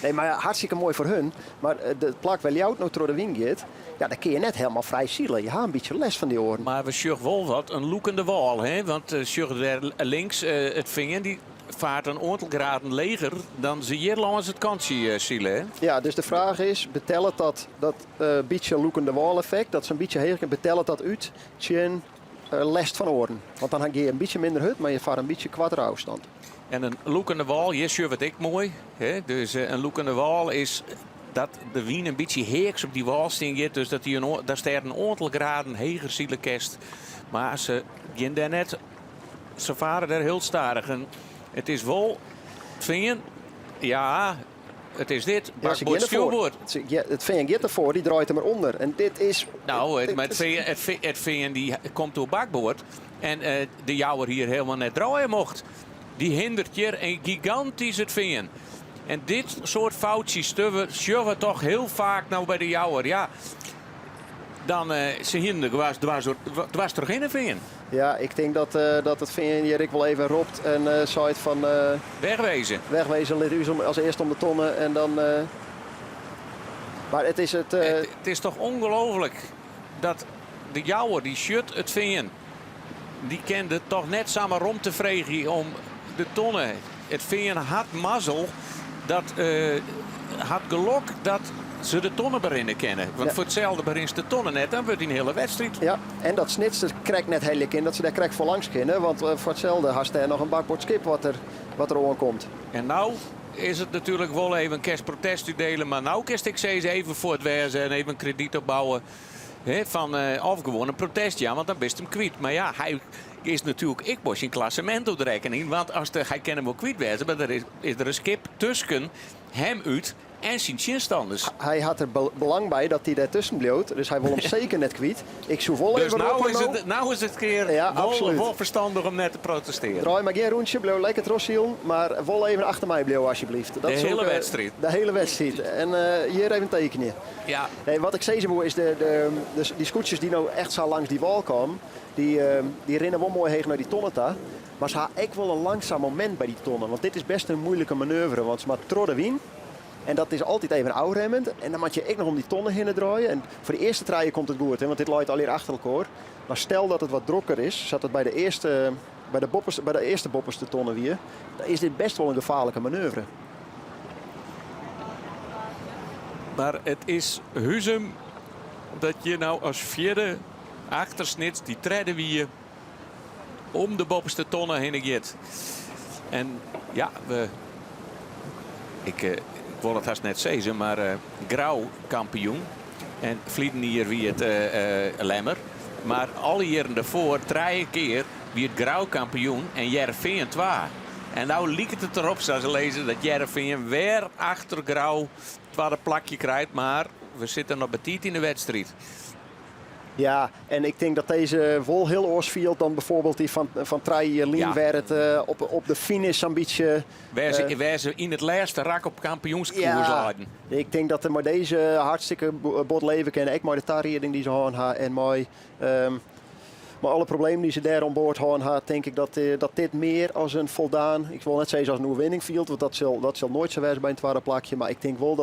Nee, maar hartstikke mooi voor hun. Maar de plak waar jou nou door de wind gaat, ja, dan kun je net helemaal vrij zielen. Je haalt een beetje les van die oren. Maar we zien wel wat een loekende wal, hè? Want daar links het vinger die vaart een aantal graden leger dan ze hier langs het kantje zielen, hè? Ja, dus de vraag is, betelt dat beetje loekende wal effect, dat ze een beetje heerlijk, betelt dat uit tjen lest van oren? Want dan heb je een beetje minder hut, maar je vaart een beetje kwartere afstand. En een loekende wal, hier zie je wat ik mooi. Hè? Dus een loekende wal is dat de wien een beetje heeks op die wal stinkt. Dus dat daar staat een aantal graden heger zielen kerst. Maar ze gaan daar net, ze varen daar heel starig. En het is wel, vind je, ja, het is dit. Ja, het veen gaat ervoor, die draait er maar onder. En dit is... Nou, maar het veen die komt door bakboord. En de jouwer hier helemaal net draaien mocht. Die hindert hier een gigantisch het veen. En dit soort foutjes zien we toch heel vaak nou bij de jouwer. Ja, dan ze hinder dwars terug in een veen. Ja, ik denk dat het veen hier ik wel even roept en zei van... wegwezen. Wegwezen, let u als eerst om de tonnen en dan... Maar het is het... Het is toch ongelooflijk dat de jouwer, die shut het veen, die kende toch net samen rond te vregen om de tonnen. Het veen had mazzel, dat had geluk dat ze de tonnen beginnen kennen. Want ja, voor hetzelfde begint ze de tonnen net, dan wordt die een hele wedstrijd. Ja, en dat snitste krijgt net heel in dat ze daar krijgt voor langs kennen. Want voor hetzelfde had er nog een bakbord skip wat er aankomt. En nou is het natuurlijk wel even een kerstprotest delen. Maar nou kerst ik ze eens even voor het wezen en even een krediet opbouwen. He, van of gewoon een protest, ja, want dan best hem kwijt. Maar ja, hij is natuurlijk, ik moest in klassement op de rekening. Want als hij kan hem wel kwijt wezen, maar er is er een skip tussen hem uit en zijn chinstanders. Hij had er belang bij dat hij daartussen bleef. Dus hij wil hem zeker net kwijt. Ik zoek wel dus even nou is het keer wel verstandig om net te protesteren. Draai maar geen rondje, bleef lekker trossiel. Maar wel even achter mij bleef alsjeblieft. Dat de hele wedstrijd. De hele wedstrijd. En hier even tekenen. Ja. Nee, wat ik zei is die scootjes die nou echt zo langs die wal komen. Die rennen wel mooi heen naar die tonnen toe. Maar ze hebben echt wel een langzaam moment bij die tonnen. Want dit is best een moeilijke manoeuvre. Want ze maar trodden wien. En dat is altijd even oud-remmend. En dan moet je echt nog om die tonnen heen draaien. En voor de eerste traaien komt het goed, hè, want dit loopt alleen achter elkaar. Maar stel dat het wat drokker is, zat het bij de eerste boppers de tonnen weer. Dan is dit best wel een gevaarlijke manoeuvre. Maar het is huizem dat je nou als vierde achtersnits die treden wie om de bovenste tonnen heen gaat. En ja, ik wil het haast net zeggen, maar Grauw kampioen. En Vlieden hier wie het Lemmer. Maar alle jaren daarvoor, 3 keer, wie het Grauw kampioen en Jereveen 2. En nou lijkt het erop, zoals ze lezen, dat Jereveen weer achter Grauw het tweede plakje krijgt. Maar we zitten nog betiet in de wedstrijd. Ja, en ik denk dat deze wel heel oors viel dan bijvoorbeeld die van Traai Lien werd het op de finish een beetje... Waar ze in het laatste rak op kampioenskoers laten. Ik denk dat er maar deze hartstikke bot leven kennen. Ik maar de tarriering die ze hebben en mooi. Maar alle problemen die ze daar aan boord hebben, denk ik dat dit meer als een voldaan... Ik wil net zeggen als een overwinning viel, want dat zal nooit zo zijn bij een tweede plakje. Maar ik denk wel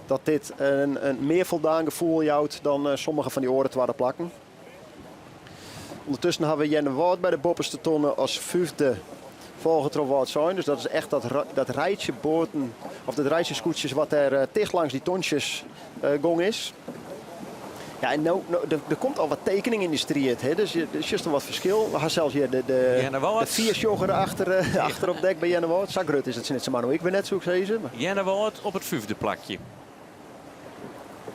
dat dit een meer voldaan gevoel jouwt dan sommige van die oren tweede plakken. Ondertussen hebben we Jenne Wout bij de bopperste tonnen als 5e volgetrokken zijn. Dus dat is echt dat rijtje boten, of dat rijtje scootjes wat er dicht langs die tonsjes gong is. Ja, en er komt al wat tekening in die strijd. Hè? Dus er is juist een wat verschil. We gaan zelfs hier de 4 jogger achter op dek bij Jenne Wout. Zagrut is het net zo maar. Ik ben net zo gezegd. Jenne Wout op het 5e plakje.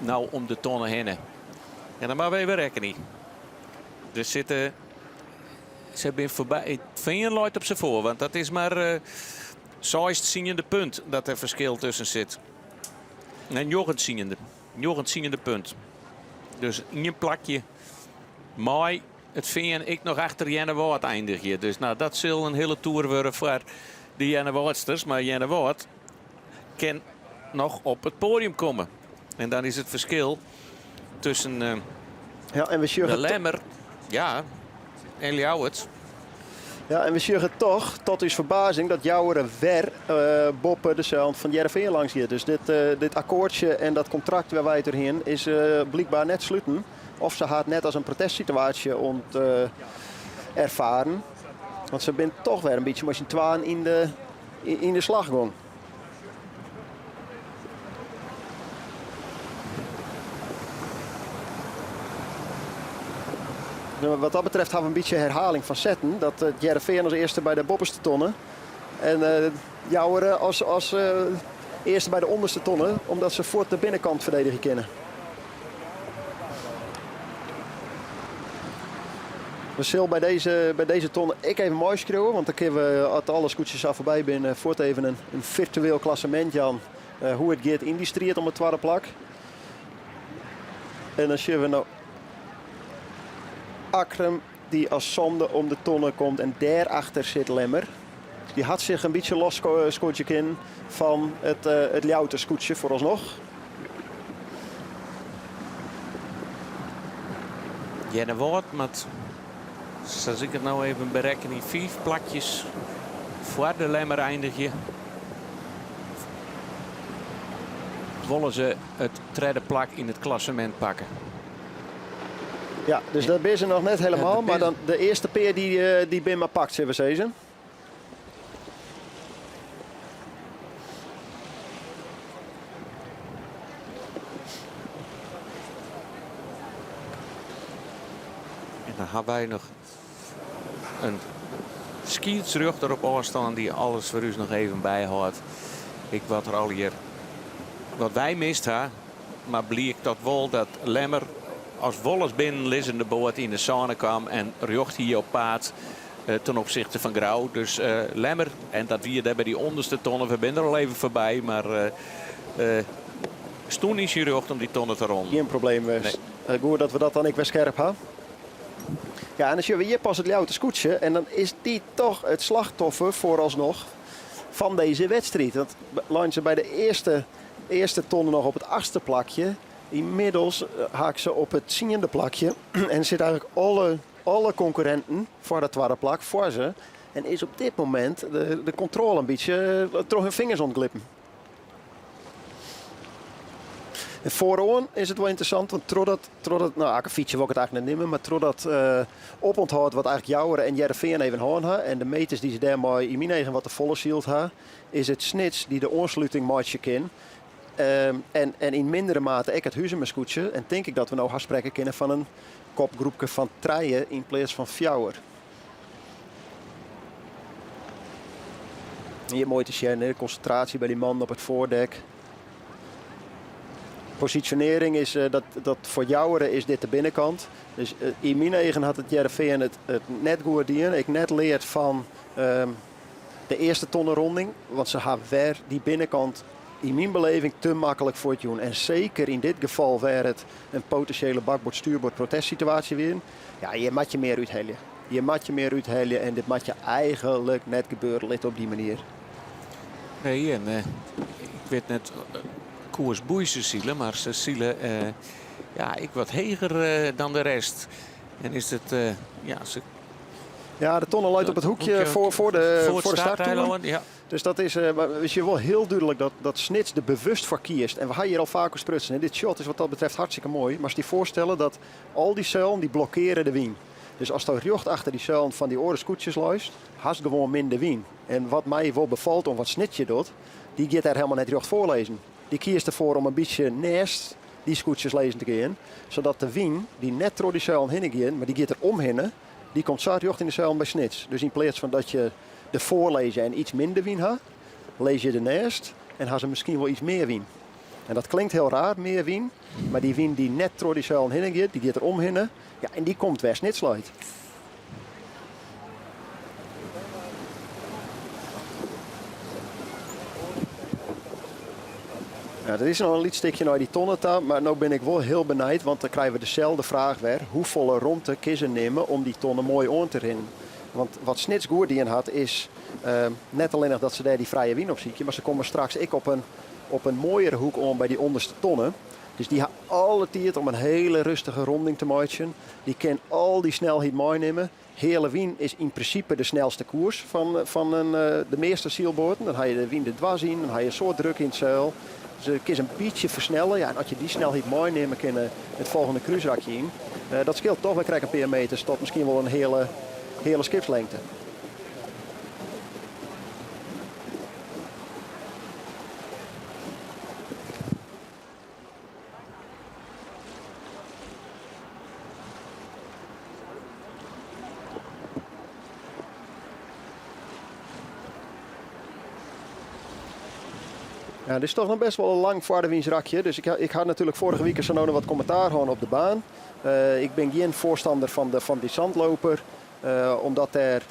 Nou, om de tonnen heen. En dan maar we even rekening. Dus ze hebben voorbij. Het veen loopt op ze voor, want dat is maar 16e punt dat er verschil tussen zit. En Jochend punt. Dus in een plakje. Maar het veen ik nog achter Jenne Wout eindig je. Dus nou, dat zal een hele toer worden voor de Jenne Woutsters. Maar Jenne Wout kan nog op het podium komen. En dan is het verschil tussen Ja, en we de sjuggen Lemmer en Ljouwert. Ja, en we sjuggen toch, tot uw verbazing, dat Jouweren weer boppen de zeld van Jereveen langs hier. Dus dit akkoordje en dat contract waar wij het doorheen is blijkbaar net sluiten. Of ze gaat net als een protestsituatie ervaren. Want ze bent toch weer een beetje met z'n tweeën in de slaggang. Wat dat betreft hebben we een beetje herhaling van zetten. Dat Jereveen als eerste bij de bopperste tonnen. En Jouweren als eerste bij de onderste tonnen. Omdat ze voor de binnenkant verdedigen kunnen. We zullen bij deze tonnen ik even mooi schreeuwen. Want dan kunnen we, als alle scootjes al voorbij zijn, voort even een virtueel klassement Jan. Hoe het gaat in die strijd om het tweede plak. En dan zien we nou Akrem die als zonde om de tonnen komt en daarachter zit Lemmer. Die had zich een beetje los scootje in van het Ljouwter scootje vooralsnog. Jenne Woord met, zoals ik het nou even bereken, in 5 plakjes voor de Lemmer eindigje. Willen ze het derde plak in het klassement pakken. Ja, dus dat ben ze nog net helemaal. Maar dan de eerste peer die Bimma pakt, zullen we zeggen. En dan hebben wij nog een skiertsrug erop afstaan die alles voor u nog even bijhoudt. Ik wat er al hier, wat wij mist ha, maar bleek dat wel dat Lemmer als Wolles binnen de boot in de zone kwam en rjocht hier op paard ten opzichte van Grauw. Dus Lemmer, en dat wie daar bij die onderste tonnen, we zijn er al even voorbij, maar toen is je rjocht om die tonnen te ronden. Geen probleem was. Nee. Goed dat we dat dan ik weer scherp hebben. Ja, en dan zien we hier pas het Ljouwter scootje en dan is die toch het slachtoffer vooralsnog van deze wedstrijd. Want langs bij de eerste tonnen nog op het 8e plakje. Inmiddels haak ze op het 10e plakje en zit eigenlijk alle concurrenten voor dat tweede plak voor ze. En is op dit moment de controle een beetje door hun vingers ontglippen. En vooraan is het wel interessant, want totdat nou, ik fietsje wil ik het eigenlijk niet nemen, maar totdat oponthoud wat eigenlijk Jouweren en Jereveen even houden hebben en de meters die ze daarmee in mijn eigen wat de volle zield hebben, is het Snits die de aansluiting maatje kan. En in mindere mate ik het Huizemerscootje. En denk ik dat we nou gaan spreken kunnen van een kopgroepje van 3 in plaats van 4. Hier mooi te zien, de concentratie bij die man op het voordek. Positionering is dat voor Jouweren is dit de binnenkant. Dus in mijn eigen had het Jereveen het net goed gedaan. Ik net leerd van de eerste tonnenronding. Want ze hebben weer die binnenkant in mijn beleving te makkelijk voor het doen. En zeker in dit geval waar het een potentiële bakbord-stuurbord protestsituatie weer. Ja, je moet je meer uithalen. Je moet je meer uithalen en dit moet je eigenlijk net gebeuren op die manier. Nee, en ik weet net koers boeien zielen, maar ze zielen ik wat heger dan de rest. En is het, Ja, de tonnen luidt op het hoekje voor de starttoer. Ja. Dus dat is je wel heel duidelijk dat Snits er bewust voor kiest. En we gaan hier al vaker sprutsen. Dit shot is wat dat betreft hartstikke mooi. Maar als je voorstellen dat al die zuilen die blokkeren de wien. Dus als je rjocht achter die zuilen van die oren-scootjes luist, haast gewoon minder wien. En wat mij wel bevalt om wat Snitsje doet, die gaat daar helemaal net rjocht voorlezen. Die kiest ervoor om een beetje naast die scootjes lezen te gaan. Zodat de wien die net door die zuilen heen gaat, maar die gaat er omheen, die komt zo rjocht in de zuilen bij Snits. Dus in plaats van dat je de voorlezen en iets minder wien had, lees je ernaast en had ze misschien wel iets meer wien. En dat klinkt heel raar, meer wien, maar die wien die net door die zuilen heen gaat, die gaat er omheen, ja, en die komt weer Snits uit. Ja, er is nog een lietstukje naar die tonnen, maar nu ben ik wel heel benijd, want dan krijgen we dezelfde vraag weer. Hoe volle rondte kiezen nemen om die tonnen mooi aan te rennen? Want wat Snits Goerdien had is net alleen nog dat ze daar die vrije wien op zieken, maar ze komen straks op een mooiere hoek om bij die onderste tonnen. Dus die heeft alle tijd om een hele rustige ronding te maken. Die kan al die snelheid meenemen. Hele Wien is in principe de snelste koers van de meeste zeilboten. Dan ga je de Wien er dwars in, dan ga je zo druk in het zeil. Dus je kan een beetje versnellen. Ja, en als je die snelheid meenemen, kan je het volgende cruiserakje in. Dat scheelt toch, we krijgen een paar meters tot misschien wel een hele skipslengte. Ja, dit is toch nog best wel een lang vaardewiensrakje. Dus ik had natuurlijk vorige week zo nog wat commentaar gewoon op de baan. Ik ben geen voorstander van die zandloper. Omdat er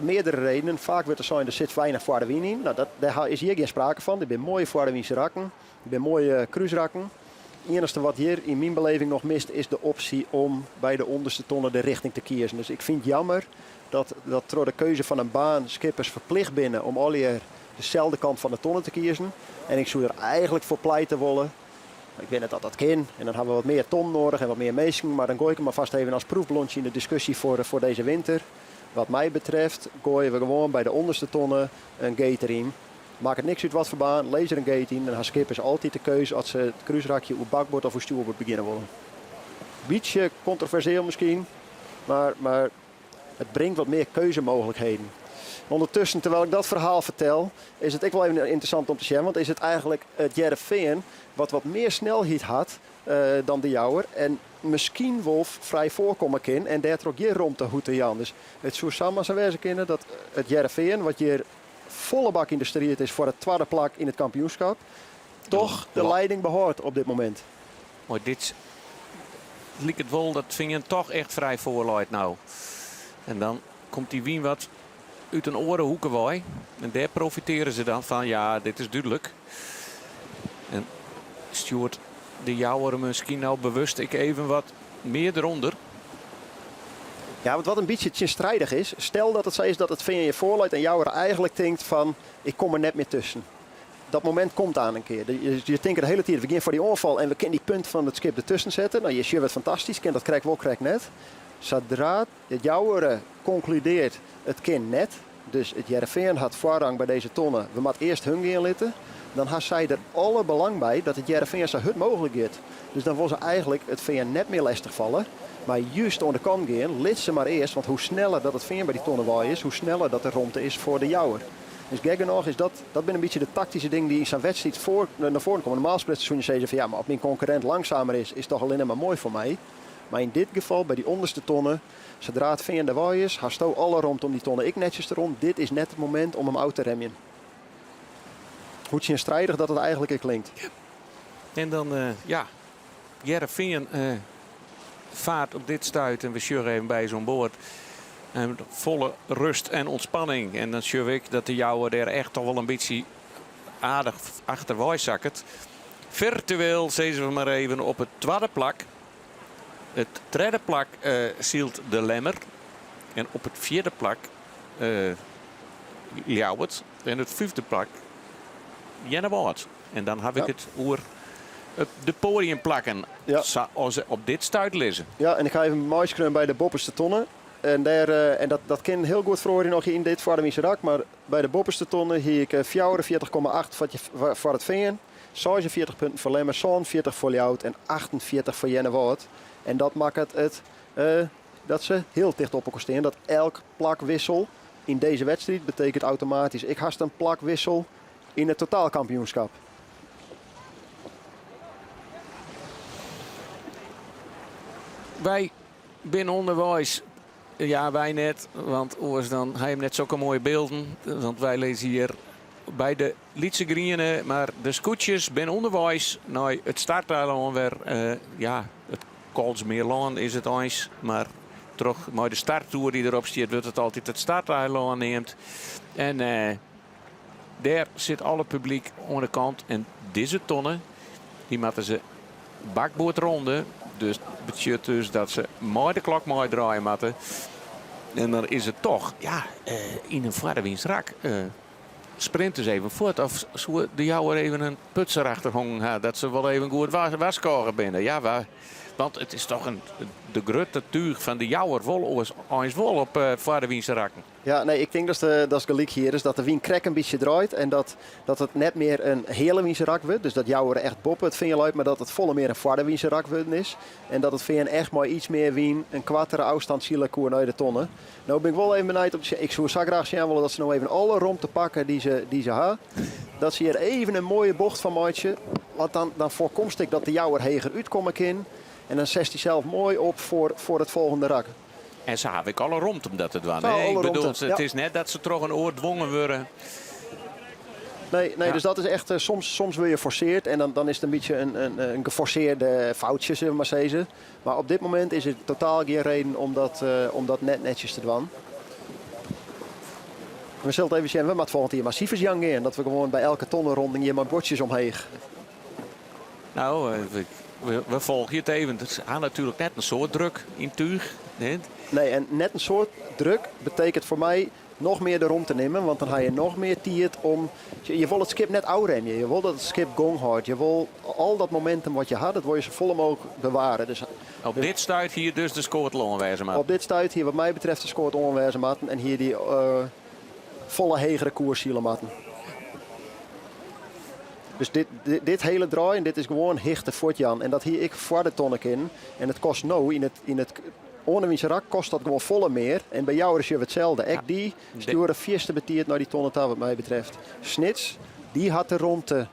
meerdere redenen. Vaak wordt er zo, er zit weinig vaardewien in. Nou, daar is hier geen sprake van. Er zijn mooie vaardewiense rakken. Er zijn mooie cruiserakken. Het enige wat hier in mijn beleving nog mist is de optie om bij de onderste tonnen de richting te kiezen. Dus ik vind het jammer dat door de keuze van een baan skippers verplicht binnen om al hier dezelfde kant van de tonnen te kiezen. En ik zou er eigenlijk voor pleiten willen. Ik weet net dat dat kan. En dan hebben we wat meer ton nodig en wat meer meesking. Maar dan gooi ik hem maar vast even als proefballonnetje in de discussie voor deze winter. Wat mij betreft gooien we gewoon bij de onderste tonnen een gate erin. Maakt het niks uit wat voor baan, lees er een gate in. En dan gaan skippers altijd de keuze als ze het cruiserakje op bakboord of op stuurboord beginnen willen. Beetje controversieel misschien. Maar het brengt wat meer keuzemogelijkheden. Ondertussen, terwijl ik dat verhaal vertel, is het ook wel even interessant om te zien. Want is het eigenlijk het Jereveen wat meer snelheid had dan de jouwer. En misschien Wolf vrij voorkomen kan en daar trok je rond te hoeten Jan. Dus het zou samen zijn wezen kunnen dat het Jereveen, wat hier volle bak in de strijd is voor het tweede plak in het kampioenschap, toch de leiding behoudt op dit moment. Maar dit lijkt het wel dat Vingen toch echt vrij voorluidt nou. En dan komt die Wien wat uit een orenhoeken waai. En daar profiteren ze dan van. Ja, dit is duidelijk. En Stuart de Jouwer misschien nou bewust ik even wat meer eronder. Ja, wat een beetje strijdig is. Stel dat het zo is dat het Veen je voorluidt en Jouwer eigenlijk denkt van ik kom er net meer tussen. Dat moment komt aan een keer. Je denkt de hele tijd, we gaan voor die onval en we kunnen die punt van het skip ertussen zetten. Nou, je ziet het fantastisch, dat krijgt wel, krijgt net. Zodra het Jouwer concludeert, het kan net. Dus het Jereveen had voorrang bij deze tonnen. We moeten eerst hun gaan litten. Dan had zij er alle belang bij dat het Jereveen zo goed mogelijk gaat. Dus dan wil ze eigenlijk het Veen net meer lastig vallen. Maar juist aan de kant gaan, lit ze maar eerst. Want hoe sneller dat het Veen bij die tonnen waai is, hoe sneller dat de romte is voor de Jouwer. Dus gek nog is dat ben een beetje de tactische ding die in zijn wedstrijd naar voren komen. Normaal spreken ze zeggen van ja, maar op mijn concurrent langzamer is toch alleen maar mooi voor mij. Maar in dit geval, bij die onderste tonnen, zodra het Veen de waai is, haast alle rond om die tonnen ik netjes erom. Dit is net het moment om hem uit te remmen. Hoe je strijdig dat het eigenlijk klinkt. En dan, Jereveen vaart op dit stuit en we sjurren even bij zo'n boord. En volle rust en ontspanning. En dan sjur ik dat de Jouwer er echt toch wel een beetje aardig achterwaai zakkert. Virtueel zezen we maar even op het tweede plak. Het derde plak zielt de Lemmer. En op het vierde plak Ljouwert. En het vijfde plak Jenne Wout. En dan heb ik het over de podium plakken. Ja. Zoals ze op dit stuit lezen. Ja, en ik ga even maaskruim bij de bopperste tonnen. En dat kan heel goed voor nog in dit vaardewiense rak. Maar bij de bopperste tonnen hier ik 44,8 voor het Veen. 46 punten voor Lemmer, 40 voor Ljout en 48 voor Jenne Wout. En dat maakt het dat ze heel dicht op elkaar staan. Dat elk plakwissel in deze wedstrijd betekent automatisch ik haast een plakwissel in het totaalkampioenschap. Wij binnen onderwijs, ja wij net, want oors dan hij hem net zulke mooie beelden. Want wij lezen hier bij de Lietse Grienen, maar de scootjes binnen onderwijs. Nou, het starteiland weer, het Koolsmeerlaan is het eens, maar terug maar de starttoer die erop staat, wordt het altijd het starteiland neemt. En daar zit alle publiek aan de kant. En deze tonnen, die moeten ze bakboord ronden. Dus het betekent dus dat ze mooi de klok mooi draaien moeten. En dan is het toch, in een vaardewiensrak sprinters even voort. Of zou de jouwer even een puts erachter hangen. Dat ze wel even goed waskoren binnen. Ja, want het is toch de grote tuig van de jouwer vol eens vol op voor de Wiense rakken. Ja, nee, ik denk dat is gelijk hier is dat de wien krek een beetje draait en dat het net meer een hele Wiense rak wordt. Dus dat jouwer echt boppen het vingerluid, maar dat het volle meer een voor Wiense rak worden is. En dat het veen echt maar iets meer wien, een kwartere afstand zielekoer naar de tonnen. Nou ben ik wel even benieuwd op ik zou zo graag zien willen dat ze nou even alle rond te pakken die ze hebben. Dat ze hier even een mooie bocht van maatje, want dan voorkomt ik dat de jouwer heger uitkomen kan. En dan zet hij zelf mooi op voor het volgende rak. En ze hebben ik alle rond om dat te doen. Ik bedoel, het is net dat ze toch een oor dwongen worden. Nee, dus dat is echt, soms wil je forceerd en dan is het een beetje een geforceerde foutje, zullen we maar zeggen. Maar op dit moment is het totaal geen reden om dat net netjes te doen. We zullen het even zien, we moeten volgend jaar massief gaan gaan. Dat we gewoon bij elke tonnenronding hier maar bordjes omheen. Nou, we volgen het even. Het is natuurlijk net een soort druk in tuig. Nee, en net een soort druk betekent voor mij nog meer erom te nemen. Want dan ga je nog meer tijd om... Je wil het skip net oud-remmen. Je wil dat het skip gong houdt. Je wil al dat momentum wat je had, dat wil je zo volle mogelijk bewaren. Dus, op dit stuit hier dus de scoort onwijze maat. Op dit stuit hier wat mij betreft de scoort onwijze maat. En hier die volle hegere koers zielen maten. Dus dit hele draai, dit is gewoon hichte voortjan. En dat hier ik voor de tonnen in. En het kost nou in het Onewiense rak kost dat gewoon volle meer. En bij jou is je hetzelfde. Ik die sturen vierste betiert naar die tonnen wat mij betreft. Snits, die had de rondte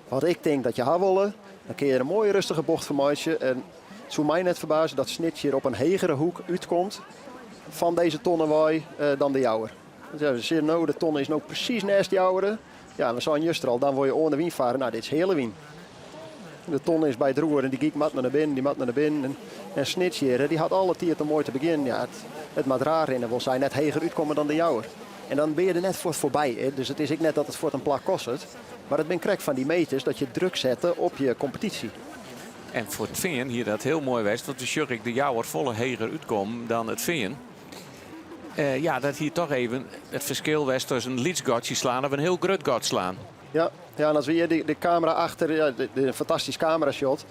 wat ik denk dat je had willen. Dan kun je een mooie rustige bocht van maatje. En het zou mij net verbazen dat Snits hier op een hegere hoek uitkomt van deze tonnenwaai dan de jouwer. We zien nou, de tonne is nou precies naast jouweren. Ja, we zijn juist al, dan word je onder wien varen. Nou, dit is hele wien. De tonne is bij het roer en die giek mat naar binnen, die mat naar binnen. En Snits hier, die had alle tiert om mooi te beginnen. Ja, het maat raar in en wil zijn net heger uitkomen dan de jouwer. En dan ben je er net voorbij. Hè. Dus het is ook net dat het voor een plak kost het. Maar het ben krek van die meters dat je druk zette op je competitie. En voor het veen hier dat heel mooi was. Want de jouwer volle heger uitkomt dan het veen. Ja, dat hier toch even het verschil was tussen een lietsgatje slaan of een heel groot gat slaan. Ja, en als we hier de camera achter, ja, de fantastisch camera shot.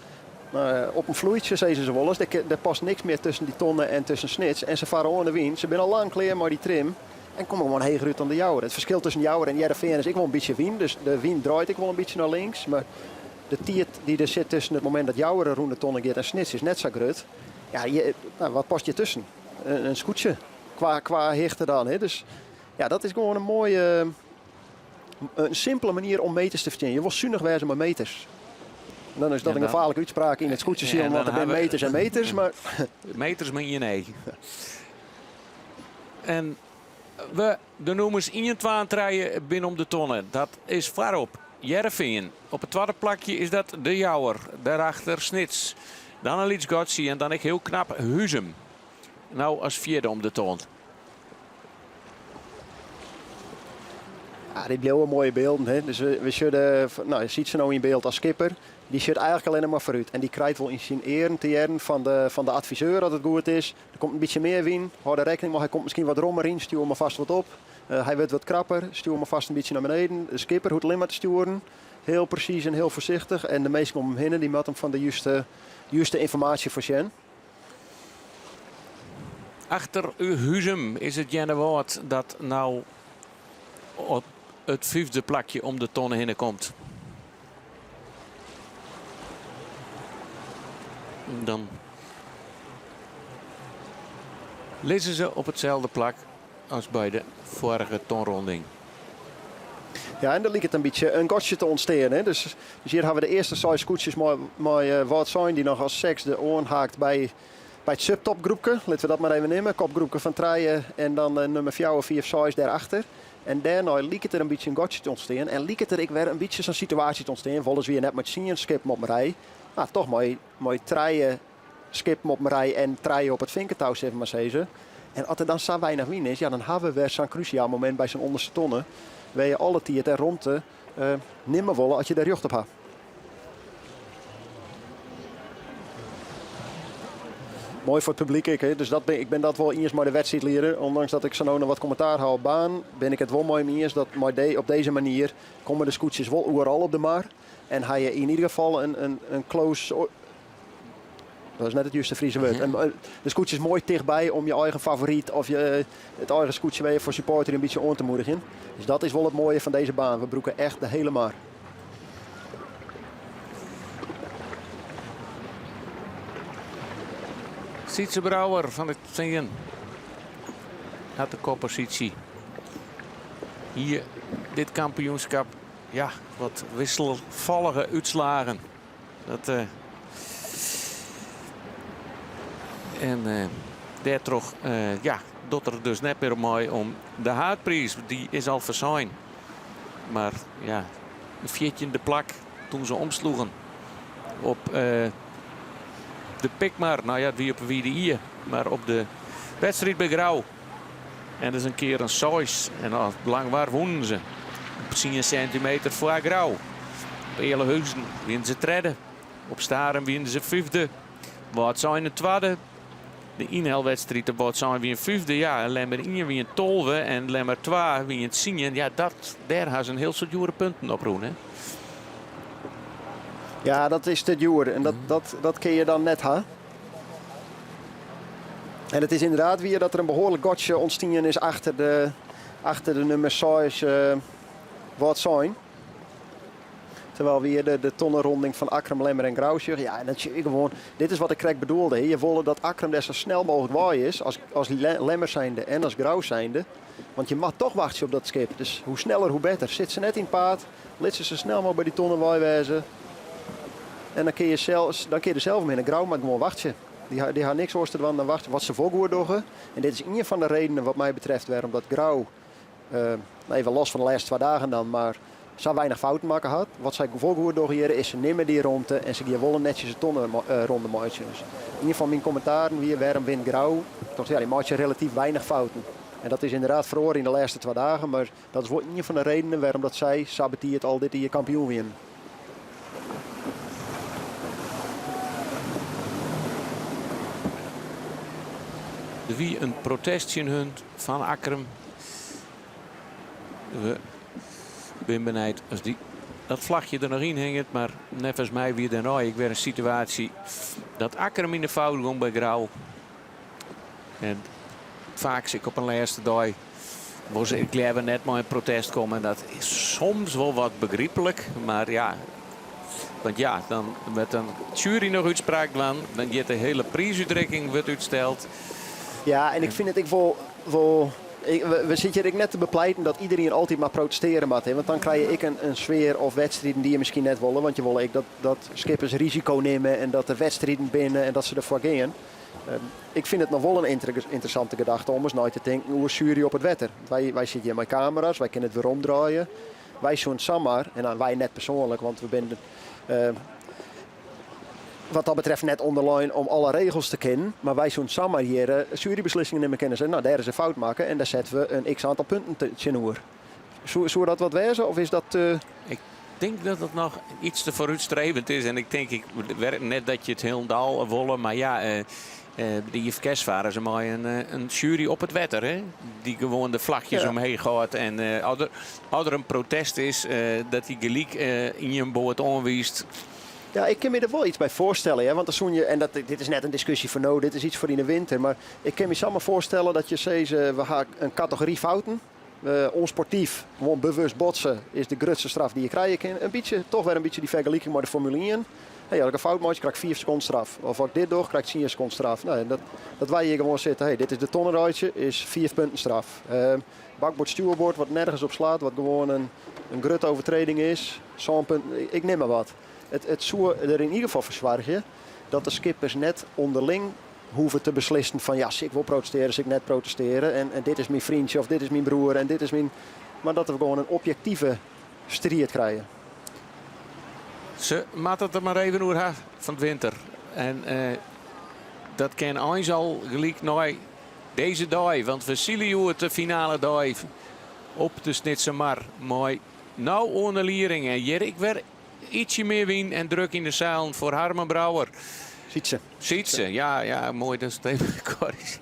Op een vloeitje, zeiden ze wel eens, er past niks meer tussen die tonnen en tussen Snits. En ze varen onder de wien. Ze zijn al lang klaar maar die trim. En komen gewoon heger uit dan de jouwer. Het verschil tussen jouwer en Jereveen is ik wel een beetje wien. Dus de wien draait ik wel een beetje naar links. Maar de tiert die er zit tussen het moment dat jouwer een roende tonnen gaat en Snits is net zo groot. Ja, wat past je tussen? Een scootje. Qua hichte dan. Hè. Dus ja, dat is gewoon een mooie, een simpele manier om meters te verdienen. Je wil zuinig wezen met meters. En dan is dat een gevaarlijke uitspraak in het scootje zien, want er zijn meters en meters. Maar meters meen je nee. En de nummers 1 en 2 rijden binnen om de tonnen. Dat is voorop Jereveen. Op het tweede plakje is dat de jouwer. Daarachter Snits. Dan een Lietsgatsi en dan ik heel knap Huzem. Nou als vierde om de ton. Ja, dit blijven mooie beelden. Hè. Dus we zullen, nou, je ziet ze nou in beeld als skipper. Die zit eigenlijk alleen maar vooruit. En die krijgt wel in zijn eren te jaren van de adviseur dat het goed is. Er komt een beetje meer wien. Hou er rekening mee. Hij komt misschien wat rommer in. Stuur hem vast wat op. Hij wordt wat krapper. Stuur hem vast een beetje naar beneden. De skipper hoeft alleen maar te sturen. Heel precies en heel voorzichtig. En de meesten om hem heen die moeten hem van de juiste informatie voorzien. Achter uw Huzem is het Jenne Woord dat nou op het 5e plakje om de tonnen heen komt. Dan lezen ze op hetzelfde plak als bij de vorige tonronding. Ja, en dan lijkt het een beetje een gotje te ontstaan. Hè? Dus hier hebben we de eerste 6 scootjes met Wout zijn die nog als seks aanhaakt bij het subtopgroepje. Laten we dat maar even nemen. Kopgroepje van 3 en dan nummer 4 of 5, 6 daarachter. En daarna lijkt het er een beetje een gotje te ontstaan. En lijkt het er weer een beetje zo'n situatie te ontstaan. Volgens weer net met zien skip op mijn rij. Nou, toch mooi 3 skip op mijn rij en 3 op het vinkentouw, zeg maar zeggen. En als er dan zo weinig wien is, ja, dan hebben we weer zo'n cruciaal moment bij zo'n onderste tonnen. Waar je alle tiert en rondte nimmer willen als je daar jocht op hebt. Mooi voor het publiek, hè? Dus ik ben dat wel eerst maar de wedstrijd leren. Ondanks dat ik zo nog wat commentaar hou op baan, ben ik het wel mooi mee eens dat op deze manier komen de scootjes wel overal op de mar. En hij je in ieder geval een close... Dat is net het juiste Friese woord. De scootjes mooi dichtbij om je eigen favoriet of het eigen scootje weer voor supporter een beetje aan te moedigen. Dus dat is wel het mooie van deze baan. We broeken echt de hele mar. Sietse Brouwer van het Zingen. Uit de koppositie. Hier, dit kampioenschap. Ja, wat wisselvallige uitslagen. Daar toch, doet er dus net meer mooi om de haardprijs. Die is al verzijn. Maar ja, een 14e plak toen ze omsloegen op de Pikmar. Nou ja, wie op wie de hier. Maar op de wedstrijd bij Grauw. En dat is een keer een 6. En al lang waar wonnen ze. Op 10 centimeter voor Grauw. Op Eerlehuizen winnen ze 3e. Op Staren winnen ze 5e. Wat zijn de tweede? De inhaalwedstrijd wordt zijn wie een 5e. Ja, Lemmer 1 wie een 12e. En Lemmer 2 wie een 10e. Ja, daar gaan ze een heel soort jure punten op roen, hè? Ja, dat is te duur. En dat kun je dan net, hè? En het is inderdaad weer dat er een behoorlijk gotje ontstaan is achter de nummer 6 wat zijn. Terwijl weer de tonnenronding van Akram, Lemmer en Grauw. Ja, en dat gewoon, dit is wat ik correct bedoelde. Je wilde dat Akram daar zo snel mogelijk waai is. Als Lemmer zijnde en als Grauw zijnde. Want je mag toch wachten op dat schip. Dus hoe sneller, hoe beter. Zit ze net in het paard. Laat ze zo snel mogelijk bij die tonnen waai wezen. En dan kun je er zelf mee. En Grauw maar gewoon wachten. Die gaat niks worsten dan wachten wat ze voor doen. En dit is een van de redenen wat mij betreft waarom dat Grauw, even los van de laatste 2 dagen dan, maar zo weinig fouten maken had. Wat zij voor doen hier is ze nemen die ronde en ze willen netjes een tonnenronde maken. Dus in ieder geval mijn commentaren weer waarom wint Grauw. Toch ja, die maakt je relatief weinig fouten. En dat is inderdaad verloren in de laatste 2 dagen, maar dat is wel een van de redenen waarom dat zij saboteert al dit hier kampioen winnen. Er wie een protestje van Akram. We zijn benieuwd als dat vlagje er nog in hangt. Maar net als mij weer dan ik weer een situatie dat Akram in de fout ging bij Grauw. En vaak zit ik op een laatste dag. Ik leer net maar een protest komen. En dat is soms wel wat begrijpelijk. Maar ja. Want ja, dan met een jury nog uitspraak dan wordt de hele prijsuitreiking wordt uitgesteld. Ja, en ik vind het we zitten hier net te bepleiten dat iedereen altijd maar protesteren moet. Want dan krijg ik een sfeer of wedstrijden die je misschien net willen. Want je wil dat skippers risico nemen en dat er wedstrijden binnen en dat ze ervoor gaan. Ik vind het nog wel een interessante gedachte om eens nooit te denken hoe is jury op het wetter. Wij zitten hier met camera's, wij kunnen het weer omdraaien. Wij zo'n Samar, en dan wij net persoonlijk, want we zijn wat dat betreft net onderline om alle regels te kennen. Maar wij zo'n Samar hier jurybeslissingen nemen kennen zijn. Nou, daar is een fout maken en daar zetten we een x-aantal punten te. Zou dat wat wezen of is dat... Ik denk dat het nog iets te vooruitstrevend is. En ik denk net dat je het helemaal willen. Maar ja, de IFK's varen ze maar een jury op het wetter. Hè? Die gewoon de vlagjes omheen gaat. En als er een protest is, dat die gelijk in je boot aanwijst. Ja, ik kan me er wel iets bij voorstellen. Hè? Want dan en dit is net een discussie van dit is iets voor in de winter. Maar ik kan me zomaar voorstellen dat je zegt, we gaan een categorie fouten. Onsportief, gewoon bewust botsen is de grootste straf die je krijgt. Toch weer een beetje die vergelijking met de Formule 1. Hey, als ik een fout maak, krijg ik 4 seconden straf. Of als ik dit doe, krijg ik 10 seconden straf. Nee, dat wij hier gewoon zitten, hey, dit is de tonnenruitje, is 4 punten straf. Bakbord, stuurbord, wat nergens op slaat, wat gewoon een grote overtreding is. Zo'n punt, ik neem maar wat. Het zou er in ieder geval verzorgen dat de skippers net onderling hoeven te beslissen van ja, ik wil protesteren, ik net protesteren. En dit is mijn vriendje of dit is mijn broer en dit is mijn... Maar dat we gewoon een objectieve strijd krijgen. Ze maakt het er maar even over van het winter. En dat kan eens al gelijk naar deze dag. Want we zien hoe de finale dag op de Snitse Mar. Mooi. Nou, onder Liering en Jerk weer ietsje meer win en druk in de zaal voor Harmen Brouwer. Sietse. Ja, mooi. Dat is het even correctie.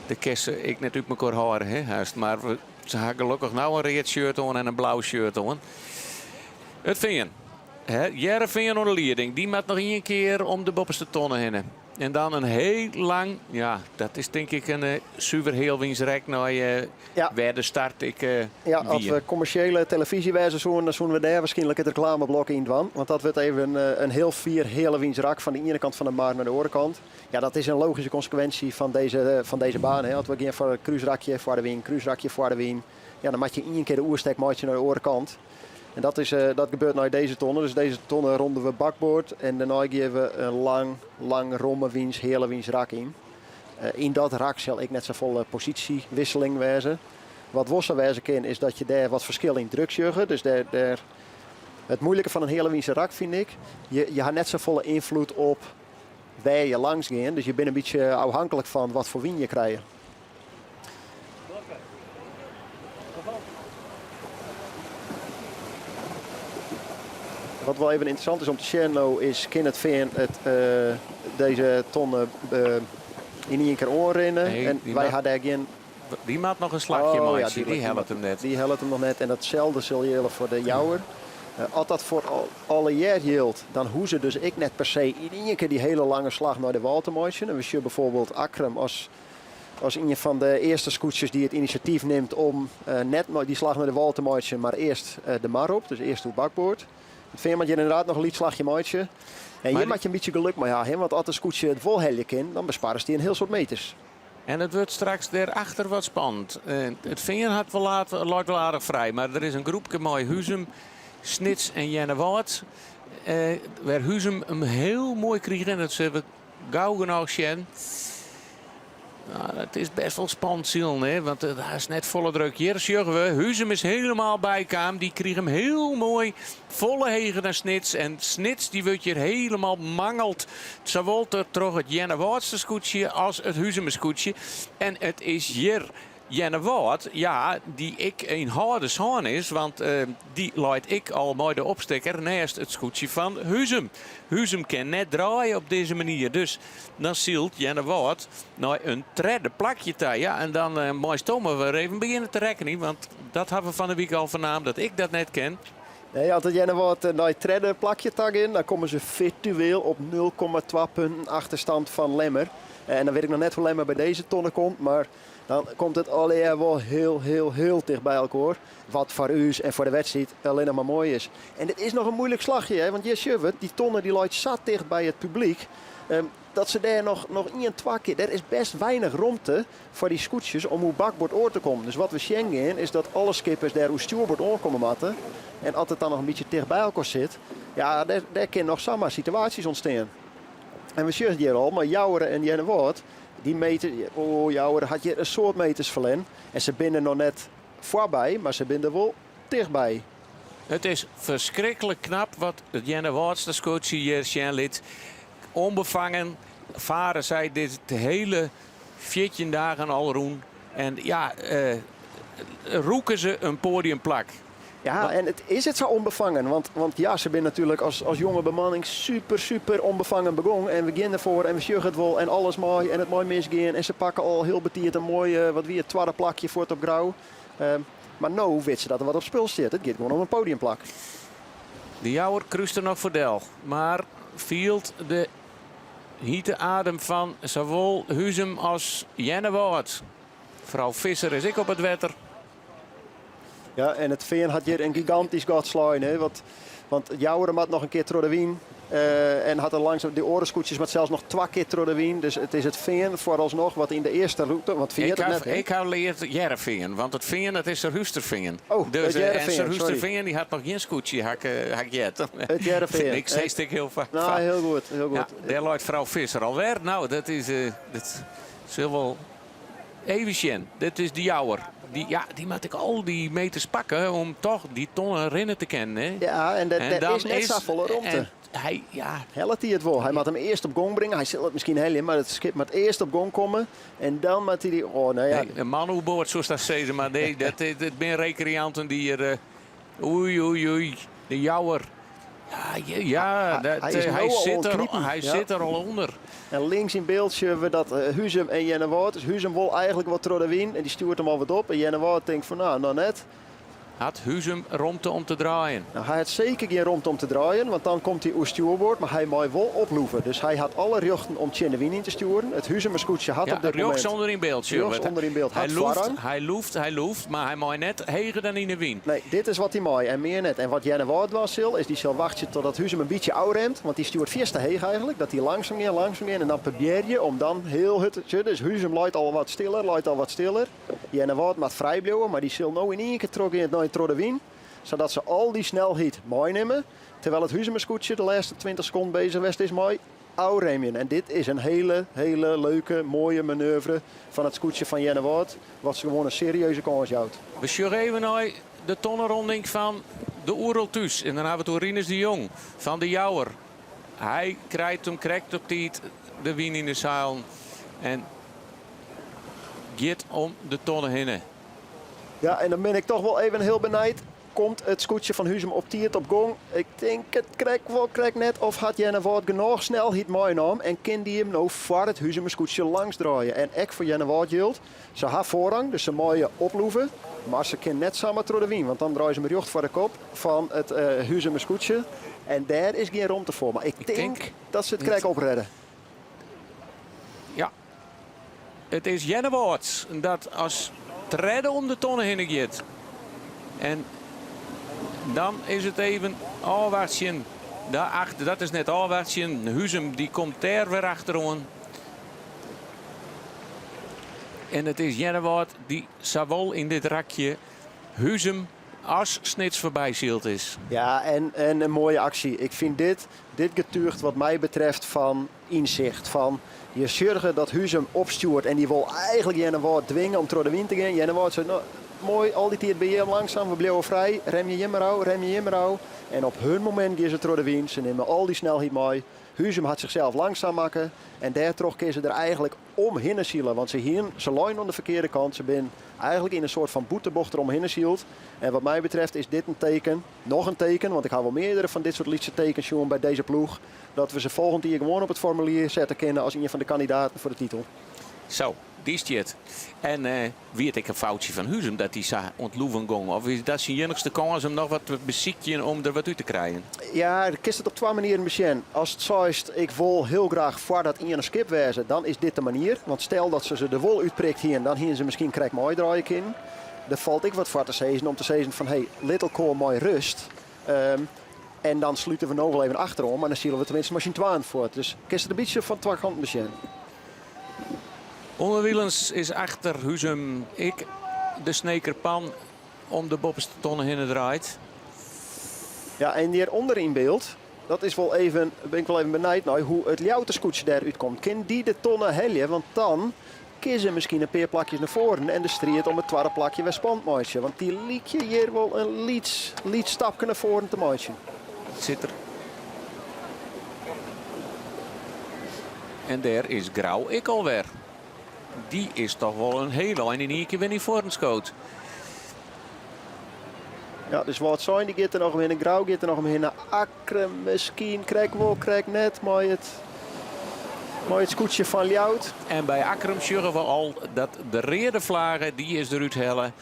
De kessen ik net uit elkaar horen, hè, haast. Maar ze hebben gelukkig nou een red shirt aan en een blauw shirt aan. Het Veen. Jereveen onder de leiding. Die moet nog één keer om de bovenste tonnen heen. En dan een heel lang, ja, dat is denk ik een zuiver heel winsrek naar waar de start als we commerciële televisie wijzen zoen, dan zouden we daar waarschijnlijk het reclameblok in doen. Want dat wordt even een heel vier hele winsrak van de ene kant van de markt naar de andere kant. Ja, dat is een logische consequentie van deze baan. Hè. Als we gaan voor een cruiserakje voor de wien, cruiserakje voor de wien. Ja, dan maak je één keer de oerstek maatje naar de andere kant. En dat gebeurt naar deze tonnen. Dus deze tonnen ronden we bakboord. En daarna geven we een lang romme wiens, hele wiens rak in. In dat rak zal ik net zo volle positiewisseling wijzen. Wat Wossa wijzen kan is dat je daar wat verschil in druk zegt. Dus het moeilijke van een hele wiens rak vind ik. Je hebt net zo volle invloed op waar je langs gaat. Dus je bent een beetje afhankelijk van wat voor wien je krijgt. Wat wel even interessant is om te sharen is, kan het Veen deze tonnen in één keer oorrennen. Nee, en wij hadden er geen... Die maakt nog een slagje, die helpt hem net. Die helpt hem nog net en datzelfde zul je heel voor de jouwer. Als dat voor alle jaar geldt, dan hoeven dus ik net per se in één keer die hele lange slag naar de wal te maken. En we zien bijvoorbeeld Akram als een van de eerste scootjes die het initiatief neemt om net die slag naar de wal te maken, maar eerst de mar op, dus eerst op bakboord. Het Veen moet je inderdaad nog een liedslagje maatje. En hier maak je een beetje geluk mee, ja, want als een scootje het volhelje kan, dan besparen ze die een heel soort meters. En het wordt straks daarachter wat spannend. Het Veen had loopt wel aardig vrij, maar er is een groepje mooi Huzum, Snits en Jennewaard. Waar Huzum hem heel mooi kreeg en het ze we gauw genoeg zien. Nou, het is best wel spannend, hè? Want hij is net volle druk. Hier zeggen we, Huzum is helemaal bijkaam. Die kreeg hem heel mooi volle hegen naar Snits. En Snits die wordt hier helemaal mangelt. Zowel terug het Jennewaardse scootje als het Huzum scootje. En het is hier Jennewaard, ja, die ik een harde zoon is. Want die leidt ik al mooi de opstekker naast het scootje van Huzum. Huzum kan net draaien op deze manier. Dus dan zielt Jennewaard naar een derde plakje daar. Ja, en dan mooi stomen we even beginnen te rekenen. Want dat hebben we van de week al vernaamd dat ik dat net ken. Nee, als Jennewaard naar het derde plakje tag in, dan komen ze virtueel op 0,2 punten achterstand van Lemmer. En dan weet ik nog net hoe Lemmer bij deze tonnen komt, maar dan komt het alleen wel heel dicht bij elkaar. Wat voor u en voor de wedstrijd alleen nog maar mooi is. En dit is nog een moeilijk slagje, hè? Want je ziet die tonnen die loopt zat dicht bij het publiek. Dat ze daar nog 1-2 keer, er is best weinig ruimte voor die scootjes om hoe bakboord oor te komen. Dus wat we zien is dat alle skippers daar hoe stuurboord oorkomen matten. En als het dan nog een beetje dicht bij elkaar zit, ja, daar kunnen nog samen situaties ontstaan. En we zien hier al, maar Jouweren en Jennewaard, die meter, Jouweren had je een soort meters verlen. En ze binnen nog net voorbij, maar ze binnen wel dichtbij. Het is verschrikkelijk knap wat het Jennewaardse scootje hier zien. Onbevangen varen zij dit hele 14 dagen al roen. En ja, roeken ze een podiumplak. Ja, en het zo onbevangen. Want ja, ze zijn natuurlijk als jonge bemanning super onbevangen begonnen. En we beginnen ervoor en we zeggen het wel en alles mooi en het mooi misgaan. En ze pakken al heel betiert een mooi, het tweede plakje voor het op grauw. Maar nou weet ze dat er wat op spul zit. Het gaat gewoon om een podiumplak. De Jouwer kruist er nog voor Del. Maar Field de hiete adem van zowel Huzum als Jennewaard. Vrouw Visser is ik op het wetter. Ja, en het Veen had hier een gigantisch gat slaan. Want Jouweren had nog een keer door de wien. En had er langs de orenscootjes met zelfs nog 2 keer door de wien. Dus het is het Veen vooralsnog wat in de eerste route. Want ik heb leerd Jereveen, want het Veen dat is er Husterveen. Oh, dus en Husterveen die had nog geen scootje hak jet. Het Jereveen. Ik zei stik heel vaak. Nou, heel goed. Ja, daar loopt vrouw Visser alweer. Nou, dat is wel even zien. Dit is de Jouwer. Die moet ik al die meters pakken om toch die tonnen rennen te kennen. Hè? Ja, en dat is net zo volle rondte. Hij het wel. Hij moet hem eerst op gong brengen. Hij zal het misschien heel in, maar het schip moet eerst op gong komen. En dan moet hij die... Oh, nou ja. Nee, een man hoe boord zoals dat zeggen. Maar nee, dat zijn recreanten die hier... oei. De Jouwer. Ja, Hij zit er al onder. En links in beeld zien we dat Huzum en Jennewoord. Dus Huzum wil eigenlijk wat door de wien en die stuurt hem al wat op. En Jennewoord denkt van nou net. Had Huzum ruimte om te draaien? Nou, hij had zeker geen ruimte om te draaien, want dan komt hij op stuurboord, maar hij mag wel oploeven. Dus hij had alle rechten om Tjennewien in te sturen. Het Huzumerscootje had op dit moment... onder in beeld. Onder in beeld hij loeft, maar hij mag net heger dan in de wien. Nee, dit is wat hij mag en meer net. En wat Jenne Woord was, is die zal wachten totdat Huzum een beetje oud remt. Want die stuurt vierste heeg eigenlijk, dat hij langzaam in. En dan probeer je om dan heel het... Dus Huzum luidt al wat stiller. Jenne Woord mag vrij blijven, maar die zal nou in één keer terug in het nooit de wien. Zodat ze al die snelheid meenemen. Terwijl het Huzumerscootje de laatste 20 seconden bezig is met oud-remmen. En dit is een hele leuke, mooie manoeuvre van het scootje van Jenne Woord. Wat ze gewoon een serieuze kans houdt. We sjurren even naar de tonnenronding van de Oereltuus. En dan hebben we Rinus de Jong van de Jouwer. Hij krijgt hem correct op de wien in de zaal. En gaat om de tonnen heen. Ja, en dan ben ik toch wel even heel benijd. Komt het scootje van Huzum op tiert op gong? Ik denk het krijgt net. Of had Jenne Woord genoeg snelheid meenam en kan die hem nou voor het Huzumer scootje langs draaien. En ik voor Jenne Woord geldt. Ze heeft voorrang, dus ze mooie oploeven. Maar ze kan net samen door de wien. Want dan draaien ze me recht voor de kop van het Huzumer scootje. En daar is geen ruimte voor. Maar ik denk dat ze het krijgen opredden. Ja. Het is Jenne Woord dat als het redden om de tonnen heen gaat. En dan is het even afwaartje. Daarachter, dat is net afwaartje. Huzum die komt daar weer achterom. En het is Jennewoord die zowel in dit rakje Huzum als Snits voorbij zielt is. Ja, en een mooie actie. Ik vind dit getuigt wat mij betreft van inzicht. Van je zorgen dat Huzum opstuurt en die wil eigenlijk Jennewoord dwingen om door de wind te gaan. Jennewoord zegt, nou, mooi, al die tijd ben je langzaam, we blijven vrij. Rem je Jimmerau. En op hun moment gaan ze door de wind. Ze nemen al die snelheid mee. Huzum had zichzelf langzaam maken. En daardoor kunnen ze er eigenlijk omheen zielen. Want ze lijnen aan de verkeerde kant. Ze zijn eigenlijk in een soort van boetebocht eromheen zield. En wat mij betreft is dit een teken. Nog een teken, want ik ga wel meerdere van dit soort liedse tekens doen bij deze ploeg. Dat we ze volgend jaar gewoon op het formulier zetten kunnen als een van de kandidaten voor de titel. Zo, die is het. En weet ik een foutje van Huzum dat hij zou ontloeven gong? Of is dat zijn enigste kans om nog wat beziekje om er wat uit te krijgen? Ja, je kiest het op twee manieren misschien. Als het zo is, ik wil heel graag voor dat in een skip wezen, dan is dit de manier. Want stel dat ze de wol uitprikt hier, dan hier ze misschien krijg mooi draaien in. Dan valt ik wat voor te zeggen om te zeggen van hey, little core mooi rust. En dan sluiten we nog wel even achterom, maar dan zien we tenminste machine 2 voor. Dus kies het een beetje van twee kanten misschien. Onderwielens is achter Huzum. Ik de snekerpan om de bovenste tonnen heen draait. Ja, en hier onder in beeld, dat is wel even, ben ik wel even benijd naar hoe het Ljouterscootje daaruit komt. Kan die de tonnen heljen, want dan kiezen misschien een paar plakjes naar voren en de strijd om het tweede plakje weer spannend. Want die liet je hier wel een liet stapje naar voren te maken. Zit er. En daar is Grauw ik alweer. Die is toch wel een hele en in één keer weer niet voor een schoot. Ja, dus wat zijn, die gaat er nog omheen. Een Grauw gaat er nog omheen. Akre misschien, krijg net maar het scootje van Ljout. En bij Akkerem zorgen we al dat de reerde vlagen, die is eruit hellen.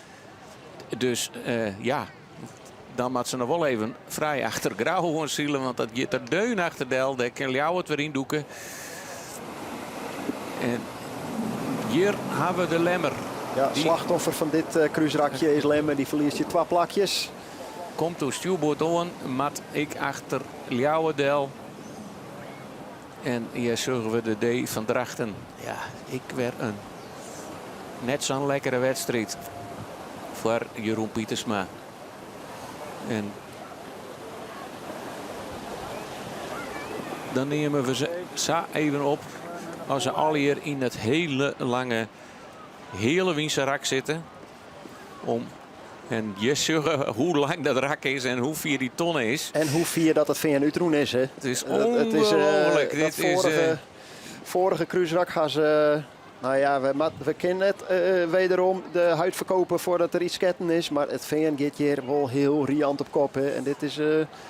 Dus ja, dan moet ze nog wel even vrij achter Grauw gaan zielen. Want dat gaat er deun achter Del. Daar kan Ljout het weer in doeken. En hier hebben we de Lemmer. Ja, slachtoffer van dit cruiserakje is Lemmer. Die verliest je 2 plakjes. Komt door stuurboord aan, mat ik achter Ljouwendel. En hier zorgen we de D van Drachten. Ja, ik weer een net zo'n lekkere wedstrijd voor Jeroen Pietersma. En dan nemen we ze even op. Als ze al hier in het hele Wiense rak zitten. En je zegt hoe lang dat rak is en hoe vier die tonnen is. En hoe vier dat het van Utroen is. Hè? Het is ongelooflijk. Vorige cruiserak gaan ze Nou ja, we kennen net wederom de huid verkopen voordat er iets ketten is. Maar het veen gaat hier wel heel riant op kop. Hè. En dit is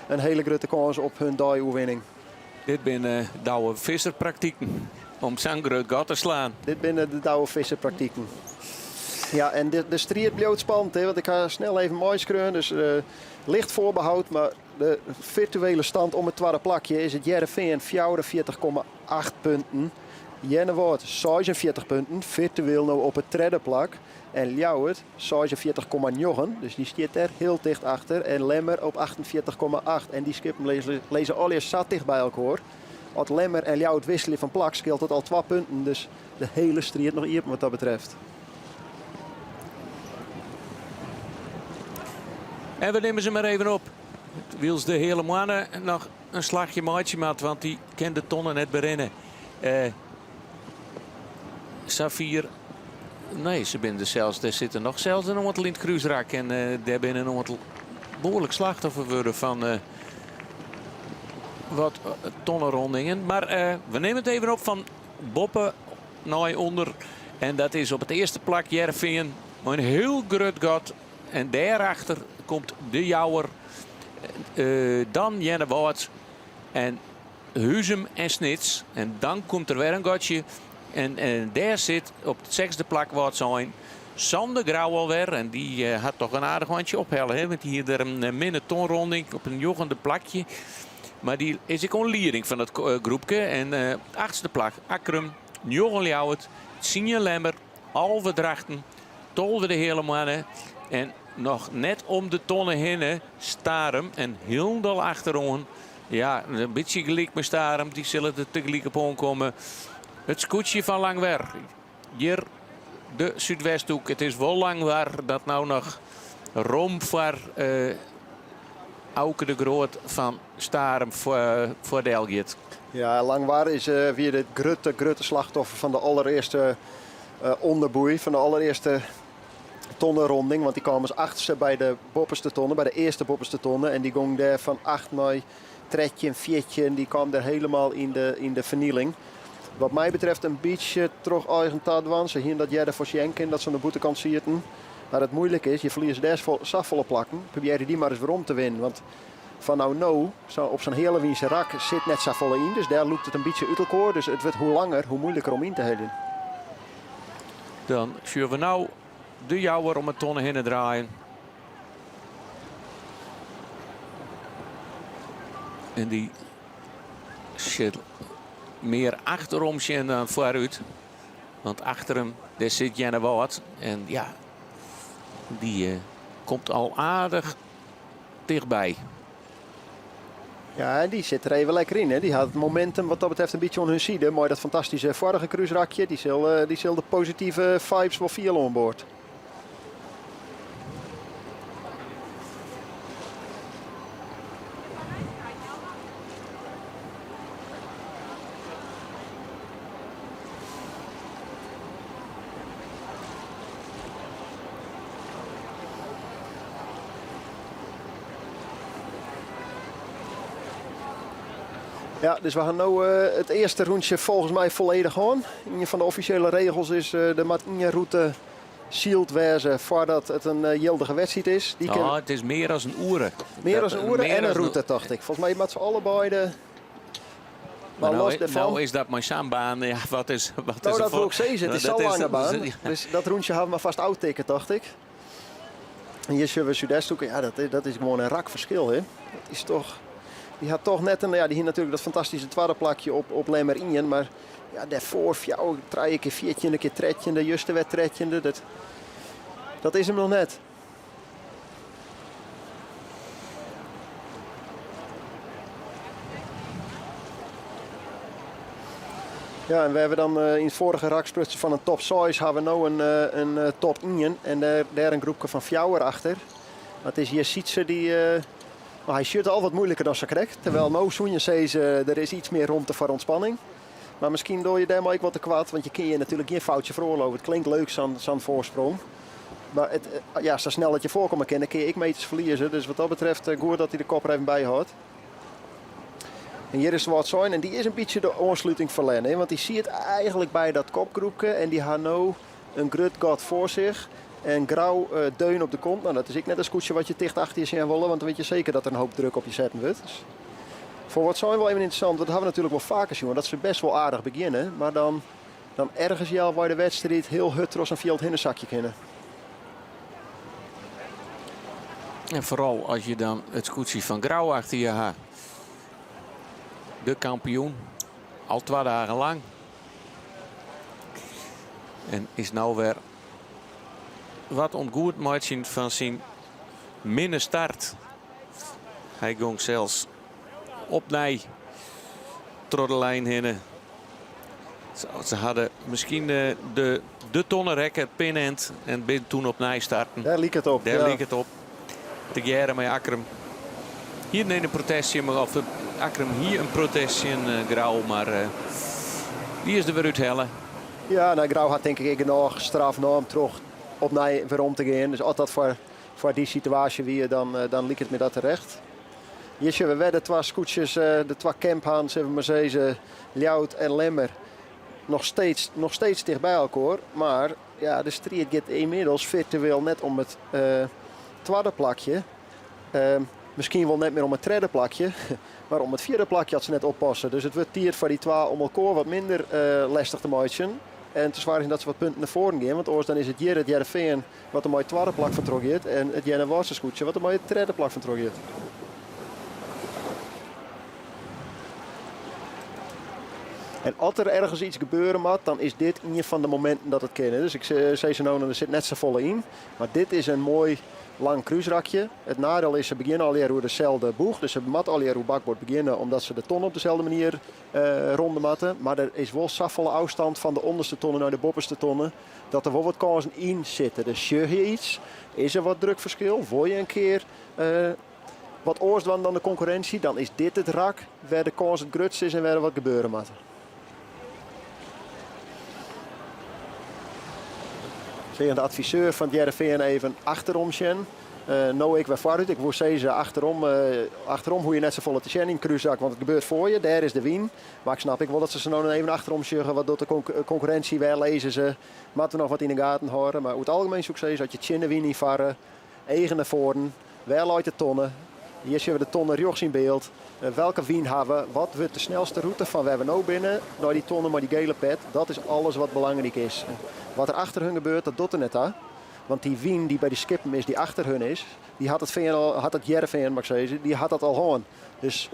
een hele grote kans op hun die-oewinning. Dit zijn douwe visserpraktijken om zo'n groot gat te slaan. Dit zijn de douwe visserpraktijken. Ja, en de strijd blijft spannend. Hè, want ik ga snel even mooi screuen. Dus licht voorbehoud. Maar de virtuele stand om het tweede plakje is het Heerenveen 44,8 punten. Jennewoord 46 punten, virtueel nou op het derde plak. En Ljouwert 46,9, dus die staat er heel dicht achter. En Lemmer op 48,8. En die skippen lezen al eerst zat dicht bij elkaar. Als Lemmer en Ljouwert wisselen van plak scheelt het al 2 punten. Dus de hele strijd nog hier wat dat betreft. En we nemen ze maar even op. Wils de hele mannen nog een slagje maatje maat, want die kent de tonnen net berennen. Safir, nee, ze binnen zelfs, er zitten nog zelfs een wat lint kruisrak en daar binnen nog wat behoorlijk slachtoffer worden van wat tonnenrondingen. Maar we nemen het even op van Boppen naar onder en dat is op het eerste plak Heerenveen, maar een heel groot gat en daarachter komt de Jouwer, dan Jennewoord en Huzum en Snits en dan komt er weer een gatje. En daar zit op het 6e plak wat zijn Sander Grauw alweer. En die had toch een aardig handje ophellen. Hè? Want hier een minne tonronding op een joggende plakje. Maar die is ik onliering van het groepje. En 8e plak Akrum, Njoggen Ljouwert, Sinje Lemmer, Alve Drachten, Tolwe de hele mannen. En nog net om de tonnen heen Starum en Hildel achterom. Ja, een beetje gelijk met Starum. Die zullen er tegelijk op aankomen. Het scootje van Langwer. Hier de Zuidwesthoek. Het is wel Langwer dat nou nog Rom voor Auke de Groot van Starum voor Delgiet. Ja, Langwaar is weer het grote slachtoffer van de allereerste onderboei. Van de allereerste tonnenronding. Want die kwamen als 8e bij de bopperste tonnen. Bij de eerste bopperste tonnen. En die ging daar van 8 naar 3 en 4. En die kwam daar helemaal in de vernieling. Wat mij betreft een beetje terug eigen taadwan. Ze hier dat jij er voor Schenken dat ze aan de boetekant zitten. Maar het moeilijk is, je verliest daar volle plakken. Probeer je die maar eens weer om te winnen. Want van nou op zo'n hele Wiense rak zit net zo volle in. Dus daar loopt het een beetje uit elkaar. Dus het wordt hoe langer, hoe moeilijker om in te halen. Dan zullen we nou de Jouwer om het tonnen heen draaien. En die shit meer achterom zien dan vooruit. Want achter hem daar zit Jennewoord. En ja, die komt al aardig dichtbij. Ja, en die zit er even lekker in. Hè. Die had het momentum wat dat betreft een beetje aan hun zijde. Mooi dat fantastische vorige cruiserakje. Die zal de positieve vibes wel veel aan boord. Ja, dus we gaan nu het eerste rondje volgens mij volledig gaan. Een van de officiële regels is de moet in je route sealed wezen voordat het een geldige wedstrijd is. Het is meer dan een oere. Meer dan een oere en een route, dacht ik. Volgens mij met z'n allebei de... Maar nou is dat mijn saambaan. Ja, wat is dat er wil ik zeggen. Het is zo'n lange baan. Dus dat rondje gaan we maar vast uittikken, dacht ik. En hier zullen we Zuidwesthoek. Ja, dat is gewoon een rak verschil. Hè. Dat is toch... Die had toch net die hier natuurlijk dat fantastische tweede plakje op Lemmer in. Maar ja, daarvoor, 3 keer 4, een keer 3, de juiste wedstrijdje. Dat is hem nog net. Ja, en we hebben dan in het vorige raksprutsen van een top 6 hebben we nu een top 1. En daar een groepje van 4 achter. Dat is hier Sietse die... Maar hij schuurt al wat moeilijker dan ze krijgt. Terwijl nou Soenje zei er is iets meer ruimte voor ontspanning. Maar misschien doe je daar maar ook wat te kwaad. Want je kun je natuurlijk geen foutje veroorloven. Het klinkt leuk zo'n voorsprong. Maar zo snel dat je voorkomen kan, dan kun je meters verliezen. Dus wat dat betreft goed dat hij de kop er even bij houdt. En hier is wat zijn en die is een beetje de aansluiting verlennen. Hè? Want die zie het eigenlijk bij dat kopgroepje en die had nou een grut god voor zich. En grauw deun op de kont. Nou, dat is ik net een scootje wat je dicht achter je zien willen, want dan weet je zeker dat er een hoop druk op je zetten wordt. Dus voor wat zijn wel even interessant, dat hebben we natuurlijk wel vaker zien, dat ze best wel aardig beginnen. Maar dan ergens jou waar de wedstrijd heel hutros en veel in een zakje kennen. En vooral als je dan het scootje van Grauw achter je hebt. De kampioen. Al 2 dagen lang. En is nou weer wat ongoed matchen van zijn minne start. Hij ging zelfs op naar de lijn heen. Ze hadden misschien de tonnenrekken, het pinend en ben toen op nij starten. Daar liep het op. Daar liep het op. Te jaren met Akram. Hier een protestje, maar of Akram hier een protestje Grauw, maar die is er weer uit hellen. Ja, nou, Grauw had denk ik nog straf om terug op nij weer om te gaan. Dus altijd voor die situatie wie dan liep het me dat terecht. Hier zien we weer de 2 scootjes, de 2 camphans, hebben we ze Ljout en Lemmer. Nog steeds dicht bij elkaar. Maar ja, de strijd gaat inmiddels virtueel net om het tweede plakje. Misschien wel net meer om het derde plakje. Maar om het 4e plakje had ze net oppassen. Dus het wordt hier voor die 2 om elkaar wat minder lastig te maken. En te zwaar is dat ze wat punten naar voren gaan. Want anders dan is het hier het Jereveen wat er maar het 2e plak van terug heeft. En het Jennewaarse scootje wat er maar het 3e plak van terug heeft. En als er ergens iets gebeuren moet, dan is dit een van de momenten dat het kan. Dus ik zei ze nou, er zit net zo volle in. Maar dit is een mooi lang cruiserakje. Het nadeel is, ze beginnen alweer hoe dezelfde boeg. Dus ze moeten alweer hoe bakbord beginnen, omdat ze de ton op dezelfde manier ronden moeten. Maar er is wel zoveel afstand van de onderste tonnen naar de bovenste tonnen, dat er wel wat kansen in zitten. Dus zie je iets, is er wat drukverschil, wil je een keer wat oors dan de concurrentie, dan is dit het rak waar de kans het grutst is en waar er wat gebeuren moet. De adviseur van het Jereveen even achterom zien. Nou ik weer vooruit. Ik wil zeggen achterom hoe je net zo volle te zien in cruiseak, want het gebeurt voor je. Daar is de win. Maar ik snap wel dat ze nou even achterom zeggen. Wat doet de concurrentie? Waar lezen ze? Moeten we nog wat in de gaten houden? Maar over het algemeen zou ik zeggen dat je tjin de win niet varen. Eigen naar voren. Wel uit de tonnen. Hier zien we de tonnen rechts in beeld. Welke wien hebben we? Wat wordt de snelste route van waar we nou binnen? Naar die tonnen, maar die gele pet. Dat is alles wat belangrijk is. Wat er achter hun gebeurt, dat doet er net aan. Want die wien die bij de skippen is, die achter hun is, die had het Jereveen, mag ik zeggen, die had dat al gewoon. Dus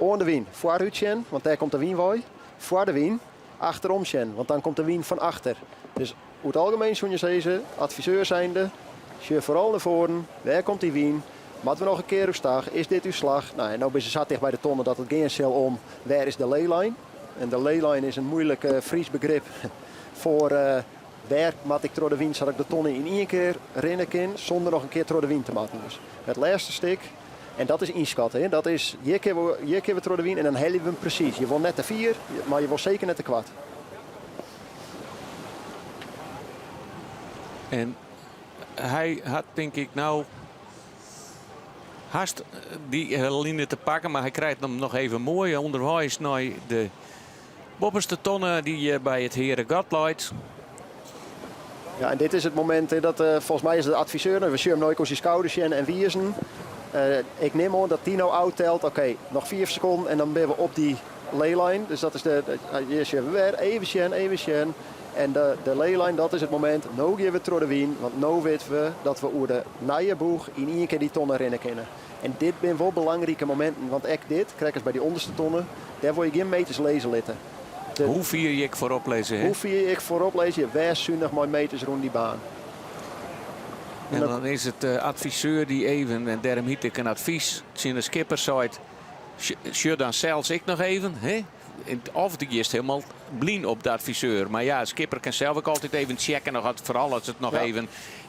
aan de wien, vooruit zien, want daar komt de wien bij. Voor de wien, achterom zien, want dan komt de wien van achter. Dus over het algemeen zou je zeggen, adviseur zijnde, je vooral naar voren, waar komt die wien? Moeten we nog een keer uw slag? Is dit uw slag? Nou, en nou ben ze zat dicht bij de tonnen dat het geen cel om. Waar is de leyline? En de leyline is een moeilijk Fries begrip voor waar moet ik door de wind, zodat ik de tonnen in 1 keer rennen kan zonder nog een keer door de wind te maken. Dus het laatste stuk, en dat is inschatten. Dat is, hier keer we door de wind en dan hellen we hem precies. Je wil net de 4, maar je wil zeker net de kwart. En hij had denk ik nou haast die linie te pakken, maar hij krijgt hem nog even mooi onderwijs naar de bovenste tonnen die bij het Heren God leidt. Ja, en dit is het moment dat volgens mij is de adviseur, we zien hem nooit als je schouders en wiezen. Ik neem aan dat Tino oud telt. Oké, nog 4 seconden en dan ben we op die leyline. Dus dat is hier zien we weer even zien. En de leyline, dat is het moment. Nou gaan we door de wien, want nu weten we dat we over de nieuwe boeg in 1 keer die tonnen rennen kunnen. En dit zijn wel belangrijke momenten, want echt dit, krijg eens bij die onderste tonnen, daar wil je geen meters lezen litten. Hoe vier ik voorop lezen? Hè? Hoe vier ik voorop lezen? Je wijszinnig mooi meters rond die baan. En dan is het adviseur die even, en daarom hiet ik een advies, in de skippersite, sjur dan zelfs ik nog even, hè? Of die is helemaal blind op de adviseur. Maar ja, de skipper kan zelf ook altijd even checken, nog, vooral als het nog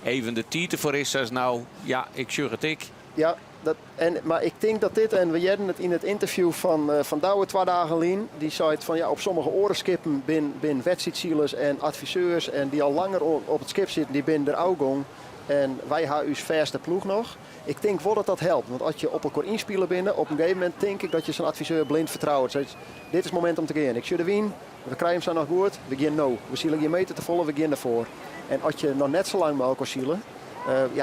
even de titel voor is. Als nou, ja, ik sjur het ik. Ja, maar ik denk dat dit, en we hadden het in het interview van Douwe 2 dagen geleden, die zei van ja, op sommige orenskippen binnen wedstrijdzielers en adviseurs en die al langer op het skip zitten, die binnen de oudgang. En wij hebben uw verste ploeg nog. Ik denk wel dat dat helpt. Want als je op elkaar inspelen binnen, op een gegeven moment denk ik dat je zo'n adviseur blind vertrouwt. Dit is het moment om te gaan. Ik zie de win, we krijgen hem zo nog goed, we gaan nou. We zullen je meter te volle, we gaan ervoor. En als je nog net zo lang met elkaar zielen,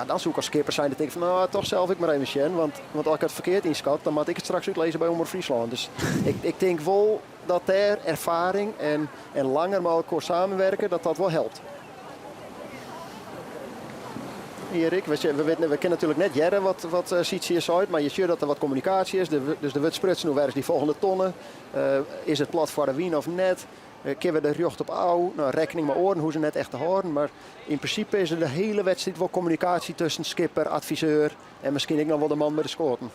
dan zoek ik als skipper zijn dat ik van nou toch zelf ik maar even Sjen. Want als ik het verkeerd inschat, dan moet ik het straks uitlezen bij Omroep Friesland. Dus ik denk wel dat daar ervaring en langer met elkaar samenwerken, dat wel helpt. Erik, we kennen natuurlijk net jaren wat ziet hier uit, maar je ziet dat er wat communicatie is. Dus de wordt sprutsen hoe werkt die volgende tonnen. Is het plat voor de wien of net? Kunnen we de rjocht op ouw? Nou, rekening met oren hoe ze net echt te horen. Maar in principe is er de hele wedstrijd wel communicatie tussen skipper, adviseur en misschien ik nog wel de man bij de schoten.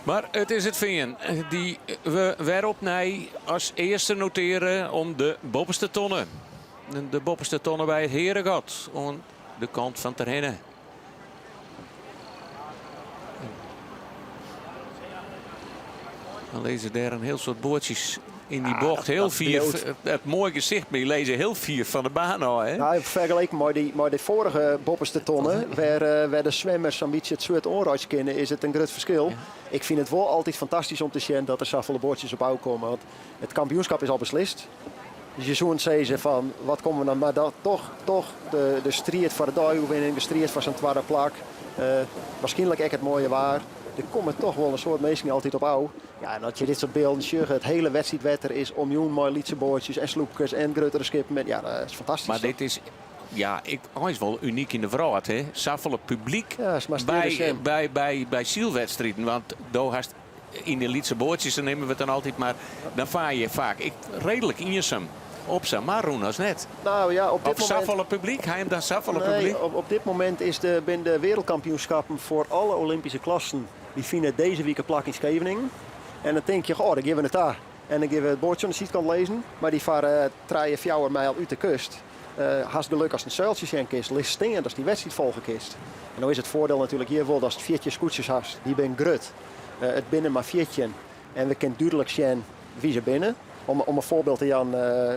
Maar het is het Veen die we weer opnieuw als eerste noteren om de bovenste tonnen. De bovenste tonnen bij het Herengat. Aan de kant van Terhenne. Dan lezen daar een heel soort boordjes in die bocht. Heel vier, het mooie gezicht, maar je lezen heel vier van de baan al. Hè? Ja, vergeleken met de vorige bovenste tonnen, waar de zwemmers een beetje het soort onruis kennen, is het een groot verschil. Ja. Ik vind het wel altijd fantastisch om te zien dat er zoveel boordjes op ouw komen. Want het kampioenschap is al beslist. Dus je zo'n zeggen van wat komen we dan, maar dat toch de strijd voor de duivelwinning, de strijd voor zijn tweede plak. Waarschijnlijk echt het mooie waar. Er komen toch wel een soort mensen altijd op ouw. Ja, en dat je dit soort beelden ziet, het hele wedstrijdwetter is om miljoen mooie lietseboordjes en sloepjes en grotere skippen. Ja, dat is fantastisch. Maar dit is, ja, hij is wel uniek in de verhaal, hè? Zoveel publiek bij zielwedstrijden, want daar hast in de lietseboordjes, dan nemen we het dan altijd, maar dan vaar je vaak redelijk in je op zijn Maroen als net. Nou ja, op dit moment... Zoveel publiek? Hij heeft daar zoveel publiek? Op dit moment is de wereldkampioenschappen voor alle Olympische klassen. Die vinden deze week een plak in Scheveningen. En dan denk je, oh, dan geven we het daar. En dan geven we het bordje aan de zijkant lezen. Maar die varen 3-4 mijl uit de kust. Haast geluk als een zeiltje zijn kist, ligt stingen als die wedstrijd volgekist. En dan is het voordeel natuurlijk hier wel dat het 4 scootjes hast. Die ben grut. Het binnen maar 4. En we kunnen duidelijk zien wie ze binnen. Om een voorbeeld te Jan,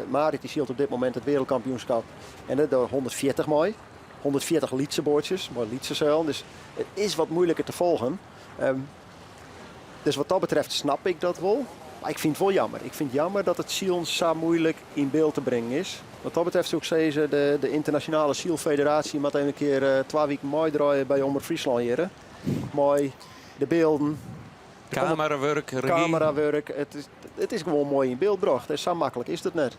Marit die zielt op dit moment het wereldkampioenschap. En dat door 140 mooi. 140 lietseboordjes, mooi lietsezeil. Dus het is wat moeilijker te volgen. Dus wat dat betreft snap ik dat wel. Maar ik vind het wel jammer. Ik vind het jammer dat het zielen zo moeilijk in beeld te brengen is. Wat dat betreft zou ik zeggen, de internationale zielfederatie moet een keer 2 weken mooi draaien bij Omroep Friesland hier. Mooi, de beelden. Camerawerk, regie. Camerawerk. Het is gewoon mooi in beeld gebracht. Zo makkelijk is het net.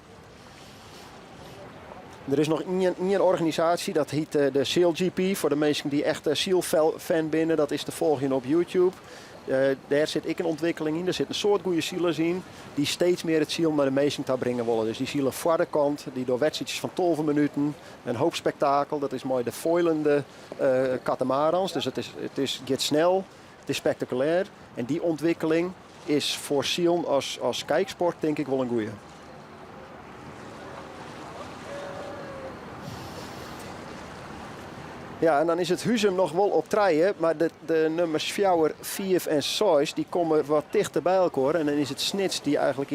Er is nog één organisatie, dat heet de SealGP. Voor de mensen die echt Seal-fan binnen, dat is te volgen op YouTube. Daar zit ik een ontwikkeling in. Er zit een soort goede zielers in die steeds meer het ziel naar de mensen te brengen willen. Dus die zielen voor de kant, die door wedstrijdjes van 12 minuten, een hoop spektakel. Dat is mooi de foilende katamarans. Dus het gaat snel, het is spectaculair. En die ontwikkeling is voor zielen als kijksport denk ik wel een goeie. Ja, en dan is het Huzum nog wel op treien, maar de nummers 4, 5 en 6 die komen wat dichter bij elkaar. En dan is het Snits die eigenlijk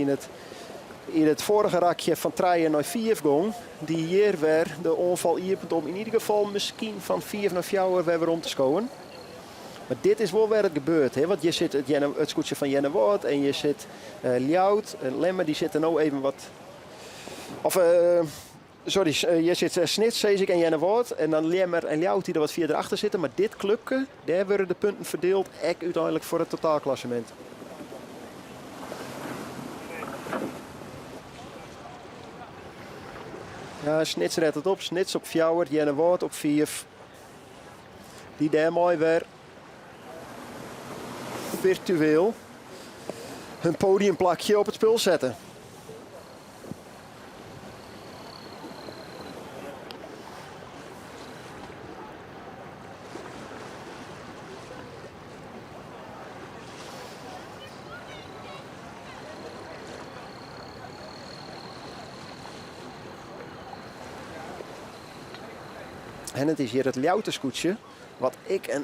in het vorige rakje van treien naar 4 ging, die hier weer de onval iepent om in ieder geval misschien van 4 naar 4 weer om te scoren. Maar dit is wel waar het gebeurt, hè? Want je zit het scootje van Jenne Woord en je zit Ljout, Lemmer, die zitten nou even wat... je zit Snits, Zezik en Jenne Woord. En dan Lemmer en Ljout die er wat verder achter zitten. Maar dit clubje, daar worden de punten verdeeld. Echt uiteindelijk voor het totaalklassement. Ja, Snits redt het op. Snits op 4, Jenne Woord op 4. Die daar mooi weer virtueel hun podiumplakje op het spul zetten. En het is hier het Ljouterscootje, wat ik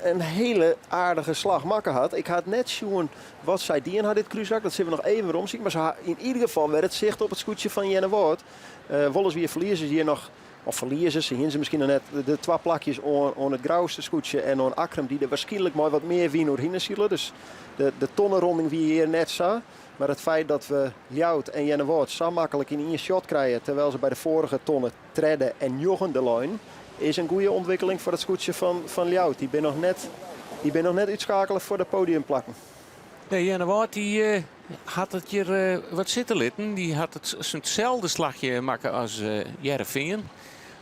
een hele aardige slag makken had. Ik had net zien wat zij die had dit cruiserak, dat zullen we nog even omzien. Maar in ieder geval werd het zicht op het scootje van Jenne Woord. Wolles weer verliezen hier nog Of verliezen ze, hier ze misschien nog net de 2 plakjes aan het grauwste scootje en aan Akram die er waarschijnlijk maar wat meer wien door hinderzielen. Dus de tonnenronding wie hier net zo. Maar het feit dat we Ljout en Jennewoord zo makkelijk in 1 shot krijgen, terwijl ze bij de vorige tonnen treden en joggen de lijn, is een goede ontwikkeling voor het scootje van Ljout. Die ben nog net uitschakelen voor de podiumplakken. Nee, Jennewoord die had het hier wat zitten litten. Die had hetzelfde slagje maken als Jereveen.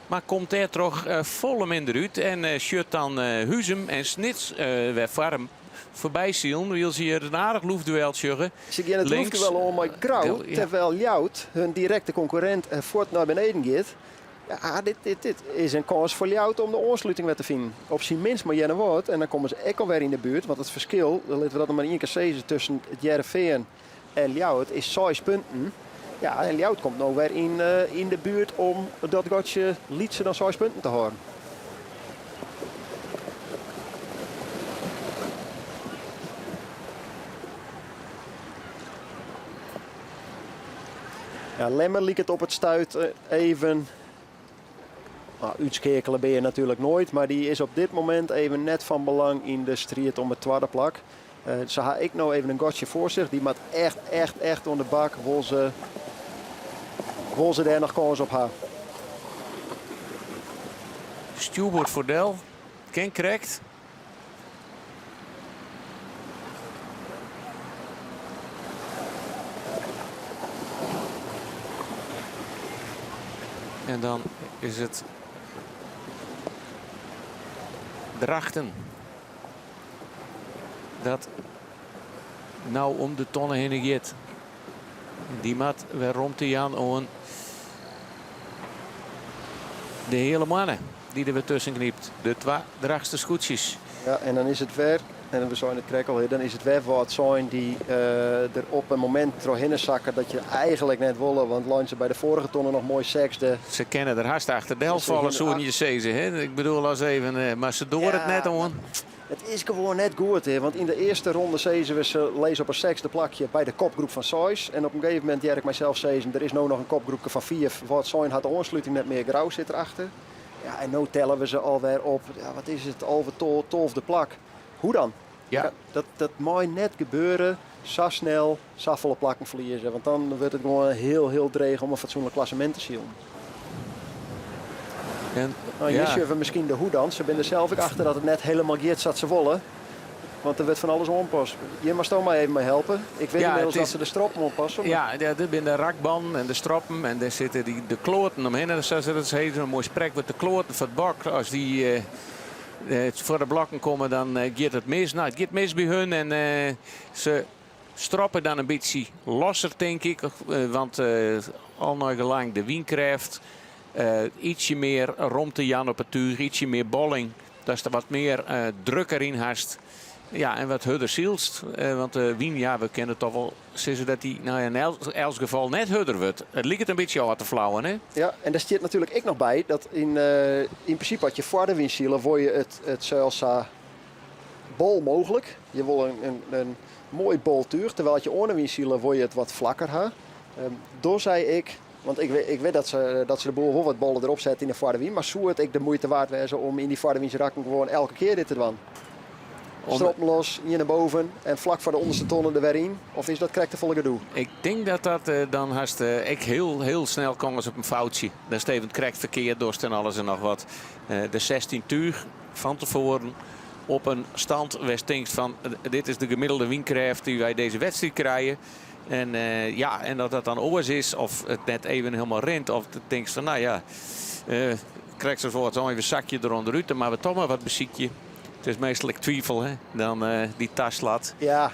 Maar komt er toch volle minder uit. En shut dan Huzem en Snits weer warm voorbij zien. Wil ze hier een aardig loefduel sjuggen. Ze gaan het loefduel om met Grauw, terwijl Ljout, hun directe concurrent, voort naar beneden gaat. Ja, dit is een kans voor Ljout om de aansluiting weer te vinden. Op zijn minst maar Jennewoord. En dan komen ze ook alweer in de buurt. Want het verschil, dan laten we dat nog maar 1 keer zeggen, tussen het Jereveen en Ljout is 6 punten. Ja, en Ljout komt nou weer in de buurt om dat gotje Lietse dan 6 punten te houden. Ja, Lemmer liet het op het stuit even. Uitschakelen ben je natuurlijk nooit, maar die is op dit moment even net van belang in de strijd om het 2e plak. Ze had ik nou even een gotje voor zich. Die maakt echt onder de bak. Wil ze daar nog kans op haar. Stuart Voordel. Ken correct. En dan is het Drachten. Dat nou om de tonnen heen gaat. Die mat weer rond te Jan aan de hele mannen die er weer tussen knipt. De 2 drachtste scootjes. Ja, en dan is het weer, en we zijn het krekkel, dan is het weer wat zijn die er op een moment doorheen zakken dat je eigenlijk net willen. Want langs ze bij de vorige tonnen nog mooi sekste. Ze kennen er haast achter de helft vallen, zo je zeggen. Hè? Ik bedoel als even, maar ze doen het net aan. Het is gewoon net goed, hè? Want in de eerste ronde zeiden we ze lezen op een 6e plakje bij de kopgroep van 6. En op een gegeven moment ik mijzelf zezen, er is nu nog een kopgroepje van 4. Wat zijn had de aansluiting net meer Grauw zit erachter. Ja, en nu tellen we ze alweer op. Ja, wat is het? Alweer 12e plak. Hoe dan? Ja. Dat moet net gebeuren. Zo snel, zo volle plakken verliezen. Want dan wordt het gewoon heel dreig om een fatsoenlijk klassement te zien. En, nou, hier zien we misschien de hoe dan. Ze zijn er zelf ook achter dat het net helemaal geert zat ze wollen. Want er werd van alles onpas. Je mag toch maar even mee helpen. Ik weet inmiddels dat ze de stroppen onpassen. Maar... Ja, er zijn de rakbanden en de stroppen. En daar zitten de kloten omheen. En dat is een mooi sprek met de kloten van het bak. Als die voor de blokken komen, dan gaat het mis. Nou, het gaat mis bij hun. En ze stroppen dan een beetje losser, denk ik. Want al nog lang de windkracht. Ietsje meer romte Jan op het tuur. Ietsje meer bolling. Dat is er wat meer druk erin haast. Ja, en wat hudder zielst. Want Wien, ja, we kennen toch wel zeggen dat hij nou, in elk geval net hudder wordt. Het lijkt het een beetje aan te flauwen, hè? Ja, en daar zit natuurlijk ik nog bij dat in principe had je voor de windzielen voor je het zelfs bol mogelijk. Je wil een mooi boltuur, terwijl je ohne windzielen wil je het wat vlakker ha. Door zei ik, want ik weet dat ze de boel wel wat bollen erop zetten in de Vaarderwien, maar zou het ik de moeite waard wezen om in die Vaarderwiense rakken gewoon elke keer dit te doen? Stroppen los, hier naar boven en vlak voor de onderste tonnen er weer in? Of is dat correct de volle gedoe? Ik denk dat dan haast ik heel snel kan als op een foutje. Dan steven het correct verkeerd dorst en alles en nog wat. De 16 tuur van tevoren op een stand waar denkt van dit is de gemiddelde windkracht die wij deze wedstrijd krijgen. En ja, en dat dan oors is of het net even helemaal rent. Of het denkt van nou ja, krijg ze zo even een zakje eronderuit. Maar we toch maar wat beziekje. Het is meestal twijfel, hè? Dan die tas laat. Ja,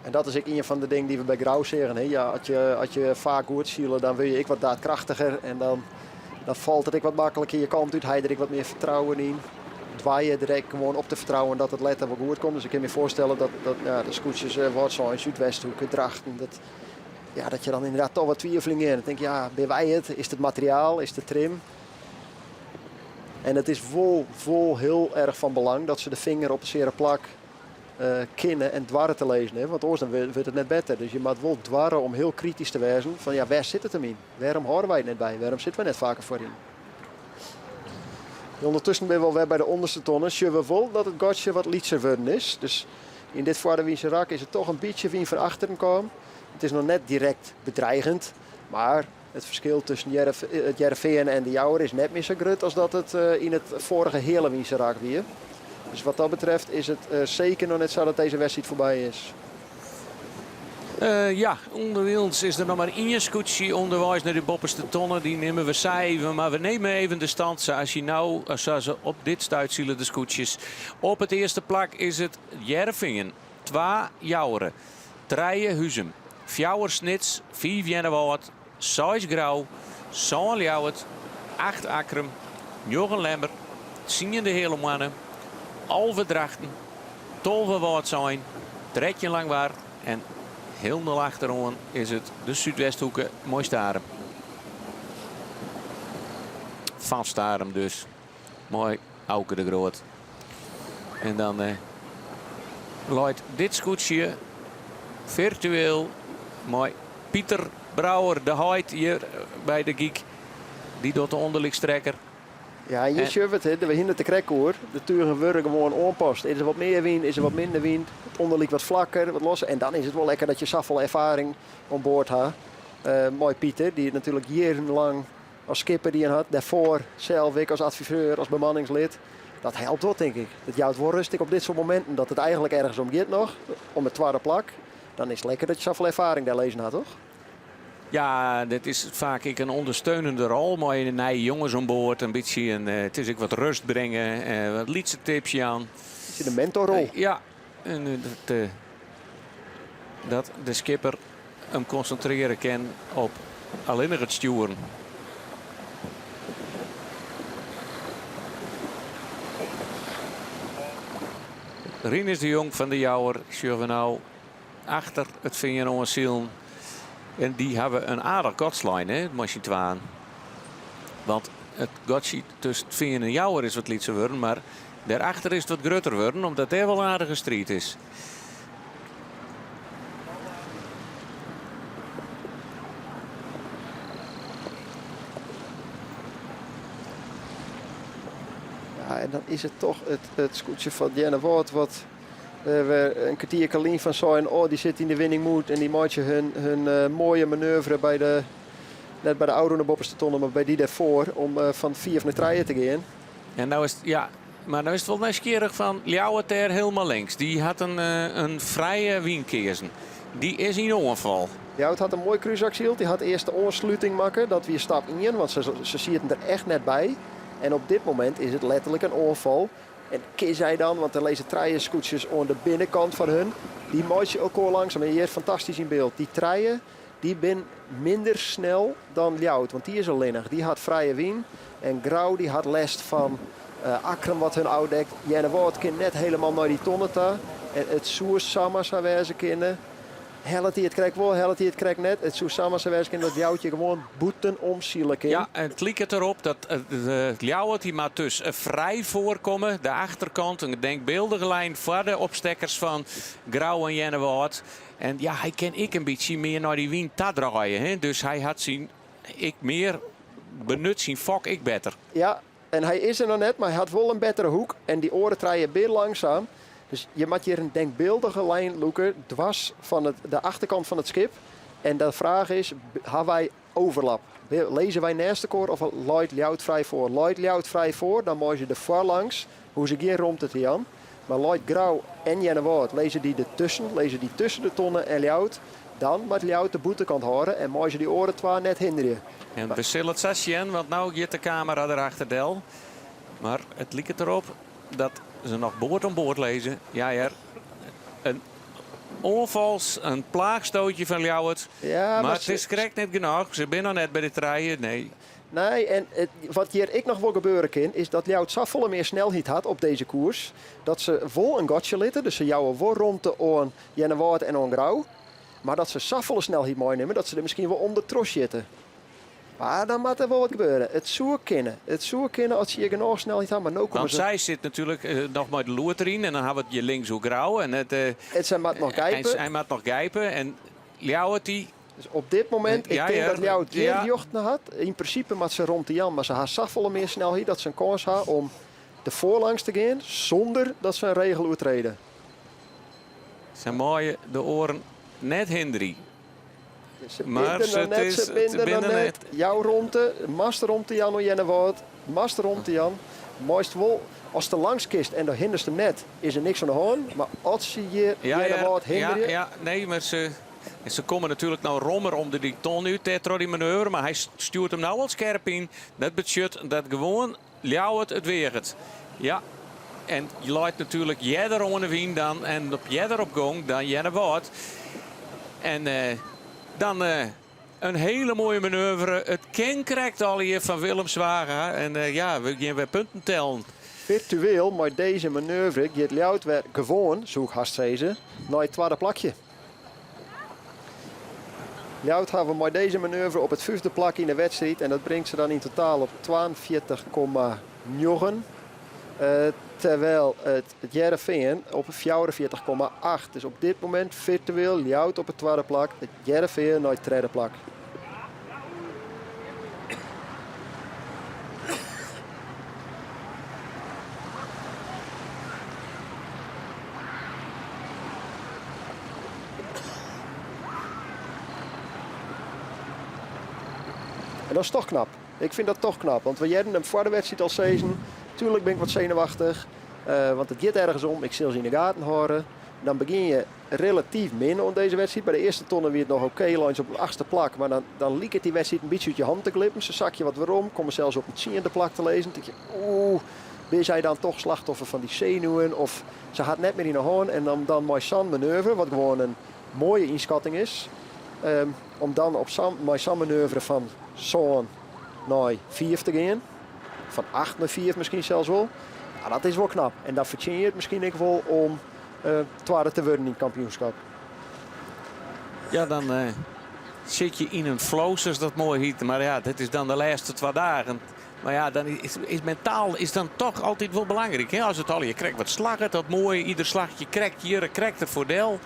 en dat is ook een van de dingen die we bij Grauw zeggen. Hè? Ja, als je vaak goed zielen, dan wil je ik wat daadkrachtiger. En dan valt het ik wat makkelijker. Je kant uit, hij er ik wat meer vertrouwen in. Dwaaien er gewoon op te vertrouwen dat het letter wel goed komt. Dus ik kan me voorstellen dat de scootjes wat zijn, Zuidwesthoek, Drachten. Dat je dan inderdaad toch wat twijfeling in. Dan denk je, ja, ben wij het? Is het materiaal? Is het trim? En het is vol heel erg van belang dat ze de vinger op de zere plak kennen en dwarren te lezen. Hè? Want anders dan wordt het net beter. Dus je moet wel dwarren om heel kritisch te wezen. Van ja, waar zit het hem in? Waarom horen wij het net bij? Waarom zitten we net vaker voorin? Ondertussen ben we wel weer bij de onderste tonnen. Zien we wel dat het gotje wat lietser worden is. Dus in dit voor de Wiense rak is het toch een beetje wien van achteren komen. Het is nog net direct bedreigend. Maar het verschil tussen het Jereveen en de Jouwer is net meer zo groot als dat het in het vorige hele Wiense rak weer. Dus wat dat betreft is het zeker nog net zo dat deze wedstrijd voorbij is. Ja, onder ons is er nog maar één scootje onderwijs naar de bopperste tonnen. Die nemen we even, maar we nemen even de stand zoals je nou, zoals ze op dit stuit zielen de scootjes. Op het eerste plak is het Jereveen, 2 Jouweren, 3 Huzum, 4 Snits, 5 Jennewoord, 6 Grauw, 7 Ljouwert, 8 Akrum, 9 Lemmer, 10 de hele mannen, 11 Drachten, 12 Woord zijn, 13 Langwaard en heel nul achterom is het de Zuidwesthoeken Mooistaren. Van Staren dus. Mooi, Auke de Groot. En dan luidt dit scootje virtueel. Mooi. Pieter Brouwer, de Heid hier bij de Giek. Die doet de onderligstrekker. Ja, en je ziet het, we hinder te krekken hoor. De turen worden gewoon aanpast. Is er wat meer wind, is er wat minder wind. Het onderliep wat vlakker, wat losser. En dan is het wel lekker dat je zoveel ervaring aan boord had. Mooi Pieter, die het natuurlijk jarenlang als skipper die had. Daarvoor zelf ik als adviseur, als bemanningslid. Dat helpt wat denk ik. Dat jouwt wel rustig op dit soort momenten. Dat het eigenlijk ergens om gaat nog. Om het tweede plak. Dan is het lekker dat je zoveel ervaring daar lezen had, toch? Ja, dit is vaak een ondersteunende rol. Maar een nieuwe jongens aan boord. Een beetje het is ook wat rust brengen. Wat lietse tipje aan. Het is een mentorrol. Ja, en dat de skipper hem concentreren kan op alleen het sturen. Rinus de Jong van de Jouwer, zien we nou achter het vinger ziel. En die hebben een aardig godslijn, hè, Machine. Want het godje tussen het vinger en Jouwer is wat lietse worden, maar daarachter is het wat groter worden, omdat er wel een aardige strijd is. Ja, en dan is het toch het scootje van Jennewoord wat we een kwartier Kalien van zijn. Oh, die zit in de winning mood en die maakt je hun mooie manoeuvre bij net bij de oude bopperste tonnen, maar bij die daarvoor om van 4 naar 3 te gaan. En nou is het, ja, maar nou is het wel nieuwsgierig van Ljouwert er helemaal links. Die had een vrije wienkeersen. Die is in ongeval. Ja, het had een mooi cruiseactie. Die had eerst de oorsluiting maken. Dat weer stap in, want ze zitten er echt net bij. En op dit moment is het letterlijk een ongeval. En kies zij dan, want er lezen treien scootjes aan de binnenkant van hun. Die maakt je ook al langzaam. En je hebt fantastisch in beeld. Die treien, die ben minder snel dan Ljout. Want die is al linnig. Die had vrije wien. En Grauw, die had last van Akrum wat hun oudekt. Jennewoord kan net helemaal naar die tonnen ta. En het soers samen zou wezen kunnen. Hellet hij het krijgt wel, hellet hij het krijgt net. Het zou samen zou wezen kunnen dat Ljoutje gewoon boeten omzielen kan. Ja, en het liep het erop dat Ljouwert die maar dus vrij voorkomen. De achterkant, een denkbeeldige lijn voor de opstekkers van Grauw en Jennewoord. En ja, hij kan ik een beetje meer naar die wind draaien. Hè? Dus hij had zien, ik meer benut zien fok ik beter. Ja, en hij is er nog net, maar hij had wel een betere hoek. En die oren draaien heel langzaam. Dus je maakt hier een denkbeeldige lijn, Loeker, dwars van de achterkant van het schip. En de vraag is, hebben wij overlap? Lezen wij naast elkaar of luidt Ljout vrij voor? Luidt Ljout vrij voor, dan moet je er voorlangs, hoe ze geen rond het hier aan. Maar luidt Grauw en Jennewoord, lezen die tussen de tonnen en Ljout. Dan moet Ljout de boetekant horen en moet je die oren twee net hinderen. En we zullen het zien, want nou gaat de camera erachter del. Maar het liep het erop dat ze nog boord aan boord lezen. Ja, een onvals, een plaagstootje van Ljouwert. Ja, maar het is correct net genoeg. Ze zijn nog net bij de treien. Nee. Nee, en wat hier ik nog wel gebeuren kan, is dat Ljout zoveel meer snelheid had op deze koers. Dat ze vol een gotje litten, dus ze jouwen wel rond de oren Jennewoord en on Grauw. Maar dat ze zoveel snelheid mooi nemen, dat ze er misschien wel onder tros zitten. Maar dan moet er wel wat gebeuren. Het zou kunnen als je hier genoeg snelheid had, maar nu komen Want ze... zij zit natuurlijk nog maar de loert erin en dan hebben we je links hoe Grauw. En zij moet nog gijpen. Hij moet nog gijpen en Ljouwert die Dus op dit moment, Ja, ik denk ja, dat Ljout geen ja. jochten had. In principe met ze rond de Jan, maar ze had zoveel meer snelheid dat ze een kans had om de voorlangs te gaan zonder dat ze een regel uitreden. Ze mooie de oren net hinderen. Ze Maar binden er net, ze binden er net. net. Jouw ronde, master rond de Jan of Jennewoud, master rond de Jan. Mooist wel, als de langs kist en de hinderste net, is er niks aan de hand. Maar als je hier Jennewoud hinderen... Ja, nee, maar ze komen natuurlijk nou rommer om de die ton uit te die manoeuvre. Maar hij stuurt hem nou al scherp in. Dat betekent dat gewoon Ljouwert het weegt. Ja, en je laat natuurlijk jeder onder wien dan. En op jeder op gang dan Jennewoud. En dan een hele mooie manoeuvre. Het ken krijgt al hier van Willemswagen. En ja, we gaan weer punten tellen. Virtueel, maar deze manoeuvre gaat Ljout weer gewoon, zoek haast ze, naar het tweede plakje. Ljout hebben we met deze manoeuvre op het 5e plak in de wedstrijd. En dat brengt ze dan in totaal op 42,9. Terwijl het Jereveen op 44,8. Dus op dit moment virtueel Ljout op het tweede plak. Het Jereveen naar het derde plak. En dat is toch knap. Ik vind dat toch knap. Want we hadden hem voor de wedstrijd al season. Tuurlijk ben ik wat zenuwachtig. Want het gaat ergens om. Ik zal ze in de gaten houden. Dan begin je relatief min op deze wedstrijd. Bij de eerste tonnen weer het nog oké. Langs op de 8e plak. Maar dan liep het die wedstrijd een beetje uit je hand te glippen. Ze zak je wat waarom. Kom zelfs op het 10e plak te lezen. Dan denk je, ben jij dan toch slachtoffer van die zenuwen? Of ze gaat net meer in de hand. En dan mijn San manoeuvre. Wat gewoon een mooie inschatting is. Om dan op mijn San manoeuvre van zo'n naar 4 te gaan. Van 8 naar 4 misschien zelfs wel. Ja, dat is wel knap. En dat verdien je het misschien ook wel om tweede te worden in het kampioenschap. Ja, dan zit je in een flow, zoals dat mooi heet. Maar ja, dit is dan de laatste 2 dagen. Maar ja, dan is mentaal is dan toch altijd wel belangrijk. Hè? Als het al, je krijgt wat slagen, dat mooi. Ieder slagje krijgt hier, krijgt er voordeel.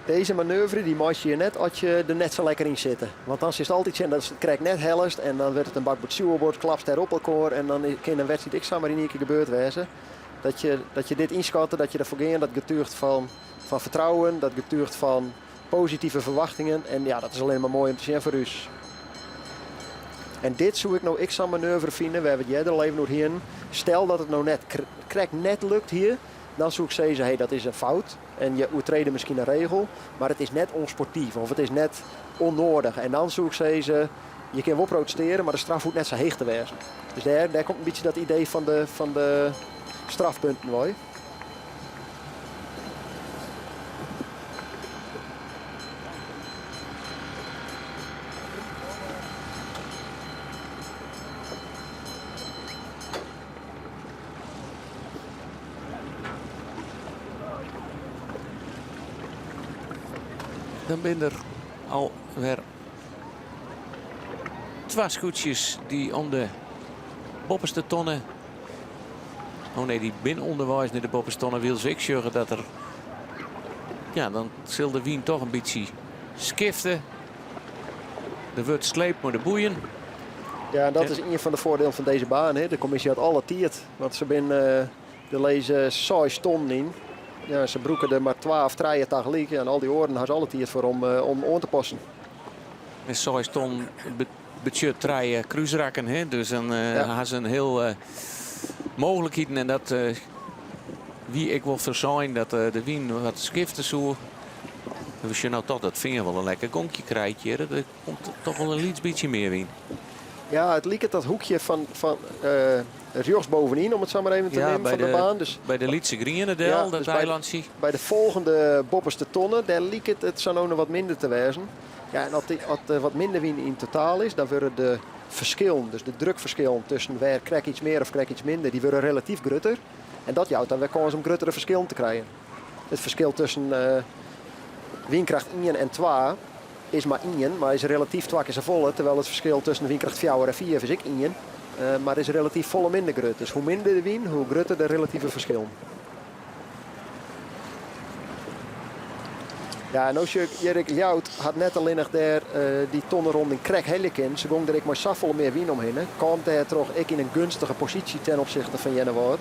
Deze manoeuvre die maak je net als je er net zo lekker in zit. Want dan is het altijd zo, dat krijgt net hellest en dan werd het een bak wordt klapst er op elkaar en dan kan een wedstrijd ik maar in één keer gebeurd wezen. Dat je dit inschatten, dat je ervoor gaat, dat getuigt van vertrouwen, dat getuigt van positieve verwachtingen. En ja, dat is alleen maar mooi om te zien voor u. En dit zou ik nou zo'n manoeuvre vinden. We hebben het jij er al even nog hierin. Stel dat het nou net lukt hier. Dan zou ik zeggen, hey, dat is een fout. En je uitreden misschien een regel. Maar het is net onsportief. Of het is net onnodig. En dan zou ik zeggen, je kan wel protesteren. Maar de straf hoeft net zo heeg te wezen. Dus daar komt een beetje dat idee van de strafpunten bij. Dan ben er alweer 2 scootjes die om de bopperste tonnen. Oh nee, die bin onderwijs naar de bopperste tonnen wil ik zeggen dat er. Ja, dan zal de wien toch een beetje skiften. Er wordt sleep maar de boeien. Ja, dat is een van de voordelen van deze baan. Hè. De commissie had alle tiert. Want ze zijn de lezen 6 ton in. Ja, ze broeken er maar 12 treien tegelijk. En al die oren hebben ze alle tiert voor om aan te passen. En 6 ton budget treien cruiserakken. Hè. Dus dan hebben ze een heel mogelijkheden. En dat wie ik wil verzijn dat de wien wat skiften zo. Als je nou toch dat vinger wel een lekker gonkje krijgt hier, er komt toch wel een beetje meer wien. Ja, het liep dat hoekje van rechts bovenin, om het zo maar even te nemen, van de baan. Dus, bij de Lietse Grienendel, dat dus eilandje. Bij de volgende bopperste tonnen, daar liep het zou nog wat minder te wezen. Ja, en als er wat minder wien in totaal is, dan worden de verschillen, dus de drukverschillen tussen waar krijg iets meer of krijg iets minder, die worden relatief grutter. En dat jouwt dan weer kans om gruttere verschillen te krijgen. Het verschil tussen windkracht 1 en 2 is maar 1, maar is relatief 2 keer zo volle. Terwijl het verschil tussen windkracht 4 en 4 is ik 1. Maar is relatief volle minder grut. Dus hoe minder de wind, hoe grutter de relatieve verschil. Ja, en als Erik Ljout had net alleen nog daar die tonnenronding krijg Helleken. Ze gong er ik maar saffel meer wien omheen. Komt daar toch ik in een gunstige positie ten opzichte van Jennewoord.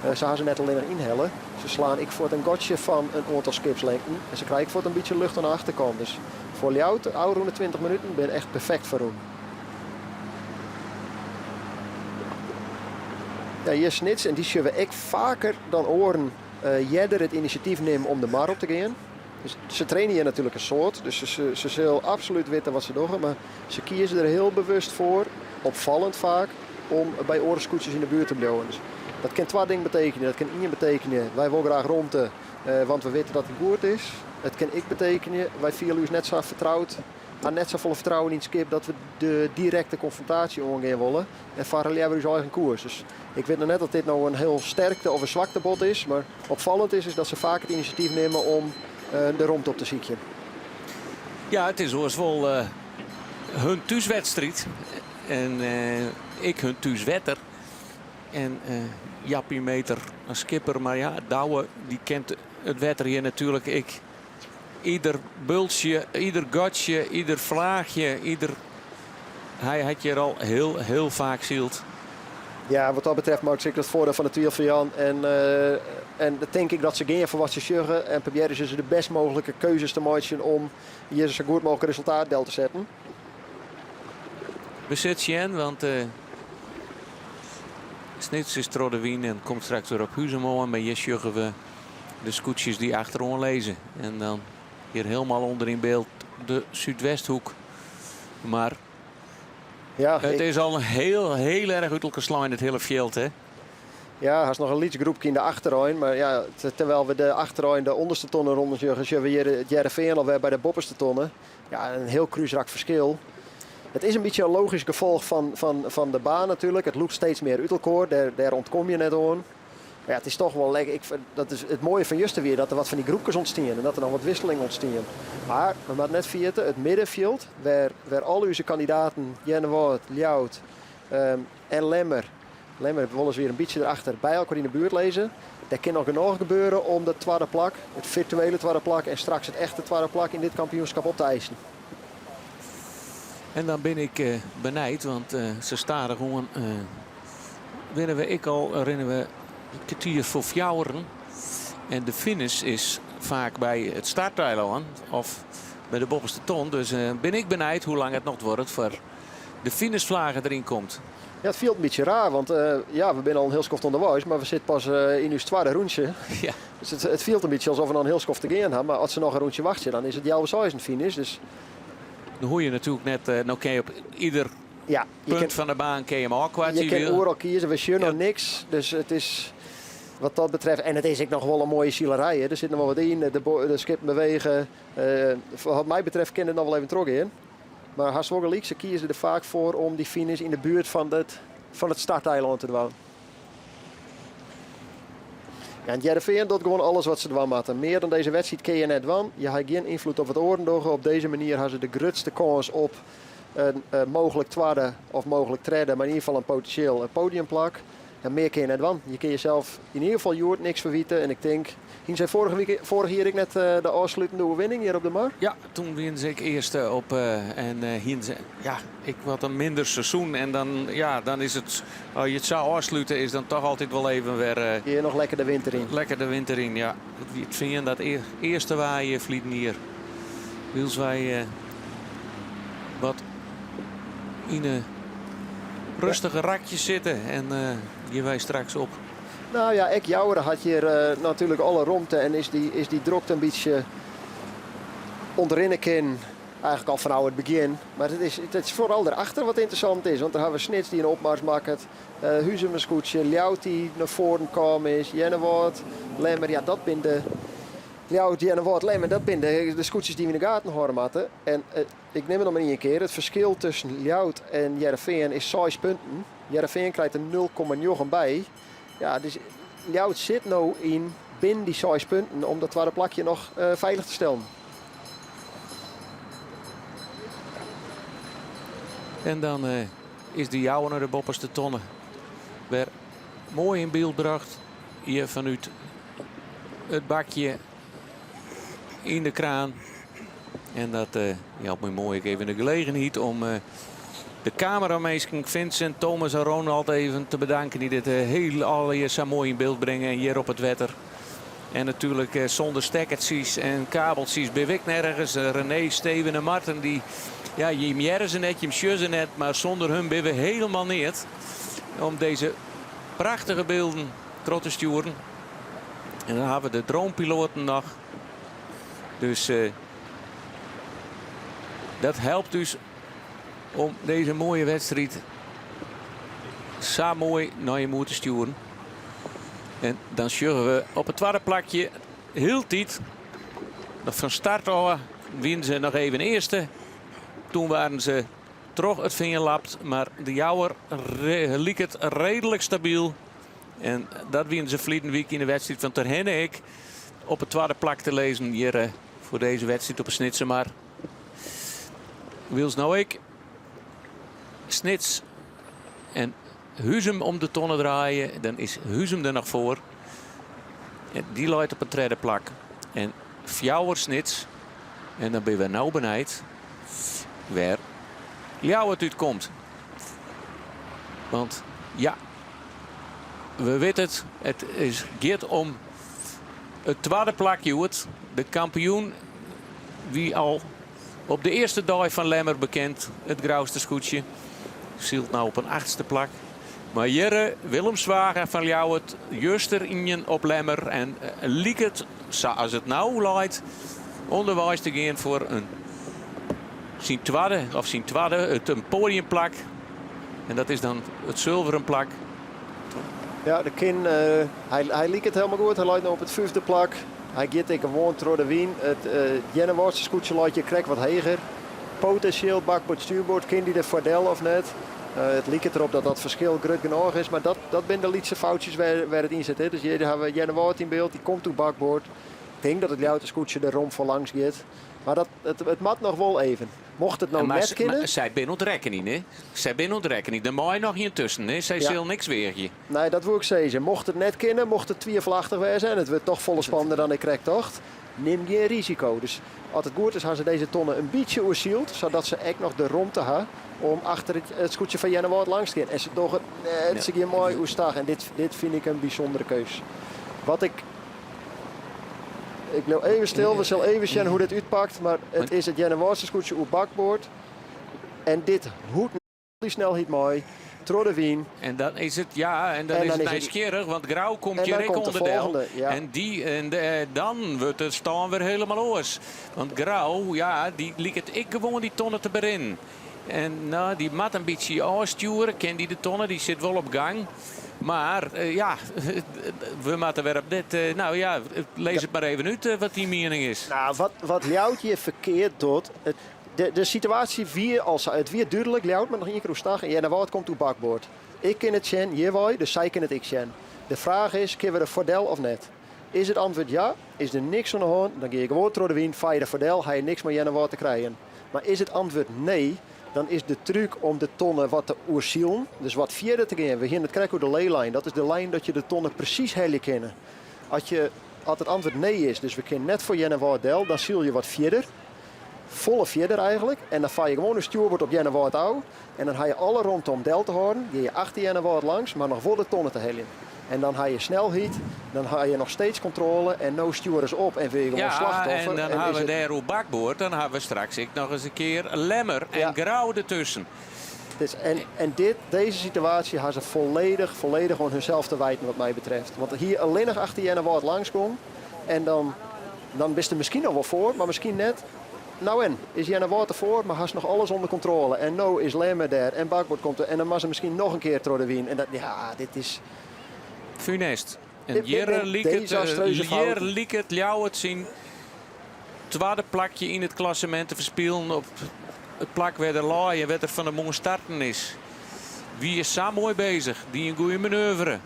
Ze gaan ze net alleen nog inhellen. Ze slaan ik voor een gotje van een aantal skipslengten. En ze krijgen voor het een beetje lucht aan de achterkant. Dus voor Ljout, de oude roende 20 minuten, ben echt perfect voor hem. Ja, hier Snits en die zullen ik vaker dan oren jeder het initiatief nemen om de mar op te gaan. Dus ze trainen hier natuurlijk een soort, dus ze zullen absoluut weten wat ze doen, maar ze kiezen er heel bewust voor, opvallend vaak, om bij oorlogscoaches in de buurt te blijven. Dus dat kan twee dingen betekenen. Dat kan één betekenen, wij willen graag rondte, want we weten dat het goed is. Het kan ik betekenen, wij vielen u net zo vertrouwd, maar net zo vol vertrouwen in het skip dat we de directe confrontatie omgaan willen. En varen hebben we uw eigen koers. Dus ik weet nog net dat dit nou een heel sterkte of een zwakte bod is, maar opvallend is dat ze vaak het initiatief nemen om de rond op te zieken. Ja, het is wel hun thuiswedstrijd. En ik hun thuiswetter. En Jappie Meter als skipper. Maar ja, Douwe die kent het wetter hier natuurlijk. Ieder bultje, ieder gotje, ieder vlaagje, hij had je er al heel vaak zield. Ja, wat dat betreft maakt zeker het voordeel van de Twiel van Jan. En dat denk ik dat ze gaan voor wat ze zeggen. En proberen ze de best mogelijke keuzes te maken om hier zo goed mogelijk resultaat te zetten. We zitten je in, want Snits is door de wien en komt straks weer op Huizenmolen. Maar hier zeggen we de scootjes die achterom lezen. En dan hier helemaal onder in beeld de Zuidwesthoek. Maar ja, het is al een heel erg uiterlijke slaan in het hele veld, hè? Ja, hij is nog een lietsgroepje in de achterrijn. Maar ja, terwijl we de achterrijn de onderste tonnen ronden zullen we hier het Jereveen alweer bij de bopperste tonnen. Ja, een heel cruisrak verschil. Het is een beetje een logisch gevolg van de baan natuurlijk. Het loopt steeds meer uit elkaar, daar ontkom je net aan. Maar ja, het is toch wel lekker. Dat is het mooie van juist weer, dat er wat van die groepjes ontstaan en dat er nog wat wisseling ontstaan. Maar we moeten net vergeten, het middenveld, waar al onze kandidaten, Jennewoord, Ljout en Lemmer willen ze weer een beetje erachter bij elkaar in de buurt lezen. Er kan nog genoeg gebeuren om de tweede plak, het virtuele tweede plak en straks het echte tweede plak in dit kampioenschap op te eisen. En dan ben ik benijd, want ze staan er gewoon. Herinneren we een kwartier voor fjouweren. En de finish is vaak bij het starteiland of bij de bopperste ton. Dus ben ik benijd hoe lang het nog wordt voor de finishvlagen erin komt. Ja, het viel een beetje raar, want ja, we zijn al een heel skoft onderwijs, maar we zitten pas in ons tweede rondje. Ja. Dus het viel een beetje alsof we dan een heel skoft te gaan hebben. Maar als ze nog een rondje wachten, dan is het jouw een finish. Dus dan hoor je natuurlijk net, nou kun je op ieder punt van de baan kun je hem al kwijt. Je kan overal kiezen, we zien nog niks. Dus het is wat dat betreft, en het is ook nog wel een mooie zielerij. Hè. Er zit nog wel wat in, de skip bewegen. Wat mij betreft kan het nog wel even terug in. Maar Harswogel ze kiezen er vaak voor om die finish in de buurt van het starteiland te doen. Ja, en Jereveen doet gewoon alles wat ze doen moeten. Meer dan deze wedstrijd kun je net doen. Je hebt geen invloed op het oordendogen. Op deze manier hebben ze de grootste kans op een mogelijk tweede of mogelijk derde, maar in ieder geval een potentieel podiumplak. En meer kun je net doen. Je kunt jezelf in ieder geval Joert niks verwieten. En ik denk, hier zijn vorig jaar ik net de afsluitende overwinning hier op de Mar. Ja, toen win ik eerste op en hier ja, ik had een minder seizoen en dan is het, als je het zou afsluiten, is dan toch altijd wel even weer. Hier nog lekker de winter in. Lekker de winter in, ja. Ik vind dat eerste waaien vliegen hier. Wils wij wat in een rustige rakjes zitten en hier wij straks op. Nou ja, ik jouwer had hier natuurlijk alle romte en is die drokte een beetje onderin in. Eigenlijk al vanaf het begin. Maar het is vooral daarachter wat interessant is. Want daar hebben we Snits die een opmars maakt. Huizenmerscoetje, Ljout die naar voren komen is. Jennewoord, Lemmer. Ja, dat ben de... Ljout, Jennewoord, Lemmer. Dat ben de scootjes die we in de gaten houden moeten. En ik neem het nog maar één keer. Het verschil tussen Ljout en Jereveen is 6 punten. Jereveen krijgt er 0,9 bij. Ja, dus Ljout zit nou in binnen die 6 punten om dat tweede plakje nog veilig te stellen. En dan is de jouwe naar de bopperste tonnen. Weer mooi in beeld bracht. Hier vanuit het bakje in de kraan. En dat helpt me mooi even de gelegenheid om de camerameester Vincent, Thomas en Ronald even te bedanken. Die dit heel al zo mooi in beeld brengen hier op het wetter. En natuurlijk zonder stekkertjes en kabeltjes ben ik nergens. René, Steven en Marten, die, ja, je mjerren ze net, je msjeur ze net. Maar zonder hun ben we helemaal niet. Om deze prachtige beelden te sturen. En dan hebben we de droompiloten nog. Dus dat helpt dus om deze mooie wedstrijd zo mooi naar je moeten sturen. En dan sjurren we op het tweede plakje heel tijd. Van start al winnen ze nog even eerste. Toen waren ze toch het vingerlapt. Maar de jouwer liep het redelijk stabiel. En dat winnen ze verleden week in de wedstrijd van Ter Henneek. Op het tweede plak te lezen hier voor deze wedstrijd op een Snitse. Maar Wils nou ik. Snits en Huzum om de tonnen draaien. Dan is Huzum er nog voor. En die loopt op een derde plak. En Fjouwer Snits. En dan ben we nou benijd waar Ljouwert uitkomt. Want ja, we weten het. Het gaat om het tweede plakje. De kampioen wie al op de eerste dag van Lemmer bekend. Het grauwste scootje. Zielt nou op een 8e plak. Maar Jerre Willemswagen van Ljouwert juist er in op Lemmer. En liek het, zoals het nou lijkt, onderwijs te gaan voor een zijn tweede, het een podiumplak. En dat is dan het zilveren plak. Ja, de kin, hij liep het helemaal goed. Hij lijkt nu op het 5e plak. Hij gaat gewoon door de wien. Het Jennewaardse scootje lijkt je krek wat heger. Potentieel bakboord, stuurboord, kind die er voordeel of net. Het liep erop dat dat verschil groot genoeg is. Maar dat zijn de lietse foutjes waar het in zit. Hè. Dus hier hebben we Jennewaard in beeld. Die komt op bakboord. Ik denk dat het Ljouwerte scootje er rond voor langs gaat. Maar het mat nog wel even. Mocht het nou net kunnen... Maar zij ben ontrekening, hè? Zij ben ontrekening. Daar moet je nog niet tussen, hè? Zij zal niks weerje. Nee, dat wil ik zeggen. Mocht het net kunnen, mocht het twijfelachtig zijn en het wordt toch volle spannender dan ik krijg toch, neem geen risico. Dus als het goed is, gaan ze deze tonnen een beetje oerzield, zodat ze echt nog de romte hebben om achter het scootje van Jennewaard langs te gaan. En ze toch het is hier mooi oerstag en dit vind ik een bijzondere keus. Wat ik loop even stil, we zullen even zien hoe dit uitpakt. Maar het is het Jennewaardse scootje op bakboord. En dit hoed die snelheid mooi. Trode wien. En dan is het, ja, en dan is het nieuwsgierig, want Grauw komt direct onderdeel. Ja. En dan wordt het staan weer helemaal los. Want Grauw, ja, die liet het ik gewoon die tonnen te beginnen. En nou, die mat een beetje aansturen, ken die de tonnen, die zit wel op gang. Maar ja, we moeten weer op dit. Nou ja, lees het maar even uit wat die mening is. Nou, wat Ljouwtje verkeerd doet. De situatie het weer duidelijk. Ljouwt met nog één keer op stag en Jennewaard komt op bakboord. Ik ken het Sjen, jij, dus zij kennen het ik Sjen. De vraag is, kunnen we de voordeel of net? Is het antwoord ja, is er niks aan de hand, dan ga je gewoon door de wind, vaar je de voordeel, ga je niks meer Jennewaard te krijgen. Maar is het antwoord nee, dan is de truc om de tonnen wat te oerzielen, dus wat verder te gaan. We gaan het krijgen door de leelijn. Dat is de lijn dat je de tonnen precies heel kennen. Als het antwoord nee is, dus we kunnen net voor Jennewaard deel, dan ziel je wat verder. Volle verder eigenlijk. En dan vaar je gewoon een stuurboord op Jennewaard touw. En dan ga je alle rondom deel te houden. Ga je achter Jennewaard langs, maar nog voor de tonnen te hellen. En dan ga je snelheid, dan ga je nog steeds controle en no stuurders op en wil je gewoon slachtoffer. En dan hebben we daar op bakboord, dan hebben we straks nog eens een keer Lemmer en Grauw ertussen. Dus, deze situatie gaan ze volledig gewoon hunzelf te wijten wat mij betreft. Want hier alleen nog achter Jennewaard langskomt en dan best er misschien nog wel voor, maar misschien net. Nou en, is Jennewaard ervoor, maar hij nog alles onder controle. En nou is Lemmer daar en bakboord komt er en dan mag ze misschien nog een keer door de wien. En dit is... Funest. En Jerre liek het Ljouwert zien tweede plakje in het klassement te verspelen op het plak waar de laaien, waar er van de moe starten is. Wie is zo mooi bezig? Die een goede manoeuvre.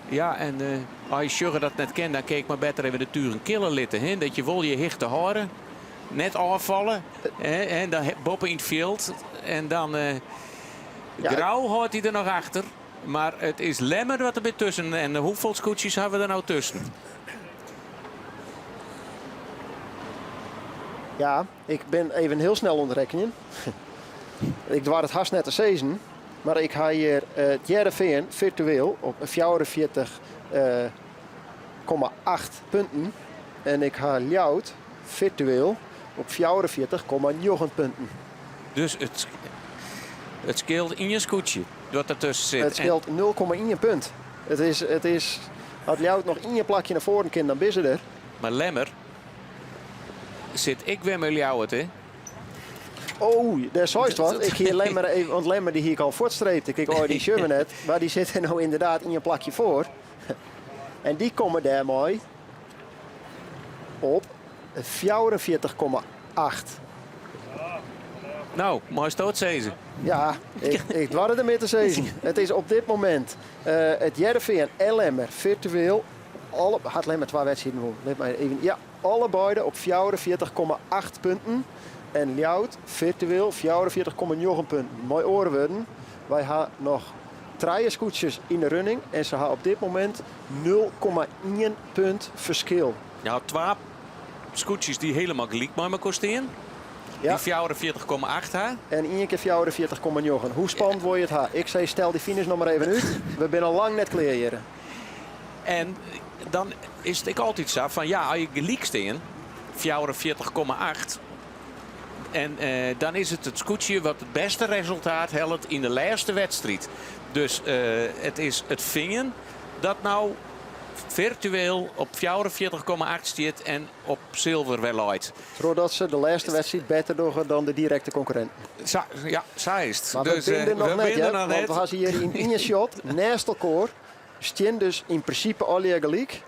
Ja, en als je dat net kent, dan keek maar beter even de turen killen litten. Dat je wil je hichte horen. Net afvallen. En dan boppen in het veld. En dan Grauw houdt hij er nog achter. Maar het is Lemmer wat er weer tussen. En hoeveel scootjes hebben we er nou tussen? Ja, ik ben even heel snel ontrekkenen. Ik doe het haast net te sezen. Maar ik ga hier het Heerenveen virtueel op 44,8 punten. En ik ga Ljout virtueel op 44,9 punten. Dus het scheelt in je scootje wat ertussen zit. Het scheelt 0,1 punt. Het is, als Ljout nog in je plakje naar voren kan, dan ben ze er. Maar Lemmer zit ik weer met Ljout, hè? Oh, daar is wat. Ik hier Lemmer even, want Lemmer die hier al voortstreept. Ik kijk, die Sherman net, maar die zit er nou inderdaad in je plakje voor. En die komen daar mooi op 44,8. Nou, mooi stootzezen. Ja, ik dwar het ermee te zeggen. Het is op dit moment het Heerenveen en Lemmer virtueel. Had Lemmer 2 wedstrijden gewonnen. Let maar even. Ja, allebei op 44,8 punten. En Ljout virtueel 44,9 punten. Mooi oorwoorden. Wij hebben nog 3 scootjes in de running. En ze hebben op dit moment 0,1 punt verschil. Ja, 2 scootjes die helemaal gelijk met me kosten. Ja. Die 44,8 ha. En 1 keer 44,9. Hoe spannend word je het ha? Ik zei stel die finish nog maar even uit. We zijn al lang net klaar hier. En dan is het altijd zo van ja, als je gelijk staan, 44,8. En dan is het scootje wat het beste resultaat helpt in de laatste wedstrijd. Dus het is het vingen dat nou virtueel op 44,8 staat en op zilver wel uit. Zodat ze de laatste wedstrijd beter doen dan de directe concurrent. Ja, zo is het. Maar dus, we binden nog net, hè? Want net. we gaan hier in je shot, naast elkaar, staan dus in principe alle gelijk.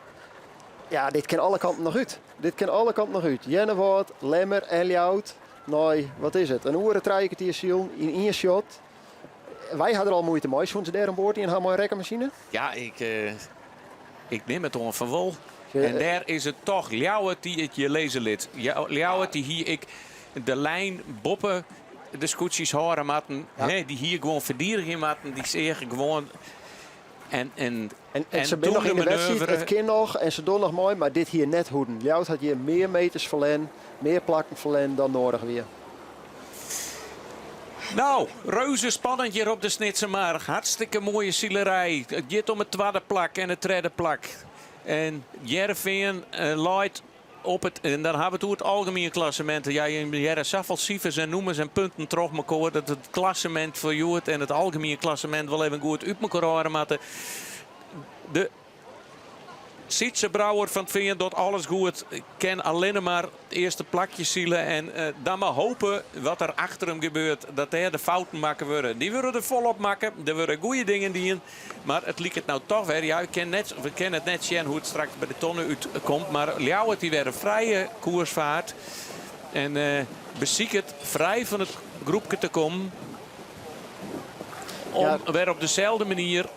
Ja, dit kan alle kanten nog uit. Jennewoord, Lemmer, Eljout. Nou, wat is het? Een oren trijkert ziel in je shot. Wij hadden er al moeite mee. Zo'n ze daar aan boord in een mooie rekkenmachine? Ja, ik neem het om van wol. En daar is het toch Ljout die het je lezen lid. Ljout die hier de lijn boppen de scootjes horen matten. Ja. Die hier gewoon verdedigen matten. Die zeggen gewoon. En ze zijn nog in de wedstrijd, het kan nog en ze doen nog mooi, maar dit hier net hoeden. Ljout had hier meer meters verlen, meer plakken verlen dan nodig weer. Nou, reuze spannend hier op de Snitsemarkt. Hartstikke mooie zielerij. Het gaat om het tweede plak en het derde plak. En Heerenveen leidt op het, en dan hebben we het algemene klassement. Ja, in Jaren zoveel cijfers en noemers en punten terug elkaar. Dat het klassement voor jou en het algemene klassement wel even goed uit elkaar horen. Maar de Sietse Brouwer van het Veen doet alles goed. Ik ken alleen maar het eerste plakje zielen. En dan maar hopen wat er achter hem gebeurt. Dat hij de fouten maken worden. Die willen er volop maken. Er worden goede dingen die. Maar het liep het nou toch weer. Ja, we kennen het net zien hoe het straks bij de tonnen uitkomt. Maar Ljout die weer een vrije koersvaart. En beziek het vrij van het groepje te komen. Om weer op dezelfde manier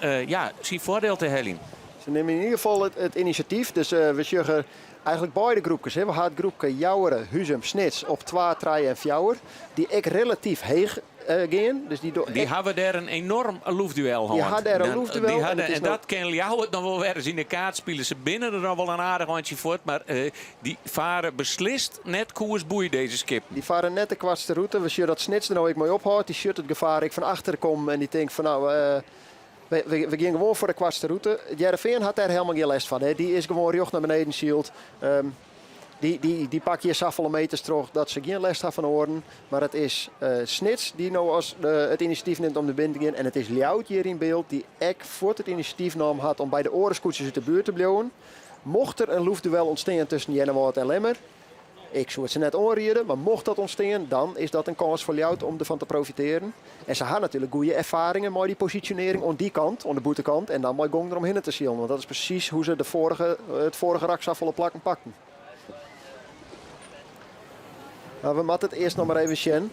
zijn voordeel te halen. Ze nemen in ieder geval het initiatief. Dus we zeggen eigenlijk beide groepjes. We hebben het groepje Jouweren, Huzum, Snits op 2, 3 en 4. Die ik relatief heeg gaan. Dus die hebben daar een enorm loefduel gehad. Die hadden er een loefduel. En dat kan Ljout nog wel weer eens in de kaart spelen. Ze binnen er nog wel een aardig handje voort. Maar die varen beslist net koersboei deze skip. Die varen net de kwartste route. We zien dat Snits er nou ook mooi ophoudt. Die ziet het gevaar ik van achter kom. En die denkt van nou... We gingen gewoon voor de kwartste route. Heerenveen had daar helemaal geen les van. Hè. Die is gewoon recht naar beneden shield. Die pak je zoveel meters terug dat ze geen les hebben van horen. Maar het is Snits die nou als het initiatief neemt om de bind te gaan. En het is Ljout hier in beeld die echt voor het initiatief nam had om bij de orenscootjes uit de buurt te blijven. Mocht er een loefduel ontstaan tussen Jennewoord en Lemmer. Ik zou het ze net onrieden, maar mocht dat ontstaan, dan is dat een kans voor Ljout om ervan te profiteren. En ze hadden natuurlijk goede ervaringen met die positionering aan die kant, aan de boetekant. En dan mooi gong eromheen te zien, want dat is precies hoe ze het vorige raksafvolle plakken pakten. Nou, we moeten het eerst nog maar even zien.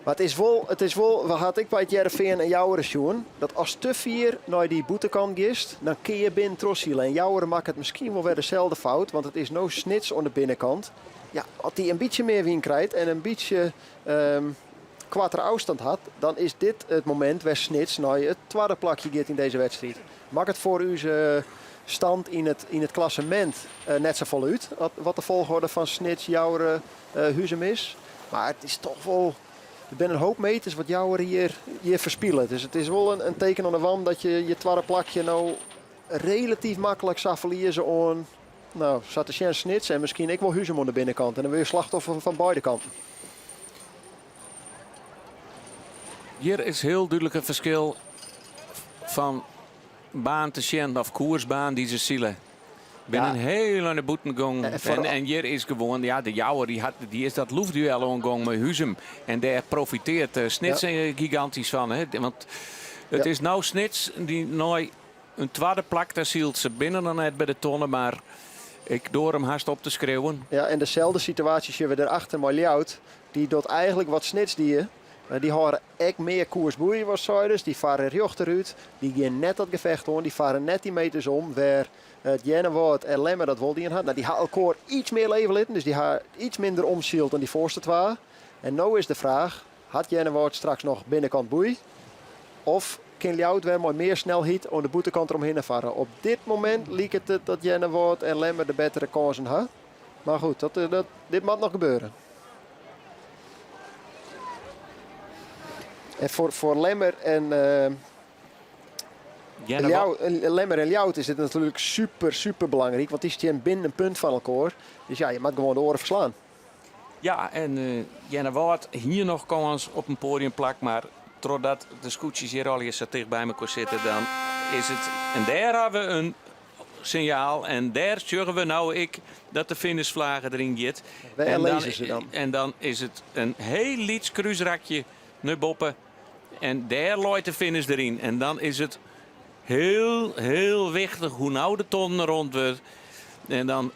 Maar het is wel, wat had ik bij het Heerenveen en Jouweren zien, dat als te vier naar die boetekant gist, dan kun je binnen trossielen. En Jouweren maakt het misschien wel weer dezelfde fout, want het is nou Snits aan de binnenkant. Ja, als hij een beetje meer wien krijgt en een beetje kwarter afstand had, dan is dit het moment waar Snits naar het tweede plakje gaat in deze wedstrijd. Maak het voor u stand in het klassement net zo voluit. Wat de volgorde van Snits, Jouweren, Huzem is. Maar het is toch wel... Er zijn een hoop meters wat Jouweren hier verspielen. Dus het is wel een teken aan de wand dat je tweede plakje nou relatief makkelijk zou verliezen aan... Nou, Satterchen Snits en misschien ik wel Huzem aan de binnenkant. En dan wil je slachtoffer van beide kanten. Hier is heel duidelijk een verschil van baan te zien of koersbaan die ze zielen. Binnen een heel lange boetengang. En hier is gewoon, ja, de Jouwer die is dat loefduel aangang met Huzem. En daar profiteert Snits gigantisch van. Hè? Want het is nou Snits die nooit een tweede plak, daar zielt ze binnen dan net bij de tonnen, maar ik door hem haast op te schreeuwen. Ja, en dezelfde situatie zien we erachter met Ljout. Die doet eigenlijk wat Snits die horen echt meer koersboeien was Zuiders. Die varen rechteruit. Die gaan net dat gevecht om. Die varen net die meters om. Waar het Jennewoord en Lemmer dat wel die had. Nou, die had elkaar iets meer leven litten. Dus die had iets minder omzield dan die voorste twee. En nu is de vraag. Had Jennewoord straks nog binnenkant boei? Of kan Ljout weer maar meer snelheid aan de boetekant eromheen varen? Op dit moment lijkt het dat Jennewoord en Lemmer de betere kansen had. Maar goed, dit moet nog gebeuren. En voor Lemmer en Ljout is dit natuurlijk super belangrijk. Want die staan binnen een punt van elkaar. Dus ja, je moet gewoon de oren verslaan. Ja, en Jennewoord hier nog kans op een podiumplak. Maar doordat de scootjes hier al zo dicht bij elkaar zitten, dan is het... En daar hebben we een signaal. En daar zorgen we nou dat de finishvlagen erin zit. En dan is het een heel liets kruisrakje naar boppen. En daar looit de finish erin. En dan is het heel wichtig hoe nou de ton rond wordt. En dan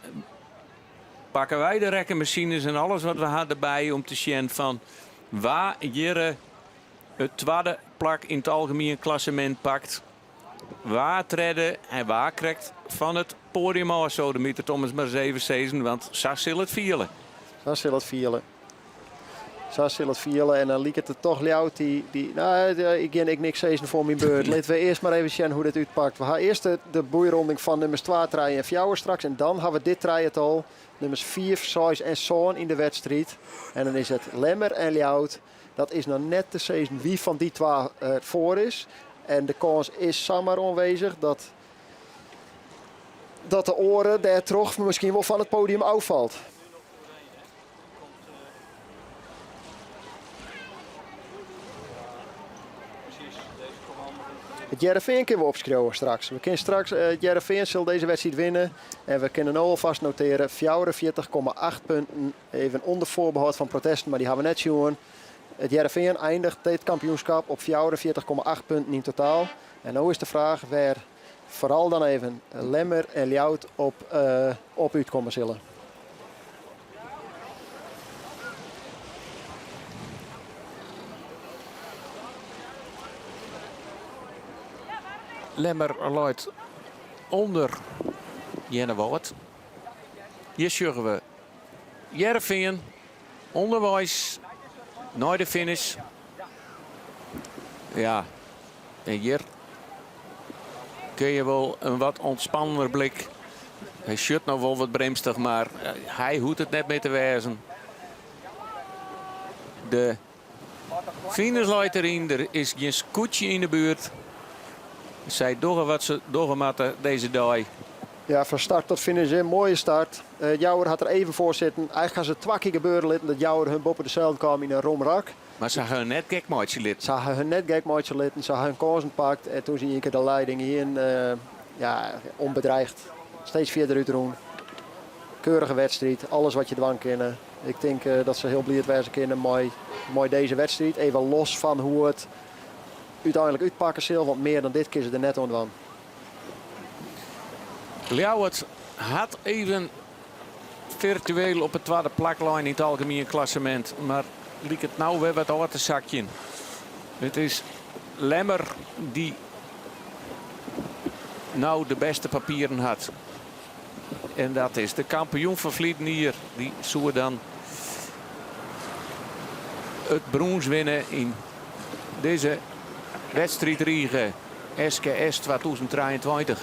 pakken wij de rekkenmachines en alles wat we hadden erbij om te zien van waar Jere het tweede plak in het algemeen klassement pakt. Waar treden en waar krijgt van het podium af. Zo de meter Thomas maar 7 want zo zal het vielen. Zo zal het vielen. En dan liep het er toch Ljout ik ga niks zeggen voor mijn beurt. Laten we eerst maar even zien hoe dit uitpakt. We gaan eerst de boeironding van nummers 2 treien en Fjouwer straks. En dan gaan we dit treien al. Nummers 4, 6 en Zoon in de wedstrijd. En dan is het Lemmer en Ljout. Dat is nog net te zeggen wie van die twee voor is. En de kans is zomaar aanwezig dat de oren daar toch misschien wel van het podium afvalt. Het Jereveen kunnen we opschrijven straks. We kunnen straks, Jereveen zal deze wedstrijd winnen. En we kunnen nu alvast noteren 44,8 punten. Even onder voorbehoud van protesten, maar die hebben we net zien. Het Jereveen eindigt dit kampioenschap op 44,8 punten in totaal. En nu is de vraag waar vooral dan even Lemmer en Ljout op uitkomen zullen. Lemmer loopt onder Jennewoord. Hier zorgen we Jereveen onderwijs naar de finish. Ja, en hier kun je wel een wat ontspannender blik. Hij schudt nog wel wat bremstig, maar hij hoeft het net mee te wijzen. De finish loopt erin, er is geen scootje in de buurt. Zij doggen wat ze doggen matten deze dag. Ja, van start tot finish een mooie start. Jouwer had er even voor zitten. Eigenlijk gaan ze 2 keer gebeuren litten dat Jouwer hun boven de zeil kwam in een romrak. Maar ze gaan hun net gekmaatje litten. Ze gaan hun net gekmaatje litten. Ze gaan hun kansen pakt. En toen zie je een keer de leiding hier onbedreigd. Steeds verder uit doen. Keurige wedstrijd. Alles wat je dwang kennen. Ik denk dat ze heel blij zijn kunnen. Mooi deze wedstrijd. Even los van hoe het uiteindelijk uitpakken zal. Want meer dan dit keer ze er net aan. Ljout had even virtueel op het tweede plaklijn in het algemeen klassement. Maar liep het nou weer wat uit de zakje. Het is Lemmer die nou de beste papieren had. En dat is de kampioen van Vlietnier. Die zou dan het brons winnen in deze wedstrijd Riegen SKS 2023.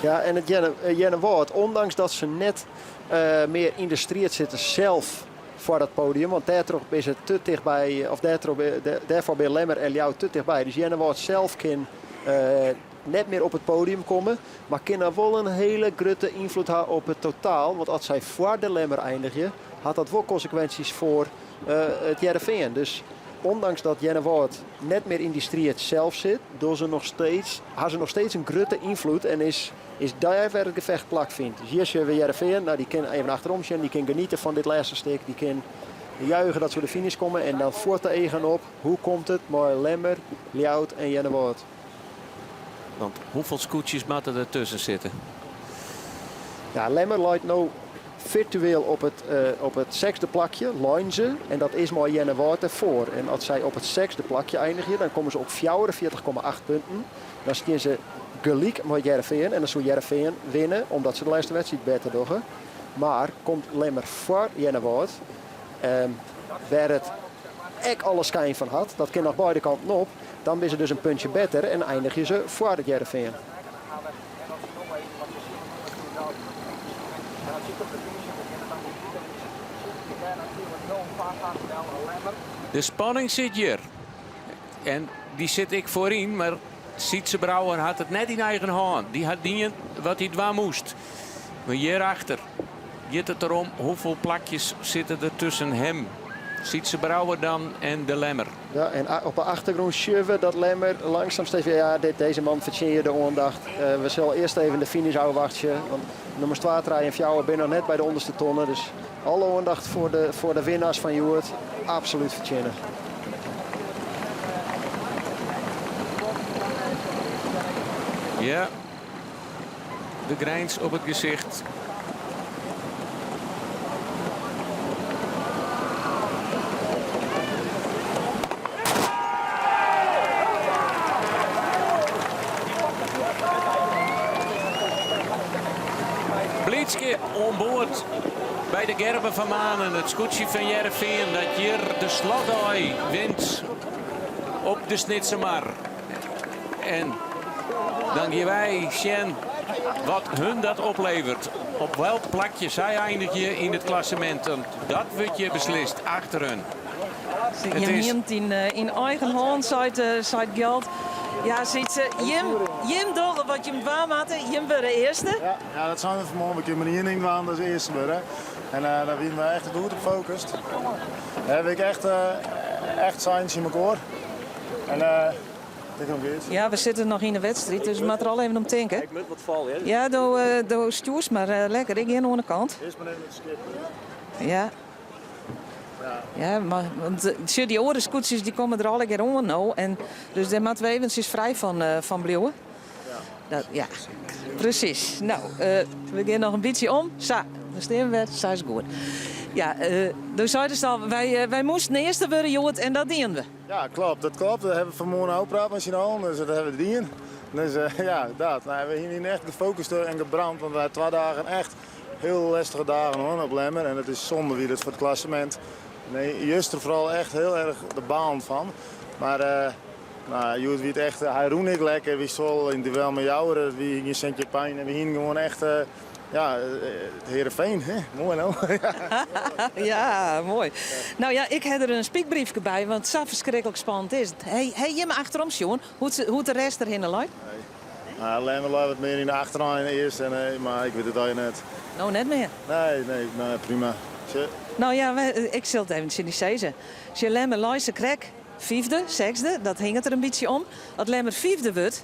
Ja, en het Jennewaard, ondanks dat ze net meer industrie zitten zelf voor dat podium. Want daarvoor is het te dichtbij, of daarvoor ben Lemmer en Ljouwt te dichtbij. Dus Jennewaard zelf kan net meer op het podium komen. Maar kan er wel een hele grote invloed hebben op het totaal. Want als zij voor de Lemmer eindigen, had dat wel consequenties voor het Heerenveen. Dus ondanks dat Jennewaard net meer industrie zelf zit, hebben ze nog steeds een grote invloed en is daar waar het gevecht plak vindt. Dus hier zien we Heerenveen, nou, die kan even achterom zien, die kan genieten van dit laatste stuk, die kan juichen dat ze de finish komen en dan voort de egen op. Hoe komt het? Maar Lemmer, Ljouwt en Jennewaard. Want hoeveel scootjes moeten er tussen zitten? Ja, Lemmer leidt nu virtueel op het zesde plakje, line ze. En dat is maar Jennewaard ervoor. En als zij op het zesde plakje eindigen, dan komen ze op 44,8 punten. Dan staan ze gelijk met Heerenveen. En dan zal Heerenveen winnen, omdat ze de laatste wedstrijd beter doen. Maar komt Lemmer voor Jennewaard, waar het echt alle schijn van had, dat kan nog beide kanten op, dan is ze dus een puntje beter en eindigen ze voor het Heerenveen. De spanning zit hier. En die zit ik voorin, maar Sietse Brouwer had het net in eigen hand. Die had dingen wat hij dwaan moest. Maar hierachter gaat het erom hoeveel plakjes zitten er tussen hem, Sietse Brouwer dan en de Lemmer. Ja, en op de achtergrond zien we dat Lemmer langzaam steeds weer, ja, deze man verdient je de aandacht. We zullen eerst even de finish wachten. Want nummers 2, 3 en 4 ben nog net bij de onderste tonnen. Dus alle aandacht voor de winnaars van Joert. Absoluut verdienen. Ja, de grijns op het gezicht. Blitske onboord bij de Gerben van Manen. Het scootje van Heerenveen dat hier de slotdooi wint op de Snitsemar. En dan gaan wij zien wat hun dat oplevert. Op welk plakje zij eindigen in het klassement. En dat wordt je beslist achter hun. Je neemt in eigen hand, zei geld. Ja, ziet ze, Jim door wat je hem warm had, Jim werd de eerste. Ja, dat zijn we vanmorgen. We kunnen hier niet aan als eerste worden. En daar zijn we echt goed op gefocust. Daar heb ik echt signs in mijn koor. En ja, we zitten nog in de wedstrijd, dus we moeten er al even om denken. Ik moet wat vallen, hè? Ja, doe stuurs maar lekker. Ik hier aan de kant. Eerst maar even het skip. Ja. Ja, maar want die andere scootjes die komen er alle keer om nou. En dus daar moeten we eventjes vrij van blijven. Ja, precies. Nou, we gaan nog een beetje om. Zo, dan staan we, zo is goed. Ja, dus zeiden ze al, wij moesten de eerste worden, Joet, en dat dienen we. Ja, klopt. Dat klopt. We hebben vanmorgen ook praat met al, dus dat hebben we dienen. Dus ja, dat. Nou, we hebben hier echt gefocust en gebrand, want we hebben 2 dagen echt heel lastige dagen hoor, op Lemmer. En het is zonde wie dit voor het klassement. Nee, juist er vooral echt heel erg de baan van. Maar nou, Joet weet echt, hij roept niet lekker, wie wel in duel met jou, wie ging een centje pijn en we gingen gewoon echt, ja, het Heerenveen, hè? Mooi nou. Ja, mooi. Nou ja, ik heb er een spiekbriefje bij, want zo verschrikkelijk spannend is het. Hey, je me achterom, Sjoen, hoe de rest erin loopt? Nou, Lemmer loopt wat meer in de achteraan eerst, maar ik weet het al net. Nou, net meer? Nee, prima. Nou ja, ik zal het even niet zeggen. Als je Lemmer Leijse krek, 5e, 6e, dat hing het er een beetje om. Als Lemmer 5e wordt,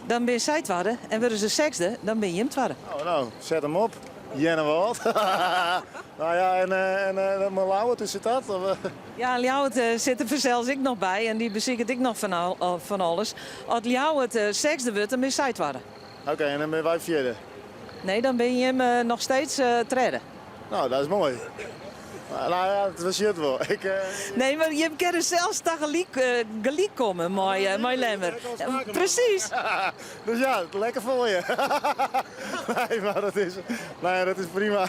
dan ben je zij tweede. En worden ze 6e, dan ben je hem tweede. Oh, nou, zet hem op. Jennewaard. Nou ja, en mijn Ljouwt, hoe zit dat? Ja, Ljouwt zit er zelfs ik nog bij. En die beziekert ik nog van alles. Als Ljouwt 6e wordt, dan ben je zij tweede. Oké, en dan ben wij 4e? Nee, dan ben je hem nog steeds treden. Nou, dat is mooi. Nou ja, het was het wel. Nee, maar je kan er zelfs gelijk komen, mooi Lemmer. Precies. Dus ja, lekker voor je. Nee, maar dat is prima.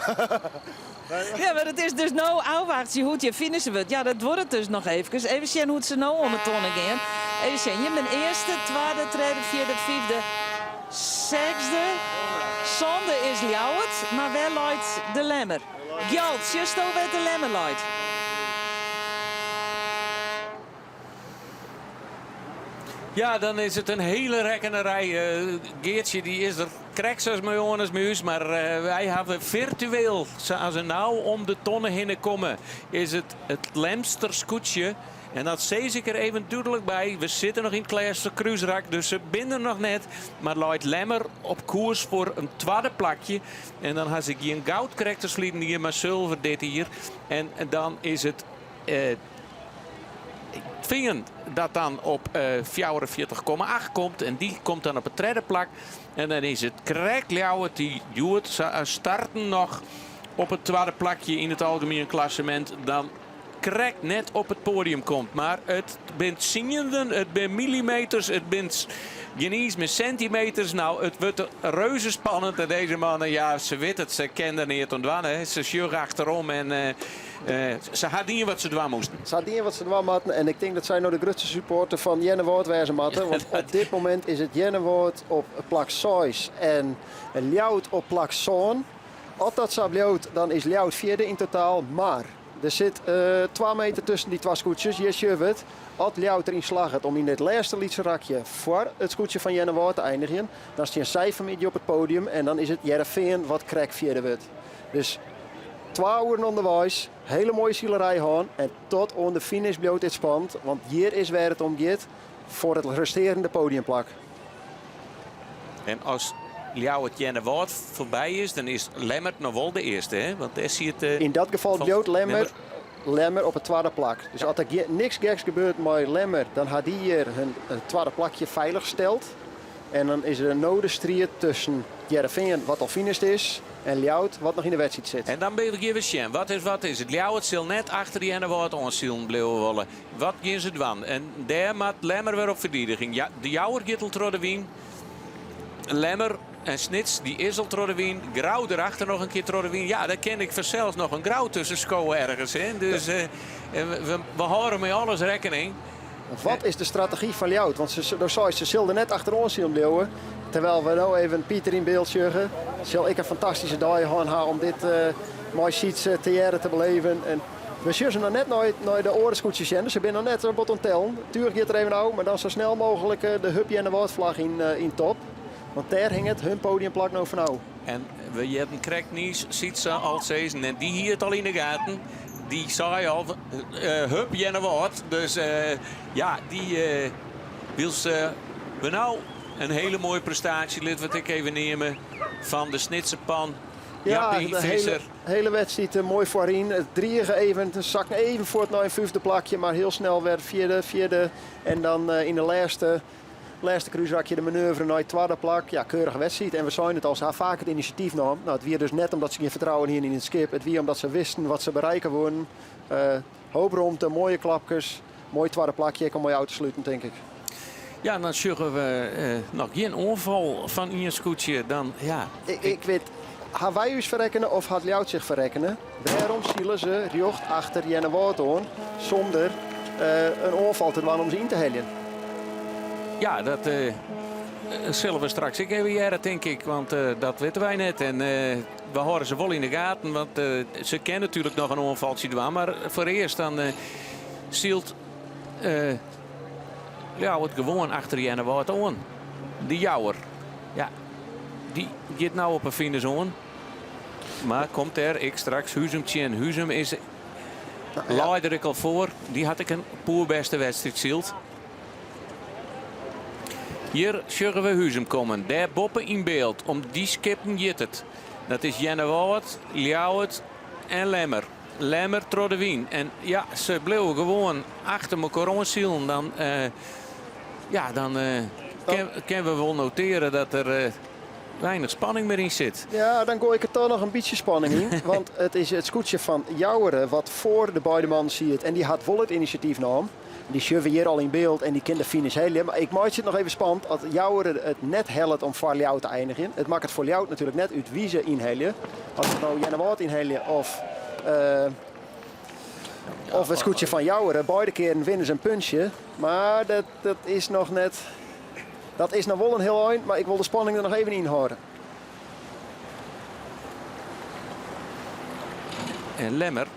Ja, maar het is dus nou afwachten hoe het je finishen wordt. Ja, dat wordt het dus nog even. Even zien hoe het ze nou om het tonnen gaan. Even zien, je bent eerste, tweede, derde, vierde, 5e, 6e. Zonde is Ljouwert, maar wel luidt de lemmer. Gjalt, just over de lemmer luidt. Ja, dan is het een hele rekkenerij. Geertje die is er kreksers met ons muis, maar wij hebben virtueel, zoals ze nou om de tonnen heen komen, is het Lemster scootje. En dat zie ik er even duidelijk bij. We zitten nog in het Klaaster Kruisrak, dus ze binden nog net. Maar luidt Lemmer op koers voor een tweede plakje. En dan had ik hier een goudkarakterslieden hier, maar zilver dit hier. En dan is het... Ik vind dat dan op 44,8 komt. En die komt dan op het derde plak. En dan is het correct Ljouwert die doet. Starten nog op het tweede plakje in het algemeen klassement. Dan correct net op het podium komt. Maar het bent zingenden, het bent millimeters, het bent genies met centimeters. Nou, het wordt reuze spannend. En deze mannen, ja, ze weten het, ze kennen niet ontwannen. Ze sjuggen achterom en... ze hadden wat ze dwaan moesten. Ze hadden wat ze dwaan moeten. En ik denk dat zij nou de grootste supporter van Jennewoord wezen moeten. Want op dit moment is het Jennewoord op plak 6 en Ljouwert op plak 7. Als dat zo blijft, dan is Ljouwert vierde in totaal. Maar er zit 2 meter tussen die twee scootjes. Je ziet het. Als Ljouwert erin slaagt om in het laatste liedse rakje voor het scootje van Jennewoord te eindigen, dan is hij een cijfermidje op het podium. En dan is het Jereveen wat krek vierde wordt. Dus 2 uur onderwijs, hele mooie zielerij gaan en tot aan de finish blijft het spannend. Want hier is waar het om gaat voor het resterende podiumplak. En als Ljouwert Jennewoord voorbij is, dan is Lemmert nog wel de eerste. Hè? Want daar zie je het, in dat geval blijft Lemmer op het tweede plak. Dus als er niks geks gebeurt met Lemmer, dan had hij hier een tweede plakje veilig gesteld. En dan is er een nodenstrijd tussen Jereveen, wat al finished is, en Ljouwert, wat nog in de wedstrijd zit. En dan ben je even zien. Wat is het? Ljouwert zal net achter die Jennewoord aanzielen blijven willen. Wat gaan ze doen? En daar maakt Lemmer weer op verdediging. Ja, de Ljouwert gaat al door de wien. Lemmer en Snits, die is al door de wien. Grauw erachter nog een keer door de wien. Ja, daar ken ik vanzelfs nog een grauw tussen schoen ergens. Hè? Dus we houden met alles rekening. Wat is de strategie van Ljouwert? Want ze zullen net achter ons zien blijven. Terwijl we nou even Pieter in beeld zeggen. Zal ik een fantastische dag gaan om dit mooie sheets te beleven. En we zullen nog net naar de orenscootjes zijn. Ze zijn nog net op het tellen. Tuurlijk gaat er even nou, maar dan zo snel mogelijk de hupje en de woordvlag in top. Want daar hing het hun podiumplak nou van nou. En we hebben Kreknies, ziet ze al zezen. En die hier het al in de gaten. Die zei al, hup Jennewoord. Dus ja, die wil ze nou een hele mooie prestatie. Laten we het even nemen van de Snitsenpan. Ja, Jappie, de hele wedstrijd mooi voorin. Het drieën even, zakken even voort naar een vijfde plakje. Maar heel snel werd vierde. En dan in de laatste kruisrakje de manoeuvre naar het tweede plak. Ja, keurige wedstrijd. En we zijn het als haar vaak het initiatief nam. Nou, het weer dus net omdat ze geen vertrouwen hier in het skip. Het weer omdat ze wisten wat ze bereiken worden. Hoop romte, mooie klapjes. Mooi tweede plakje. Ik kan mooi uit te sluiten, denk ik. Ja, dan zullen we nog geen onval van in je scootje. Dan, ja. Ik weet, gaan wij ons verrekkenen of gaat Ljouwert zich verrekkenen? Waarom zielen ze riocht achter Jennewoord aan zonder een onval te doen om ze in te hellen? Ja, dat zullen we straks even jaren, denk ik. Want dat weten wij net. En we horen ze wel in de gaten. Want ze kennen natuurlijk nog een onvaltje doen. Maar voor eerst dan zielt Ljouwert gewoon achter Jennewoord aan. Die Jouwer. Ja, die gaat nou op een finish aan. Maar komt er ik straks Huzumtje en Huzum is leider ik al voor. Die had ik een poerbeste wedstrijd zielt. Hier zullen we Huzum komen. Daar boppen in beeld. Om die skippen jit het. Dat is Jennewoord, Ljouwert en Lemmer. Lemmer trok de wien. En ja, ze bleven gewoon achter elkaar aanzielen. Dan kunnen we wel noteren dat er weinig spanning meer in zit. Ja, dan gooi ik er toch nog een beetje spanning in. Want het is het scootje van Jouweren wat voor de beide mannen ziet. En die had wel het initiatief nam. Die schuiven hier al in beeld en die kan de finish helen. Maar ik maak het nog even spannend. Als Jouweren het net helpt om voor Ljouwert te eindigen. Het maakt het voor Ljouwert natuurlijk net uit wie ze inhalen. Als het nou Jennewoord inhalen of het scootje van Jouweren. Beide keren winnen ze een puntje. Maar dat is nog net... Dat is nog wel een heel eind, maar ik wil de spanning er nog even in houden. En Lemmer,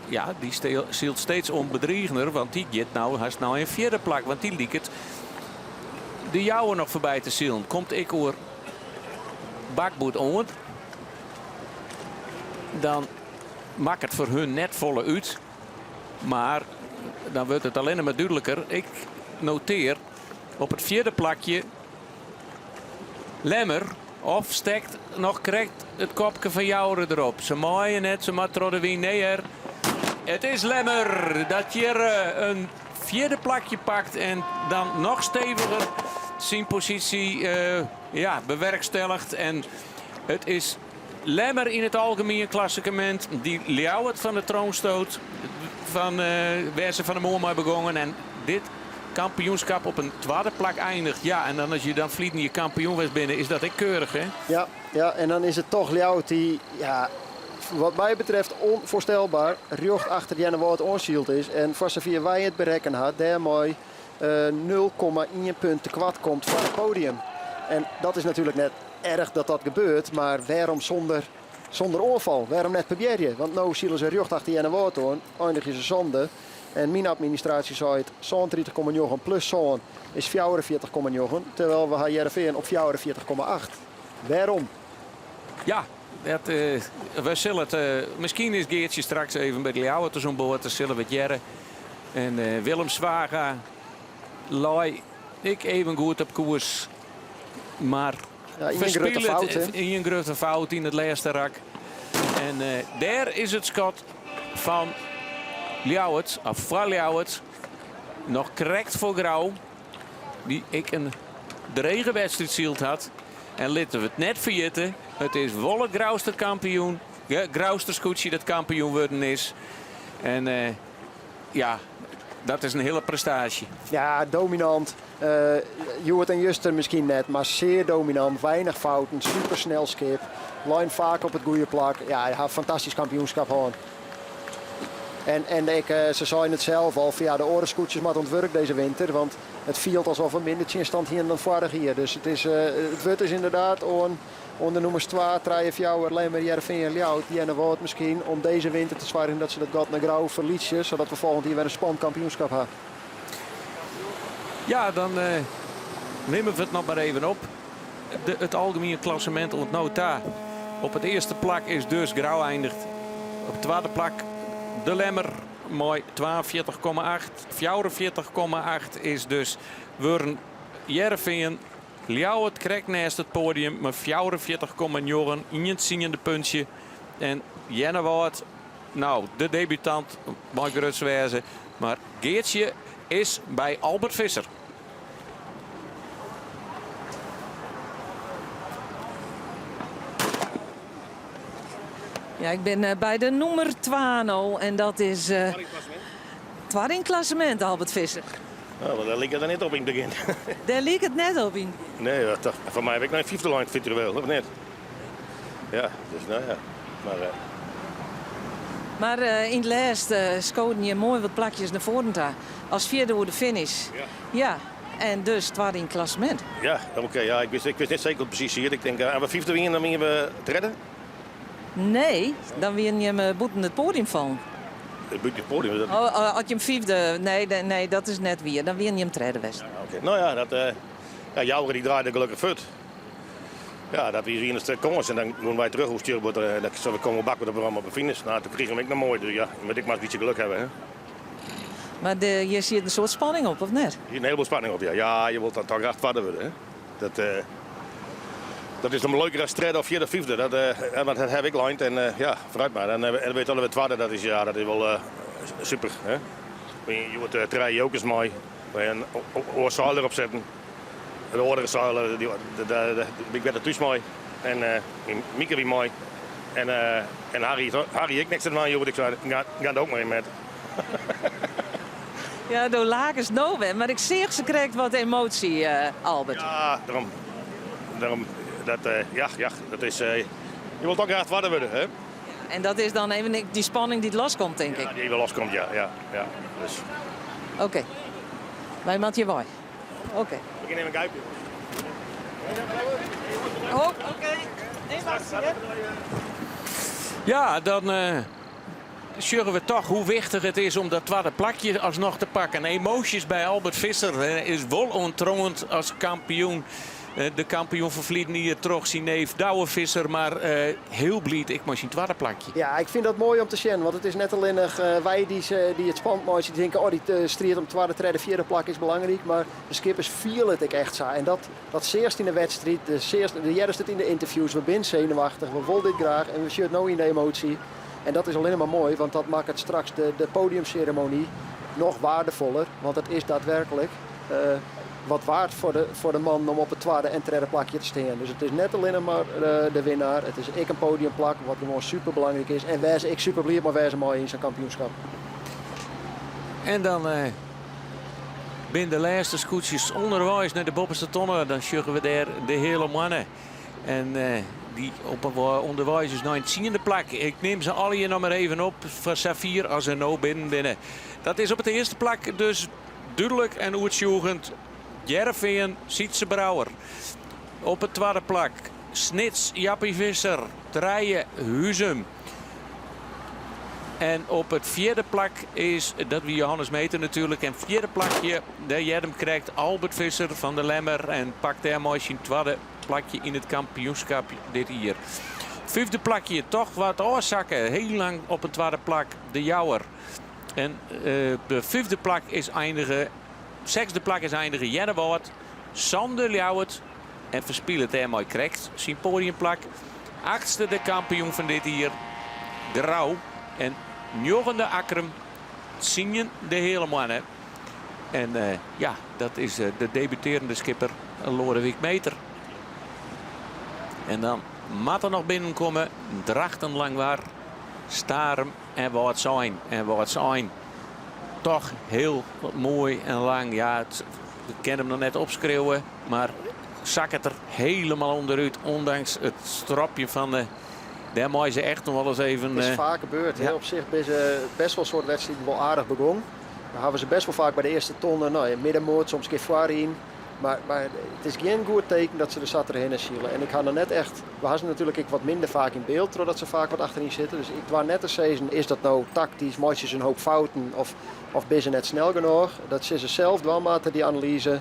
ja, die zielt steeds onbedriegener. Want die gaat nou in vierde plak. Want die liet het de jouwe nog voorbij te zielen. Komt ik oor bakboet om. Dan maakt het voor hun net volle uit. Maar dan wordt het alleen maar duidelijker. Ik noteer op het vierde plakje Lemmer. Of stekt nog correct het kopje van Jouwer erop. Ze maaien net, ze maar trodden wie neer. Het is Lemmer dat hier een vierde plakje pakt. En dan nog steviger zijn positie bewerkstelligt. En het is Lemmer in het algemeen klassement die Ljouwert van de troon stoot. Van waar ze van de Moormaai begonnen. En dit kampioenschap op een tweede plak eindigt. Ja, en dan als je dan Vlieten je kampioen was binnen, is dat echt keurig, hè? Ja, en dan is het toch Ljouwert die, ja, wat mij betreft onvoorstelbaar rjocht achter Jenne Wout onzield is. En voor zover wij het bereiken had, daarmee 0,1 punt te kwart komt van het podium. En dat is natuurlijk net erg dat dat gebeurt, maar waarom zonder oorval? Waarom net proberen? Want nu zullen ze rjocht achter Jenne Wout aan, eindig is een zonde. En mijn administratie zei het, 30,9 plus zo'n is 44,9. Terwijl we gaan Heerenveen op 44,8. Waarom? Ja, we zullen het... misschien is Geertje straks even bij de Ljouwert zo'n boord. Dan zullen we het jaren. En Willem Zwaga, Loy, ik even goed op koers. Maar een grote fout in het laatste rak. En daar is het schot van Ljouwert, of van Ljouwert, nog correct voor Grauw. Die ik een dregenwedstrijd zield had. En laten we het net vergeten. Het is Wolle Grauwster kampioen. Grauwster Scootje dat kampioen worden is. En dat is een hele prestatie. Ja, dominant. Joert en Juster misschien net, maar zeer dominant. Weinig fouten, supersnel skip. Line vaak op het goede plak. Ja, hij had fantastisch kampioenschap gewoon. En ze zeiden het zelf al, via de orenscootjes maar ontwerkt deze winter. Want het viel alsof we minder stand hier dan vorig jaar. Dus het wordt dus inderdaad onder nummers 2, 3, 4, alleen maar Heerenveen en Ljouwert. Jenne Wout misschien om deze winter te zwaarden dat ze dat gat naar Grauw verliezen. Zodat we volgend jaar weer een spannend kampioenschap hebben. Ja, dan nemen we het nog maar even op. Het algemene klassement ontnota. Op het eerste plak is dus Grauw eindigt. Op de tweede plak de Lemmer. Mooi 42,8. 44,8 is dus Wurn Heerenveen. Ljouwert krijgt naast het podium met 44,9 in het ziende puntje. En Jenne Wout, nou de debutant, mag gerust wezen. Maar Geertje is bij Albert Visser. Ja, ik ben bij de nummer 12 en dat is het tweede klassement, Albert Visser. Nou, daar liep het er net op in het begin. Daar liep het net op in. Nee, van mij heb ik naar een vijfde lijn fietsen wel, of net? Ja, dus nou ja. Maar in het laatste schoten je mooi wat plakjes naar voren toe. Als vierde voor de finish. Ja, en dus tweede in het klassement. Ja, oké. Ja, ik wist niet zeker wat precies hier. Ik denk, als we vijfde winnen, dan winnen we het redden. Nee, dan win je hem boeten het podium van. Het podium? Als je hem vijfde, nee, dat is net weer. Dan win je hem treden west. Okay. Nou ja, Jouwer die draaide gelukkig fut. Ja, dat we hier in de stad komen en dan gaan wij terug hoe stuurboot. Dan zullen we komen bakken op de finish. Nou, toen kregen we nog mooi. Dus ja, moet ik maar een beetje geluk hebben. Hè. Maar je ziet een soort spanning op, of net? Een heleboel spanning op, ja. Ja, je wilt dan toch echt verder worden. Hè. Dat is een leuker als strijden of vierde of vijfde. Dat heb ik lijnt en ja, vooruit maar. En weet je het tweede, dat is wel super. Hè? Je wordt drie ook eens mooi. Een oorzuil erop zetten. De oordere zuilen, ik werd er thuis mooi. En Mieke weer mooi. En Harry ik niks aan mij, ik ga er ook maar in met. Ja, door lakens nou, maar ik zie ze krijgt wat emotie, Albert. Ja, daarom. Dat is... je wilt toch graag verder worden, hè? En dat is dan even die spanning die loskomt, denk ik. Ja, die even loskomt, ja. Dus. Oké. Wij moeten je mooi. Oké. We gaan even kijken. Oké. Ja, dan zorgen we toch hoe wichtig het is om dat tweede plakje alsnog te pakken. Emoties bij Albert Visser is wel ontroond als kampioen. De kampioen van Vliet hier terug zijn neef Douwe Visser, maar heel blij ik maar zijn tweede plakje. Ja, ik vind dat mooi om te zien, want het is net alleen wij die het spannend mooi zien, die denken die strijd om tweede, derde, vierde plak is belangrijk, maar de skippers vielen het echt zo. En dat zeerst in de wedstrijd, de eerste in de interviews, we zijn zenuwachtig, we willen dit graag en we zitten nu in de emotie. En dat is alleen maar mooi, want dat maakt het straks de podiumceremonie nog waardevoller, want het is daadwerkelijk wat waard voor de man om op het tweede en derde plakje te staan. Dus het is net alleen maar de winnaar. Het is een podiumplak, wat gewoon super belangrijk is. En wij zijn super blij, maar wij zijn mooi in zijn kampioenschap. En dan binnen de laatste scootjes onderwijs naar de bovenste tonnen. Dan zorgen we daar de hele mannen. En die op onderwijs is naar een 10e plak. Ik neem ze alle hier nog maar even op voor Safir als ze nou binnen. Dat is op de eerste plak dus duidelijk en uitzoekend. Jervin, Sietse Brouwer. Op het tweede plak Snits, Jappie Visser, Trijen, Huzum. En op het vierde plak is, dat wie Johannes Meter natuurlijk. En vierde plakje, de Jedem krijgt Albert Visser van de Lemmer. En pakt daar mooi zijn tweede plakje in het kampioenschap dit hier. Vijfde plakje, toch wat oorzaken. Heel lang op een tweede plak, de Jouwer. En de vijfde plak is eindigen. Zesde plak is eindigen Jennewoord, Sander Ljouwert en verspiel het er mooi krijgt. Zijn podiumplak. Achtste de kampioen van dit hier, Grauw. En negende Akkerem, Sinjen de hele mannen. En ja, dat is de debuterende skipper Lodewijk Meter. En dan moet er nog binnenkomen, Drachten Langwaar, Starem en wat zijn. En wat zijn. Toch heel mooi en lang. Ja, we kennen hem nog net opschreeuwen. Maar zak het er helemaal onderuit. Ondanks het stropje van de... Daar mooi ze echt nog wel eens even... Het is vaak gebeurd. Ja. Op zich best wel een soort wedstrijd wel aardig begonnen. Dan hebben ze best wel vaak bij de eerste tonnen. Middenmoot, soms een keer voorin. Maar het is geen goed teken dat ze er zat erheen schielen. En ik ga er net echt... We hadden natuurlijk wat minder vaak in beeld, doordat ze vaak wat achterin zitten. Dus ik wou net eens zeggen, is dat nou tactisch, maak je een hoop fouten of ben je net snel genoeg? Dat ze zelf wel maken, die analyse.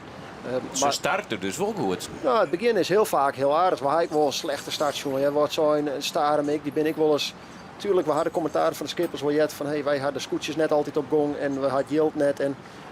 Ze starten dus wel goed. Nou, het begin is heel vaak heel aardig. We hadden wel een slechte start. Wat zo'n Starem, die ben ik wel eens... Tuurlijk, we hadden commentaren van de skippers wel jet van hey, wij hadden scootjes net altijd op gong en we hadden Jilt net.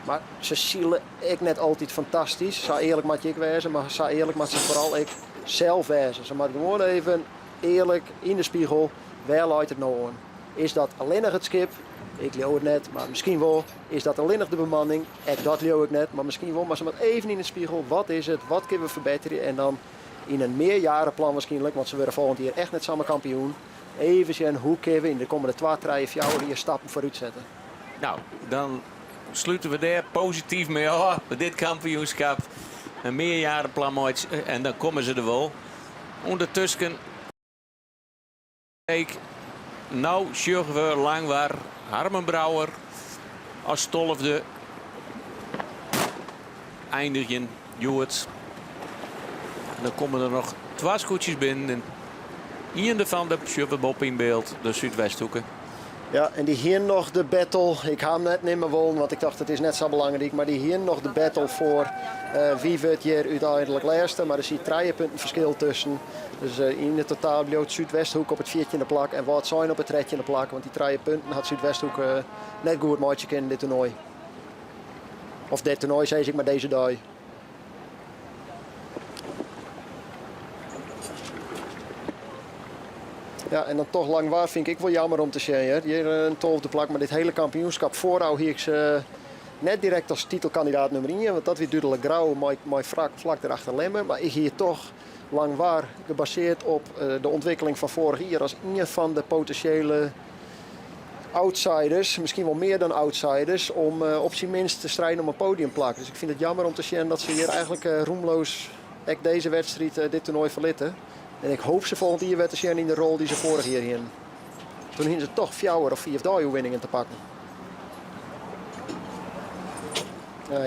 Maar ze zielen ik net altijd fantastisch. Zo eerlijk moet je ik wezen, maar zo eerlijk moet ze vooral ik zelf wezen. Ze moeten gewoon even eerlijk in de spiegel, waar luidt het nou aan? Is dat alleen nog het skip? Ik leeuw het net, maar misschien wel. Is dat alleen nog de bemanning? Dat leeuw ik net, maar misschien wel. Maar ze moeten even in de spiegel, wat is het? Wat kunnen we verbeteren? En dan in een meerjarenplan waarschijnlijk, want ze worden volgend jaar echt net samen kampioen. Even zien hoe kunnen we in de komende 2, 3 jaar hier stappen vooruit zetten. Nou, dan sluiten we daar positief mee af. Dit kampioenschap. Een meerjarenplan en dan komen ze er wel. Ondertussen. Nou zorgen we Langwaar, Harmen Brouwer als 12e. Eindigen Joet. Dan komen er nog 2 scootjes binnen. Iende van de Sjubberbob in beeld, de Zuidwesthoeken. Ja, en die hier nog de battle. Ik ga hem net niet meer wollen, want ik dacht het is net zo belangrijk. Maar die hier nog de battle voor wie wordt hier uiteindelijk laatste. Maar er zit 3 punten verschil tussen. Dus in het totaal bloot Zuidwesthoek op het 14e plak. En wat zijn op het 13e plak. Want die 3 punten had Zuidwesthoek net goed maatje in dit toernooi. Of dit toernooi, zei ik maar deze dag. Ja, en dan toch Langwaar vind ik wel jammer om te zeggen. Hier een 12e plak, maar dit hele kampioenschap voorhou hier ik ze net direct als titelkandidaat nummer 1. Want dat weer duidelijk Grauw, mooi vlak erachter Lemmer. Maar ik hier toch Langwaar gebaseerd op de ontwikkeling van vorig jaar als een van de potentiële outsiders, misschien wel meer dan outsiders, om op zijn minst te strijden om een podiumplak. Dus ik vind het jammer om te zien dat ze hier eigenlijk roemloos deze wedstrijd, dit toernooi verlitten. En ik hoop ze volgend jaar weer te zien in de rol die ze vorig jaar hadden. Toen hadden ze toch 4 of 5 winningen te pakken.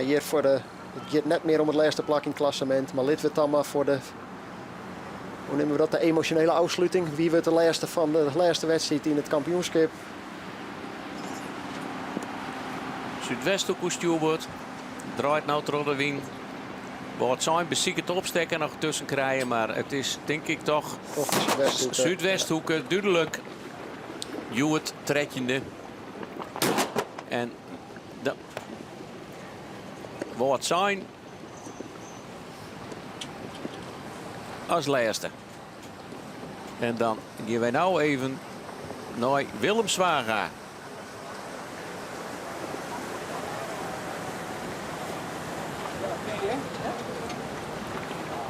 Hier voor het gaat net meer om het laatste plak in het klassement. Maar dit wordt dan maar voor de, hoe noemen we dat, de emotionele afsluiting. Wie wordt de laatste van de laatste wedstrijd in het kampioenschap. Zuidwest ook stuur wordt. Draait nou door de wind. Wordt zijn beziek opstekken nog tussen krijgen. Maar het is denk ik toch Zuidwesthoeken. Duidelijk. Juwet tredjende. En dat wordt zijn als laatste. En dan gaan wij nou even naar Willem Zwaga.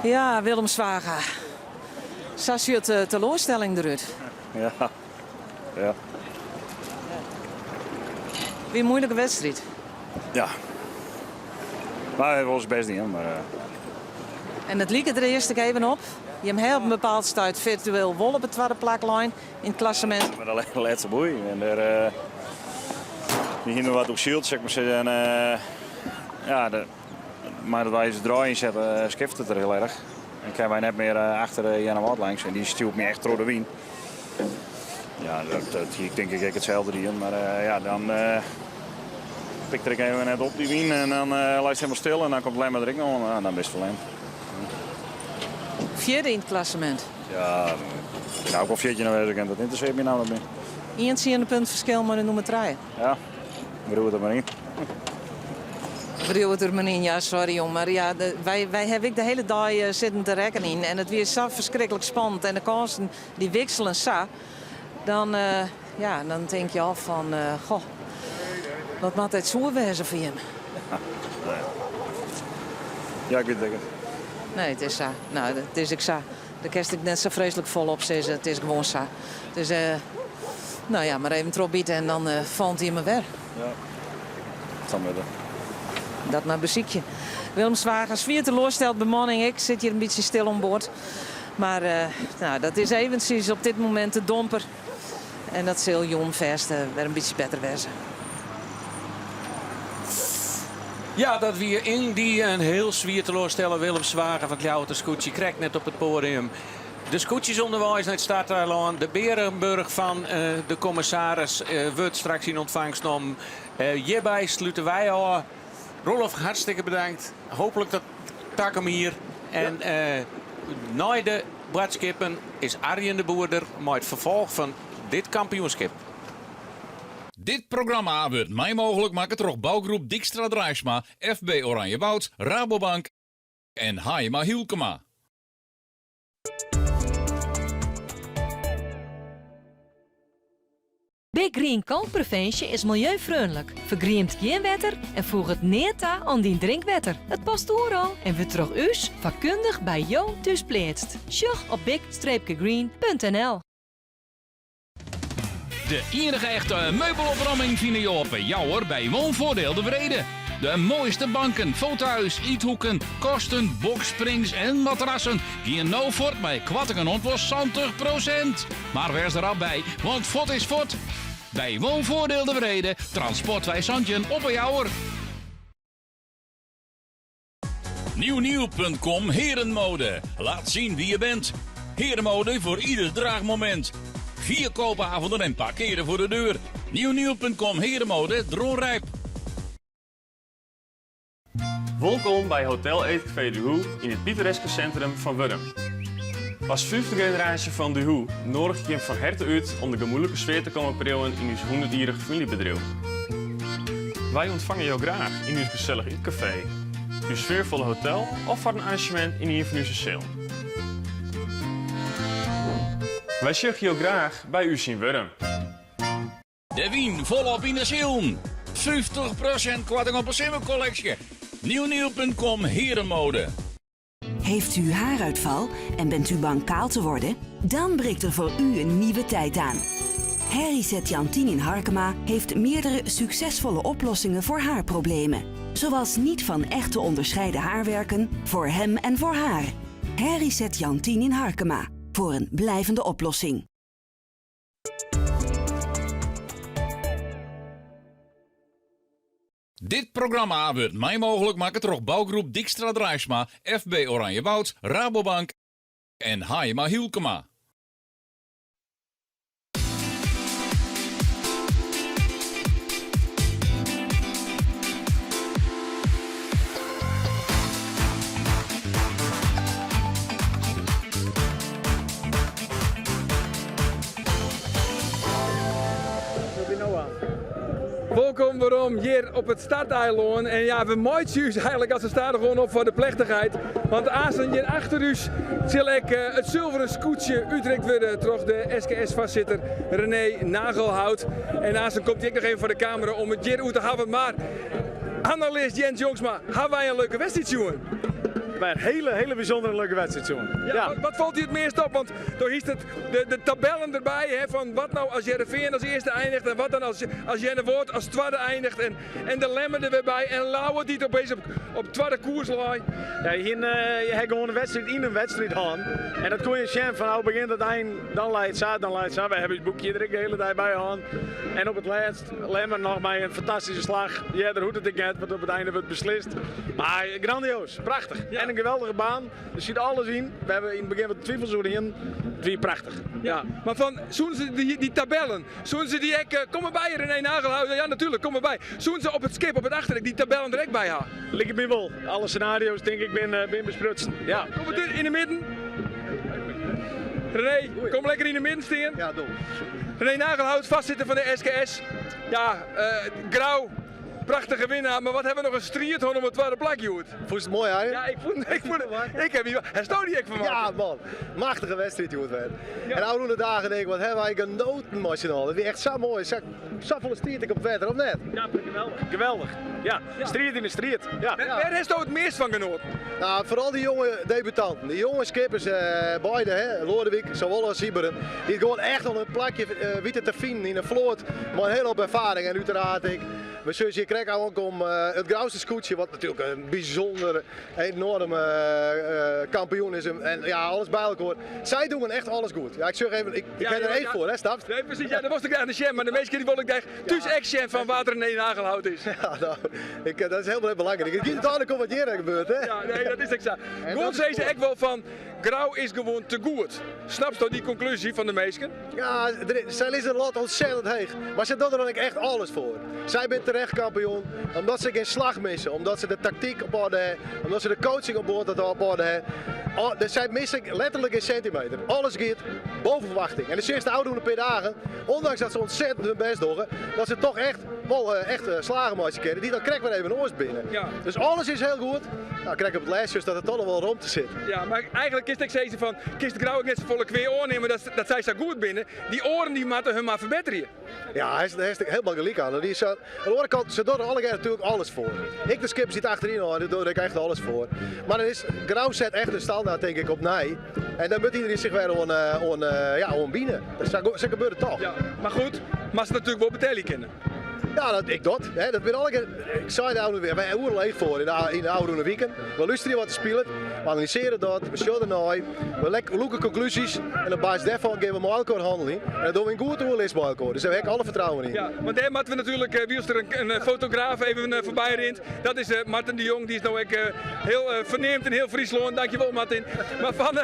Ja, Willem Zwaga. Zo ziet de teleurstelling eruit. Ja. Ja. Weer een moeilijke wedstrijd. Ja. Maar het was best niet, maar... En het liep er eerst even op. Je hem heel op een bepaald stuit virtueel wol op het tweede plaklijn in het klassement. Met de laatste boei. En daar... die gingen wat op shield, zeg maar zeggen. En ja, maar dat wij ze draaien zetten, skift het er heel erg. En krijgen wij net meer achter Jan Wat langs. En die stuurt me echt door de wien. Ja, ik denk ik hetzelfde die. Maar ja, dan pikte ik even net op die wien. En dan lijst het helemaal stil. En dan komt alleen maar erin. En dan best verleend. Vierde in het klassement. Ja, ik ben ook wel veertje naar bezig en dat interesseert me nou nog meer. 1 punt verschil met de nummer 3. Ja, bedoel het er maar in. Bedoel het er maar in, ja, sorry jong. Maar ja, wij hebben de hele dag zitten te rekken in. En het weer zo verschrikkelijk spannend. En de kansen die wisselen zo. Dan, ja, dan denk je al van, goh, wat moet het zo wezen voor hem? Ja, ik weet het. Nee, het is zo. Nou, het is ik zo. Daar kerst ik net zo vreselijk volop zitten. Het is gewoon zo. Dus, nou ja, maar even erop bieden en dan valt hij me weer. Ja, dat met dat maar beziekje. Willem Zwaga, zwier teleursteld bemanning. Ik zit hier een beetje stil om boord. Maar nou, dat is eventjes op dit moment de domper. En dat zal Jon Verst weer een beetje beter wezen. Ja, dat weer in die een heel zwier teleurstellen. Willem Zwaga van Kljouwert, scootje krijgt net op het podium. De scootjesonderwijs naar het starteiland. De Berenburg van de commissaris wordt straks in ontvangst om. Hierbij sluiten wij al. Rolf, hartstikke bedankt. Hopelijk dat takken hier. En na de bradskippen is Arjen de Boerder met het vervolg van dit kampioenschap. Dit programma wordt mij mogelijk maken door bouwgroep Dijkstra Drijfsma, FB Oranjewoud, Rabobank en Hayema Hielkema. Big Green Kalkpreventie is milieuvriendelijk, vergriemt geen wetter en voegt het neer aan die drinkwetter. Het past overal en wordt terug us vakkundig bij jou thuis plaatst. Sjug op big-green.nl. De enige echte meubelopruiming vinden je op Jouwer bij Woonvoordeel de Vrede. De mooiste banken, foto's, eethoeken, kosten, boksprings en matrassen. Gaan nou voort bij kwattingen ontwas 20%. Maar wees er al bij, want fot is fot. Bij Woonvoordeel de Vrede, transport wij Santjen op een Jouwer. Nieuwnieuw.com Herenmode. Laat zien wie je bent. Herenmode voor ieder draagmoment. 4 koopavonden en parkeren voor de deur. Nieuwnieuw.com Herenmode, droomrijp. Welkom bij Hotel Eetcafé De Hoe in het pittoreske centrum van Wurm. Als 5e generatie van De Hoe nodig je hem van harte uit om de gemoedelijke sfeer te komen preeuwen in ons 100-jarige familiebedrijf. Wij ontvangen jou graag in ons gezellig eetcafé, uw sfeervolle hotel of voor een arrangement in een van onze cel. Wij zeggen jou graag bij u in Wurm. De wien volop in de zilm. 50% korting op een simmercollectie. Nieuwnieuw.com Herenmode. Heeft u haaruitval en bent u bang kaal te worden? Dan breekt er voor u een nieuwe tijd aan. Herriset Jantien in Harkema heeft meerdere succesvolle oplossingen voor haarproblemen. Zoals niet van echt te onderscheiden haarwerken voor hem en voor haar. Herriset Jantien in Harkema. Voor een blijvende oplossing. Dit programma wordt mij mogelijk maken door bouwgroep Dijkstra Drijfsma, FB Oranjewoud, Rabobank en Hayema Hielkema. Welkom waarom hier op het starteiland. En ja, we mooien u eigenlijk als we staan er gewoon op voor de plechtigheid. Want aanstaan hier achter u zal ik het zilveren scootje Utrecht worden door de SKS-vastzitter René Nagelhout. En aanstaan komt hij ook nog even voor de camera om het hier uit te hebben. Maar analist Jens Jongsma, hebben wij een leuke wedstrijd, jongen? Bij een hele bijzondere leuke wedstrijd, jongen. Ja. Wat valt u het meest op? Want door hier staat de tabellen erbij, hè, van wat nou als Heerenveen als eerste eindigt en wat dan als Jennewoord als tweede eindigt en de Lemmer er weer bij en Lauwe die het opeens op tweede koers laai. Ja, je hebt gewoon een wedstrijd in een wedstrijd aan. En dat kon je zien van nou begint het eind, dan leidt ze, dan leidt ze. We hebben het boekje er de hele tijd bij aan. En op het laatst, Lemmer nog bij een fantastische slag. Ja, daar hoeft het net, want op het einde wordt beslist. Maar grandioos, prachtig. Ja. En een geweldige baan. Je ziet alles in. We hebben in het begin wat twijfels over in. Het is prachtig. Ja. Maar van, zoen ze die tabellen, zoen ze die ek, kom erbij René Nagelhout, ja natuurlijk, kom erbij. Zoen ze op het skip, op het achterrek, die tabellen er ook bij haar. Lijkt me wel. Alle scenario's denk ik ben besprutst. Ja. Kom het in de midden. René, kom lekker in de midden staan. Ja, doe. René Nagelhout, vastzitter van de SKS. Ja, Grauw. Prachtige winnaar, maar wat hebben we nog een strijd om het tweede plakje, Joet? Vond je het mooi, hè? Ja, ik heb hier, hij stond die ik van maken. Ja, man. Machtige wedstrijd, Joet. Ja. En oude dagen denk ik, wat hebben wij genoten, nationaal. Het is echt zo mooi. Zo volle strijd ik op verder, of net? Ja, geweldig. Ja, strijd in de strijd. Ja. Waar heeft u het meest van genoten? Nou, vooral die jonge debutanten. Die jonge skippers, beide, hè, Lodewijk, zowel als Sieberen. Die gewoon echt al een plakje weten te vinden in een vloot. Maar een hele hoop ervaring. En uiteraard, we zullen hier krijgen ook om het Grauwse scootje, wat natuurlijk een bijzonder, enorme kampioen is. En ja, alles bij elkaar. Zij doen echt alles goed. Ja, ik zeg even, ik ben er echt voor, hè, Staf? Nee, precies. Ja, dat was ik aan de jam, maar de meeste keer die wil ik daar dus action van wat René Nagelhout is. Ja, nou, dat is heel belangrijk. Ik weet het wat hier gebeurt, hè? Ja, nee, dat is exact. Gewoon zei ze echt wel van, Grauw is gewoon te goed. Snap je die conclusie van de meesten? Ja, zij is een lot ontzettend heeg. Maar ze doen er dan echt alles voor. Zij bent terecht kampioen, omdat ze geen slag missen, omdat ze de tactiek op orde hebben, omdat ze de coaching op orde hebben. Zij missen letterlijk een centimeter. Alles gaat boven verwachting. En de eerste oude per dagen, ondanks dat ze ontzettend hun best doen, dat ze toch echt slagen moeten keren. Die dan krijgen we even een oors binnen. Ja. Dus alles is heel goed. Nou, krijg ik op het lijstje dat het toch nog wel rond te zitten. Ja, maar eigenlijk is het zeggen van, kist de Grauw ook net zo volle twee oren nemen dat zij zo goed binnen. Die oren die moeten hun maar verbeteren. Ja, hij is helemaal gelijk aan. Aan de andere kant, ze doen er alle keer natuurlijk alles voor. Ik de skip zit achterin al en daar doe ik echt alles voor. Maar dan is Grauw zet echt een standaard denk ik op nij. En dan moet iedereen zich weer binnen. Dat gebeurt toch. Ja, maar goed, maar ze natuurlijk wel betalen kunnen. Ja, dat ben alle keer. Ik zei de oude weer, wij horen leeg voor in de oude weekend. We luisteren wat te spelen, we analyseren dat, we showen ernaar, we loeken conclusies en op basis daarvan geven we elkaar handeling. En dat doen we in goede toerlist bij elkaar, dus daar heb ik alle vertrouwen in. Ja, want daar moeten we natuurlijk, wie is er een fotograaf even voorbij rint. Dat is Martin de Jong, die is nou ook heel verneemd in heel Friesland. Dankjewel Martin. Maar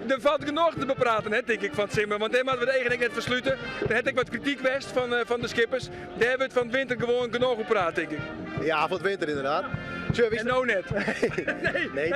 er valt genoeg te bepraten, hè, denk ik, van Simmer. Want daar moeten we de eigen net versluiten. Daar heb ik wat kritiek west van de skippers. Daar hebben we het van het winter gewoon genoeg gepraat, denk ik. Ja, van het winter inderdaad. En nou net. nee,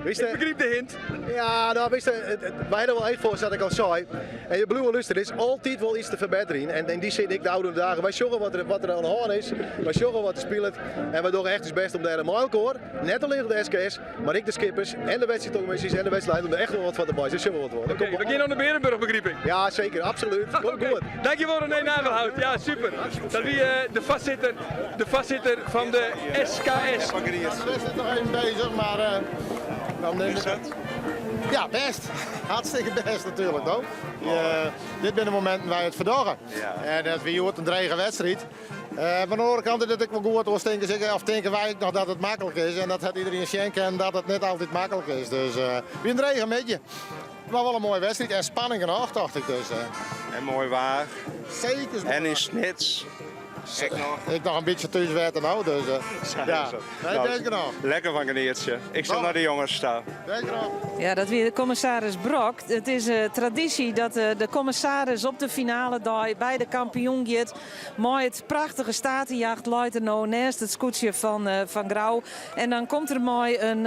ik begreep de hint. Ja, nou wist je, wij hebben wel even voor, dat ik al zei. En je blauwe luster is altijd wel iets te verbeteren. En die zit ik de oude dagen. Wij zorgen wat er aan de hand is. Wij zorgen wat er speelt. En we doen echt ons best om daar een elkaar, net alleen de SKS, maar ik de skippers en de wedstrijdcommissies en de wedstrijd om er echt wel wat van te maken. Dus zullen we wat worden. We gaan naar de Berenburg, begreep ik. Ja, zeker, absoluut. Komt goed. Dankjewel René Nagelhout. Ja, super. Dat wie de vastzitter van de SKS. We zijn nog even bezig, maar dan denk ik... Ja, best. Hartstikke best natuurlijk, toch? Dit zijn de momenten waar je het verdogen. Ja. En dat we hier een dreige wedstrijd. Van de andere kant is het ook wel goed, of denken wij nog dat het makkelijk is. En dat het iedereen schenken en dat het net altijd makkelijk is. Dus wie een dreige met je. Maar wel een mooie wedstrijd en spanning genoeg, dacht ik dus. En mooi waar. Zeker. En in snits. Ik nog een beetje thuis wetten nou, dus ja. Nee, deze genoeg. Lekker van Geneertje. Ik zal naar de jongens staan. Deze genoeg. Ja, dat weer de commissaris Brok. Het is traditie dat de commissaris op de finale dag bij de kampioen gaat. Mooi het prachtige statenjacht luidt er nou naast het scootje van Grauw. En dan komt er mooi een,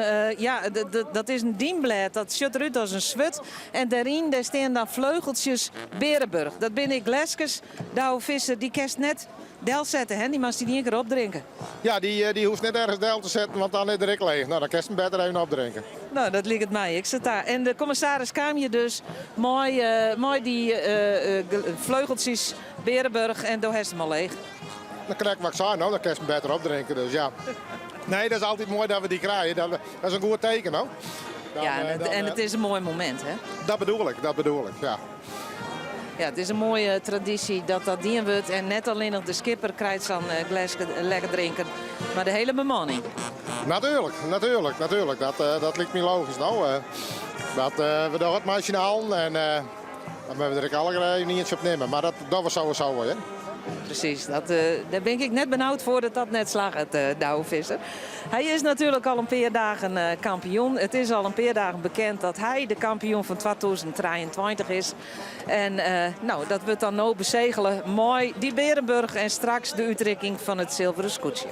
dat is een dienblad. Dat zit eruit als een zwut. En daarin daar staan dan vleugeltjes Berenburg. Dat ben ik Gleskes. Douwe Visser, die kerst net del zetten, hè? Die mag die niet een keer opdrinken. Ja, die hoeft net ergens del te zetten, want dan is het direct leeg. Nou, dan kan je hem beter even opdrinken. Nou, dat ligt het mij. Ik zit daar. En de commissaris kwam je dus mooi die vleugeltjes Berenburg en daar is hem al leeg. Dan krijg ik wat ik zei, nou, dan kan je hem beter opdrinken. Dus ja. Nee, dat is altijd mooi dat we die krijgen. Dat is een goed teken, nou. En het is een mooi moment, hè? Dat bedoel ik, ja. Ja, het is een mooie traditie dat dien wordt. En net alleen nog de skipper krijgt zo'n glas lekker drinken. Maar de hele bemanning. Natuurlijk. Dat lijkt me logisch. Nou, we doen het machinaal en dan hebben we er alle niet eens op nemen. Maar dat was sowieso wel, hè? Precies, daar ben ik net benauwd voor dat net slag het Douwe Visser. Hij is natuurlijk al een paar dagen kampioen. Het is al een paar dagen bekend dat hij de kampioen van 2023 is. En dat wordt dan nou bezegelen. Mooi die Berenburg en straks de uitreiking van het zilveren scootje.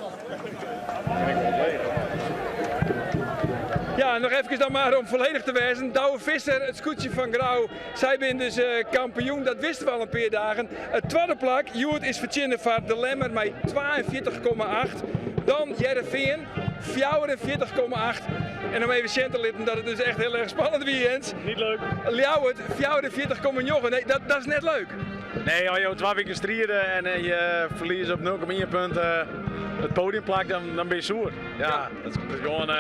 Ja, nog even dan maar om volledig te wijzen. Douwe Visser, het scootje van Grauw. Zij zijn dus kampioen, dat wisten we al een paar dagen. Het tweede plak, Joert is verzinnen van de Lemmer met 42,8. Dan Jereveen, 44,8. En om even cent te litten dat het dus echt heel erg spannend wie Jens. Niet leuk. Ljouwert, 44,9. Nee, dat is net leuk. Nee, als je 2 weken strijden en je verliest op 0,1 punten het podium plakt, dan ben je zoer. Ja, dat is gewoon...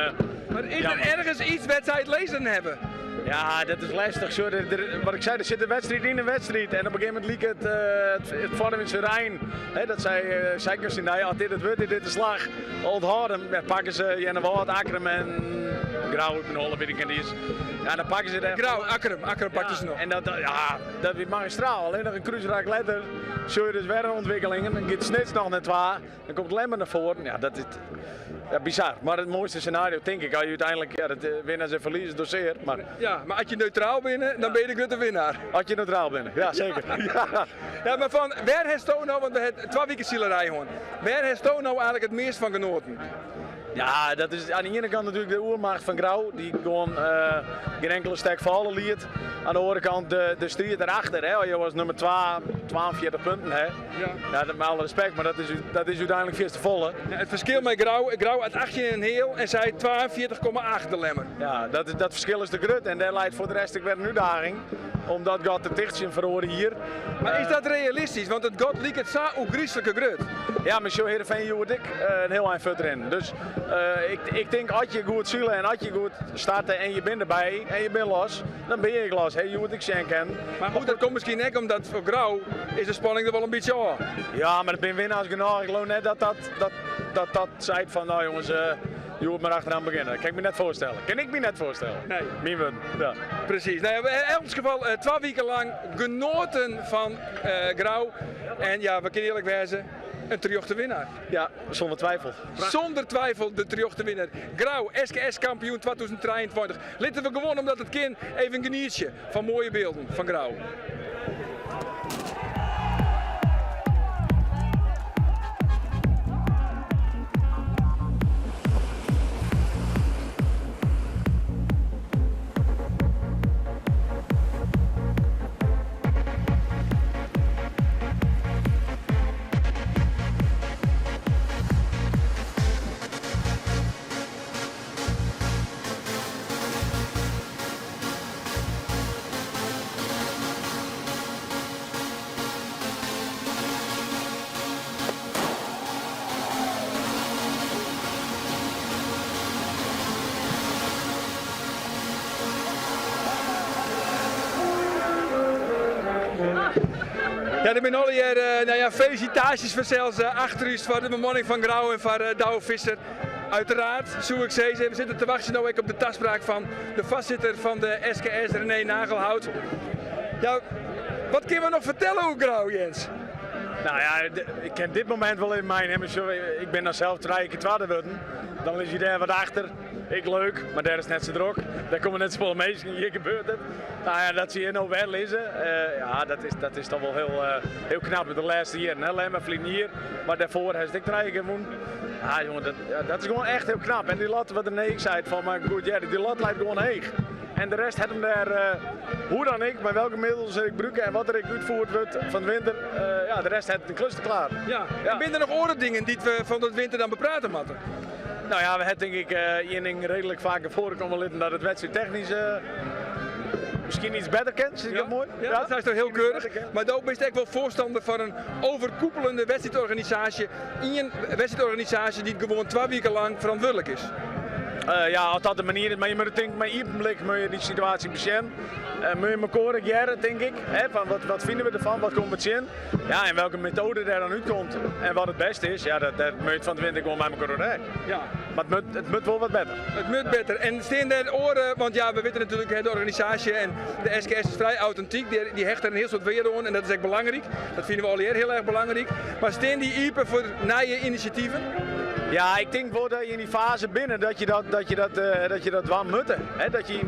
Maar is er ergens iets wedstrijd lezen hebben? Ja, dat is lastig. Zo, wat ik zei, er zit een wedstrijd in een wedstrijd. En op een gegeven moment liep het Vormingse Rijn. Dat zei Christine, als dit het wordt, dit de slag. Oldhardem, pakken ze Jenne Woord, Akkerem en Grauw, ik ben al weet ik en die is. Ja, dan pakken ze het. Grauw, Akkerem pakten ze nog. En dat weer magistraal. Alleen nog een cruiserak letter. Zo je dus weer een ontwikkelingen. Dan gaat Snits nog naar 2. Dan komt Lemmer naar voren. Ja, dat is bizar. Maar het mooiste scenario, denk ik, als je uiteindelijk dat winnen en verliezen doseert. Maar... Ja, maar als je neutraal bent, dan ben je de grote winnaar. Als je neutraal bent, ja zeker. Ja, maar van waar heeft Toon nou, want we hebben 2 weken zielerij gewoon. Waar heeft Toon nou eigenlijk het meest van genoten? Ja, dat is aan de ene kant natuurlijk de oermacht van Grauw, die gewoon geen enkele stek vallen liet. Aan de andere kant de strijd erachter, hè. Je was nummer 42 punten, hè. Ja, met alle respect, maar dat is uiteindelijk veel te volle. Ja, het verschil met Grauw had 18 heel en zij 42,8 de Lemmer. Ja, dat verschil is de grut en dat leidt voor de rest weer een uitdaging. Omdat God de dichtje verhoren hier. Maar is dat realistisch? Want het God liep het zo griezelijke grut. Ja, maar zo Heerenveen joh ik een heel eind verder in. Dus ik denk als je goed zielen en als je goed starten en je bent erbij en je bent los, dan ben je los. Hey, je moet ik schenken. Maar goed, dat komt misschien net omdat voor Grauw is de spanning er wel een beetje aan. Ja, maar dat ben winnaars genoeg. Ik geloof net dat zei van nou jongens, je moet maar achteraan beginnen. Dat kan ik me net voorstellen. Nee. Mien ja. Precies. Nou, in elk geval 2 weken lang genoten van Grauw. En ja, we kunnen eerlijk wijzen. Een triochte winnaar. Ja, zonder twijfel. Zonder twijfel de triochte winnaar. Grauw, SKS kampioen 2023. Litten we gewoon omdat het kind even een geniertje van mooie beelden van Grauw. Ja, er zijn al hier felicitaties voor zelfs achter u voor de bemanning van Grauw en van Douwe Visser. Uiteraard, zoals ik zei, we zitten te wachten nou op de taspraak van de vastzitter van de SKS, René Nagelhout. Ja, wat kunnen we nog vertellen over Grauw, Jens? Nou ja, ik ken dit moment wel in mijn hem. Ik ben dan zelf 3 keer tweede worden. Dan is je daar wat achter. Ik leuk, maar daar is net zo druk. Daar komen net zoveel mensen hier gebeurt het. Nou ja, dat zie je nou wel lezen. Ja, dat is toch wel heel knap de laatste jaren. Alleen maar vliegen hier, maar daarvoor heeft ik 3 keer gewonnen. Ja, jongen, dat is gewoon echt heel knap. En die lat, wat de ik zei van, maar goed, ja, die lat lijkt gewoon heeg. En de rest had hem daar, hoe dan ik, met welke middelen ik gebruiken en wat er ik uitvoerd wordt van de winter. Ja, de rest had de klus te klaar. Ja. En binnen nog andere dingen die we van de winter dan bepraten moeten? Nou ja, we hebben denk ik één ding redelijk vaker voorkomen litten dat het wedstrijd technisch misschien iets beter kent. Is dat mooi? Ja, dat is toch heel keurig. Maar ook ben je echt wel voorstander van een overkoepelende wedstrijdorganisatie. Een wedstrijdorganisatie die gewoon 2 weken lang verantwoordelijk is. Ja, als dat de manier is, maar je moet denk met ieder blik moet je die situatie beschermen. Moet je elkaar jaren, denk ik. Hè, van wat vinden we ervan, wat komt het in? Ja, en welke methode daar dan uitkomt en wat het beste is, ja, dat moet je van de winter gewoon met elkaar doorheen. Ja. Maar het moet wel wat beter. Het moet beter. En steen daar oren, want ja, we weten natuurlijk de organisatie en de SKS is vrij authentiek. Die hecht er een heel soort weer aan en dat is echt belangrijk. Dat vinden we al heel erg belangrijk. Maar steen die iepen voor nieuwe initiatieven? Ja, ik denk wel dat je in die fase binnen dat je dat wel moeten. Dat je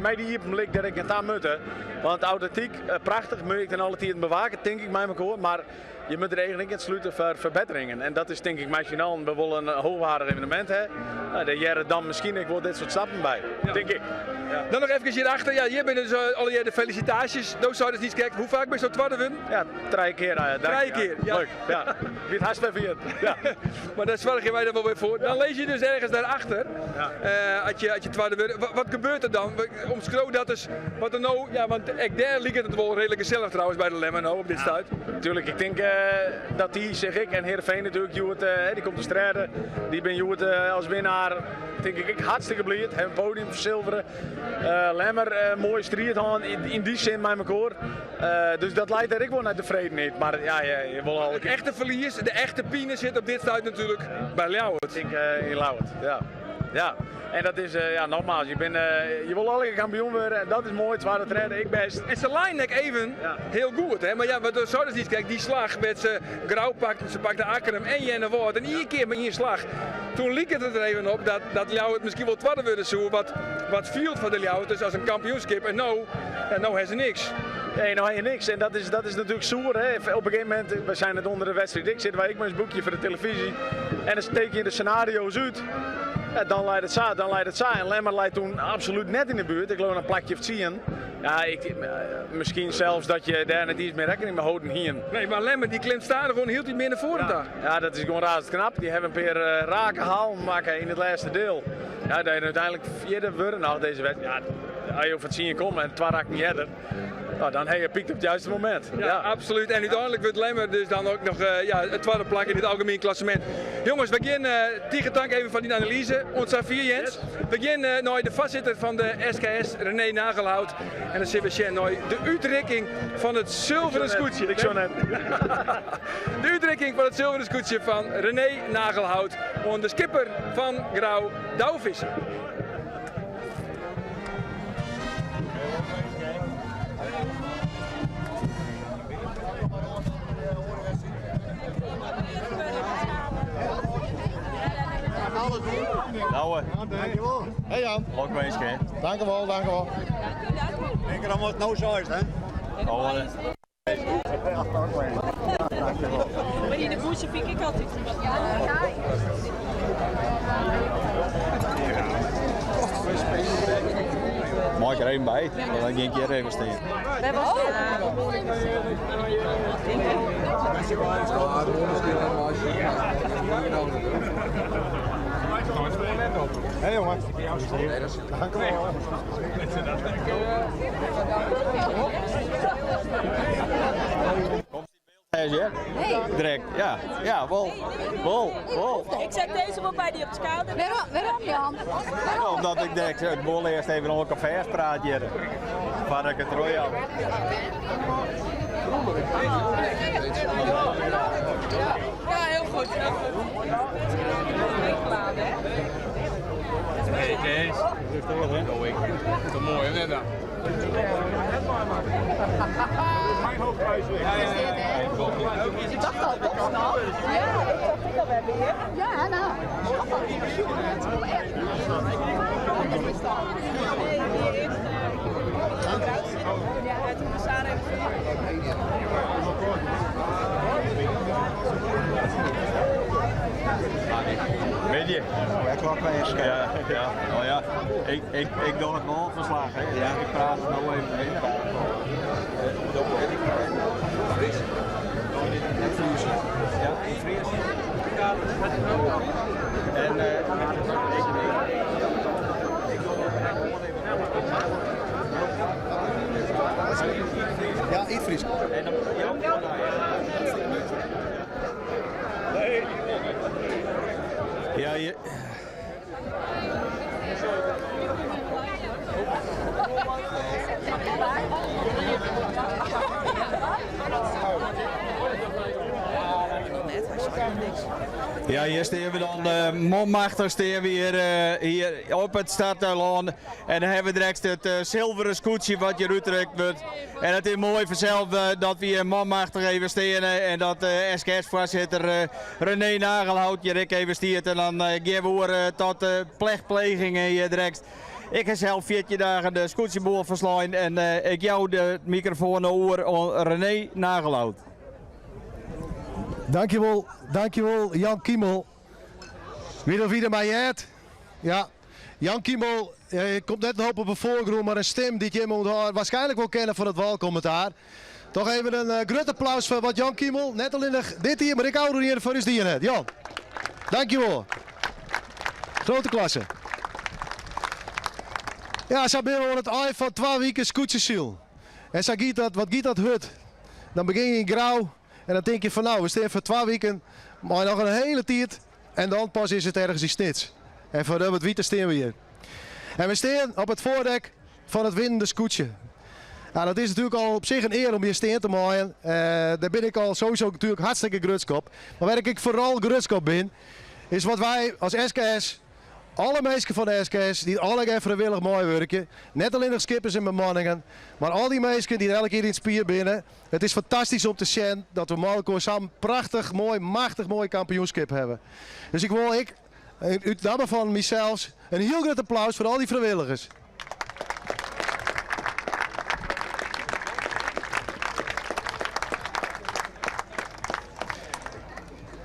met die blik dat ik het aan moeten. Want authentiek, prachtig, moet ik dan altijd bewaken, denk ik, mij elkaar. Maar je moet er eigenlijk in sluiten voor verbeteringen. En dat is denk ik machinaal. We willen een hoogwaardig evenement hebben. Nou, daar jaren dan misschien ik wel dit soort stappen bij, denk ik. Ja. Dan nog even hierachter. Ja, hier ben dus al de felicitaties. Doos zou dus niet kijken. Hoe vaak ben je zo tweede winnen? Ja, 3 keer. 3 keer. Ja. Leuk. Ja. Wie het hartstikke viert. Ja. Maar daar zorgen wij er wel weer voor. Dan lees je dus ergens daarachter. Ja. Als je tweede wint. Wat gebeurt er dan? Omschreeuw dat is wat er nou. Ja, want daar ligt het wel redelijk gezellig trouwens bij de Lemmer nou op dit stuit. Tuurlijk, ik denk dat die, zeg ik, en Heerenveen natuurlijk, die komt te strijden. Die ben Joet als winnaar, denk ik, hartstikke blij. Hebben een podium verzilveren. Lemmer, mooie strijd aan in die zin met elkaar. Dus dat leidt er ik wel naar tevredenheid. Maar ja, je wil al. Het echte verlies, de echte pine zit op dit stuit natuurlijk bij Ljouwert. Ik denk in Ljouwert, ja. Ja. En dat is, nogmaals, je wil alle kampioen worden en dat is mooi, het waren het redden, ik best. En ze lijnen even heel goed, hè? Maar ja, wat we zouden niet kijken, die slag met ze grauw pakten, ze pakten Akkerum en Jenne Woord. En iedere keer met één slag. Toen liep het er even op dat Ljouwert misschien wel tweede worden zo, wat viel van de Ljouwert dus als een kampioenschap. En nou hebben ze niks. Nee, nou heb je niks. En dat is natuurlijk zoer. Hè. Op een gegeven moment, we zijn het onder de wedstrijd, ik zit waar ik met een boekje voor de televisie. En dan steek je de scenario's uit. Ja, dan leidt het zo, dan leidt het zo. En Lemmer leidt toen absoluut net in de buurt. Ik geloof een plakje of zien. Ja, misschien zelfs dat je daar net iets meer rekening mee houden hier. Nee, maar Lemmer die klimt staan gewoon heel meer naar voren daar. Ja, dat is gewoon razend knap. Die hebben een paar raken haal maken in het laatste deel. Ja, dat je uiteindelijk vierde worden nog deze wedstrijd. Ja, als je over het zien komt en 2 raken niet hebben. Nou, dan heb je piekt op het juiste moment. Ja, absoluut. En uiteindelijk wordt Lemmer dus dan ook nog het tweede plak in het algemeen klassement. Jongens, we beginnen tegen dank even van die analyse. Ons Xavier Jens. We beginnen naar de voorzitter van de SKS, René Nagelhout. En dan zitten we naar de uitrekking van het zilveren scootje. Ik zo net. De uitrekking van het zilveren scootje van René Nagelhout. En de skipper van Grauw Douwvissen. Nou, dankjewel. Hey Jan. Ook wel eens, hè? Dankjewel, dankjewel. Ik denk dat het nou zo is, hè? Oh, maar die de boertje vind ik altijd. Mooi ik er even bij, dan heb ik een keer even staan. Wij was Hé jongen. Dank u wel. Hey. Direct, ja, wel. Ik zet deze wel bij die op de schouder. Waarom Jan? Omdat ik direct het bol eerst even nog een café praatje. Waar ik het royaal. Ja, heel goed. Hey Kees. Dat is mooi, hè? Mijn hoofdprijs weg. Ja. ik al hebben hier. Ja, nou. Weet je? Ja, klopt eens. Ja, ja. Oh ja. Ik doe het nog verslag, hè. Ja. Ik praat er nog even in. Ja, Fries. En Ja, iets Fries. ja, je... Ja, hier staan we dan momachtig staan we hier op het startterrein. En dan hebben we direct het zilveren scootje wat je uitrekt wordt. En het is mooi vanzelf dat we hier momachtig even staan en dat SKS-voorzitter René Nagelhout hier even stiert. En dan gaan we over tot plechtplegingen hier direct. Ik heb zelf 14 dagen de scootjeboel verslaan en ik jou de microfoon over aan René Nagelhout. Dankjewel Jan Kiemel. Weet of wie er mij hebt? Ja, Jan Kiemel komt net nog op een voorgrond, maar een stem die je moet waarschijnlijk wel kennen van het walcommentaar. Toch even een groot applaus voor wat Jan Kiemel, net al in dit hier, maar ik hou er hier voor is die net. Jan, dankjewel. Grote klasse. Ja, ze hebben het eind van 2 weken scootjesiel. En ze giet dat, wat giet dat hut? Dan begin je in grauw. En dan denk je van nou, we staan voor 2 weken, maar nog een hele tijd. En dan pas is het ergens in Snits. En voor het witte staan we hier. En we staan op het voordek van het winnende scootje. Nou, dat is natuurlijk al op zich een eer om hier staan te maaien. Daar ben ik al sowieso natuurlijk hartstikke grutskop. Maar waar ik vooral grutskop ben, is wat wij als SKS, alle mensen van de SKS, die alle vrijwillig mooi werken. Net alleen nog skippers en bemanningen. Maar al die mensen die elke keer in het spier binnen. Het is fantastisch om te zien dat we Malco samen prachtig, mooi, machtig mooi kampioenschap hebben. Dus ik wil uit naam van mezelf een heel groot applaus voor al die vrijwilligers.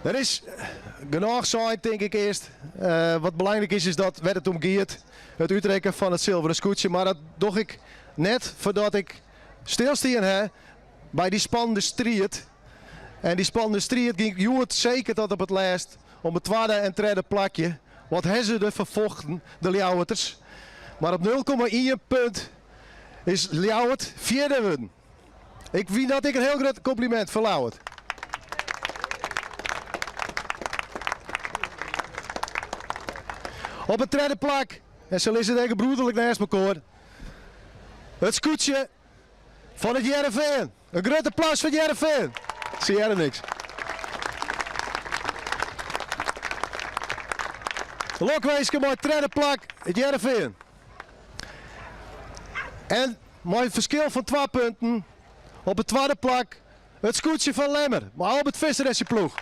Er is genoeg zijn, denk ik eerst. Wat belangrijk is dat waar het om gaat, het uitrekken van het zilveren scootje. Maar dat doe ik net voordat ik stilstaan heb bij die spannende strijd. En die spannende strijd ging Joert zeker tot op het laatst om het tweede en derde plakje. Wat hebben ze er vervochten, de Ljouwerters. Maar op 0,1 punt is Ljouwert vierde geworden. Ik vind dat ik een heel groot compliment voor Ljouwert. Op het derde plak, en ze liggen tegen broederlijk naast elkaar, het scootje van het Jereveen. Een groot applaus voor het Jereveen. Zie jij er niks. Lokweeske met het derde plak, het Jereveen. En met een verschil van 2 punten, op het tweede plak, het scootje van Lemmer. Maar Albert Visser is je ploeg.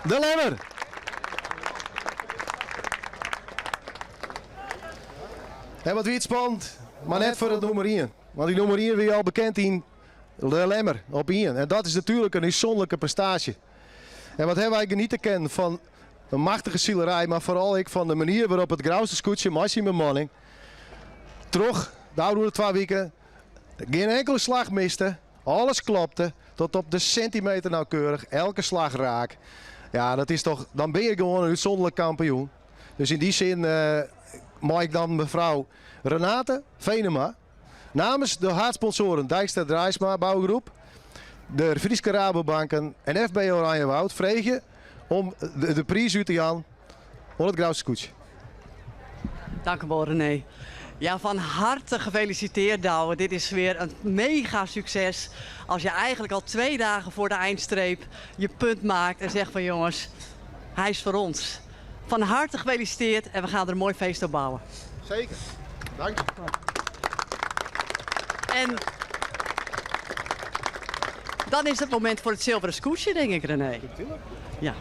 De Lemmer. En wat weer spannend, maar net voor het nummer 1. Want die nummer 1 weer al bekend in de Lemmer op 1. En dat is natuurlijk een uitzonderlijke prestatie. En wat hebben wij niet te kennen van een machtige zielerij, maar vooral ik van de manier waarop het grauwste scootje, Massie Manning, terug, de oude 2 weken, geen enkele slag miste, alles klopte, tot op de centimeter nauwkeurig, elke slag raak. Ja, dat is toch, dan ben je gewoon een uitzonderlijk kampioen. Dus in die zin mag ik dan mevrouw Renate Venema namens de hartsponsoren Dijkstra Draaisma Bouwgroep, de Frieske Rabobanken en FB Oranje Woud vragen om de prijs uit te gaan voor het grauwste scootje. Dank u wel, René. Ja, van harte gefeliciteerd, Douwe. Dit is weer een mega succes. Als je eigenlijk al 2 dagen voor de eindstreep je punt maakt en zegt van jongens, hij is voor ons. Van harte gefeliciteerd en we gaan er een mooi feest op bouwen. Zeker. Dank je. Dan is het moment voor het zilveren scootje, denk ik, René. Ja.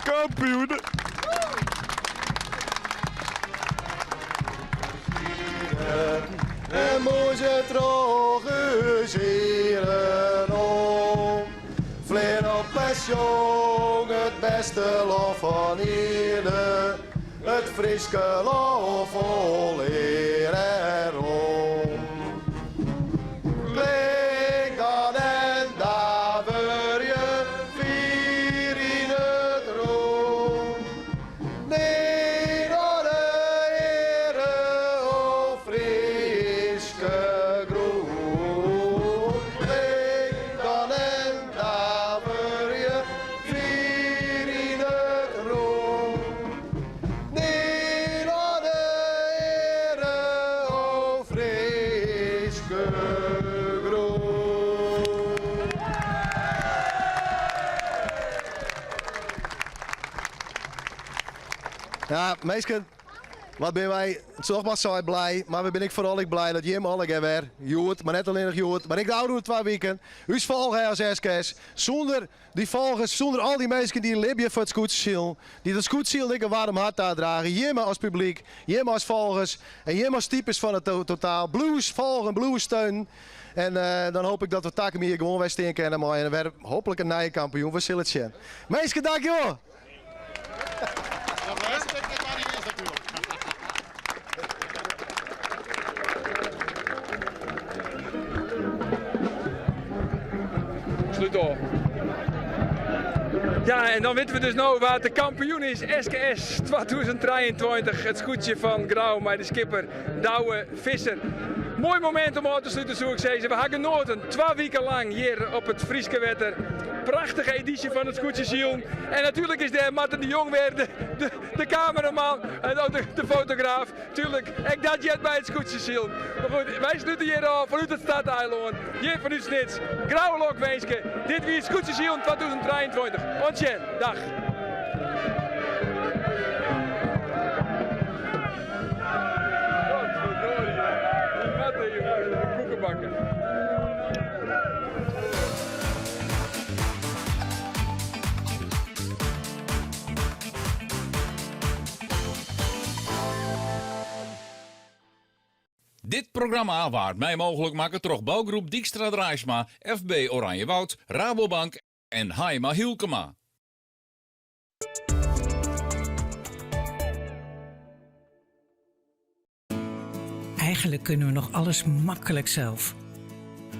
Kampioen! En moest je terug zien om. Vleen op pensioen, het beste lof van ieder. Het Friese lof vol eer erom. Klik dan en daar word je vier in het roem. Nee, door de Heere, o Friese groen. Klik dan en daar word je vier in het roem. Nee, door de Heere, o Friese groen. Ja, meestal, wat ben wij, nogmaals zo blij, maar we ben ik vooral blij dat Jim alle keer weer joert, maar net alleen nog joert, maar ik de oude 2 weken. U volgen als SKS, zonder die volgers, zonder al die mensen die libje voor het scootziel, die het scootziel ik een warm hart uitdragen, Jim als publiek, Jim als volgers en Jim als types van het totaal, blues volgen, blues steunen. En dan hoop ik dat we takken hier gewoon weer steen kennen, maar en we hopelijk een nieuwe kampioen, we zullen het zien. Mensen, dankjewel! Sluit op. Ja, en dan weten we dus nou waar de kampioen is. SKS 2023. Het scootje van Grauw met de skipper Douwe Visser. Mooi moment om af te sluiten, zoals ik zei. We hebben genoten 2 weken lang hier op het Frieske Wetter. Prachtige editie van het scootje Ziel. En natuurlijk is de Martin de Jong weer de cameraman en ook de fotograaf. Tuurlijk, ik dat jet bij het scootje Ziel. Maar goed, wij sluiten hier af vanuit het Stadeiland. Hier vanuit Snits. Grauwe Lokwenske. Dit weer het scootje Ziel 2023. Ontjen, dag. Koekenbakken. Dit programma waard mij mogelijk maken door bouwgroep Dijkstra Draaisma, FB Oranjewoud, Rabobank en Haima Hielkema. Eigenlijk kunnen we nog alles makkelijk zelf.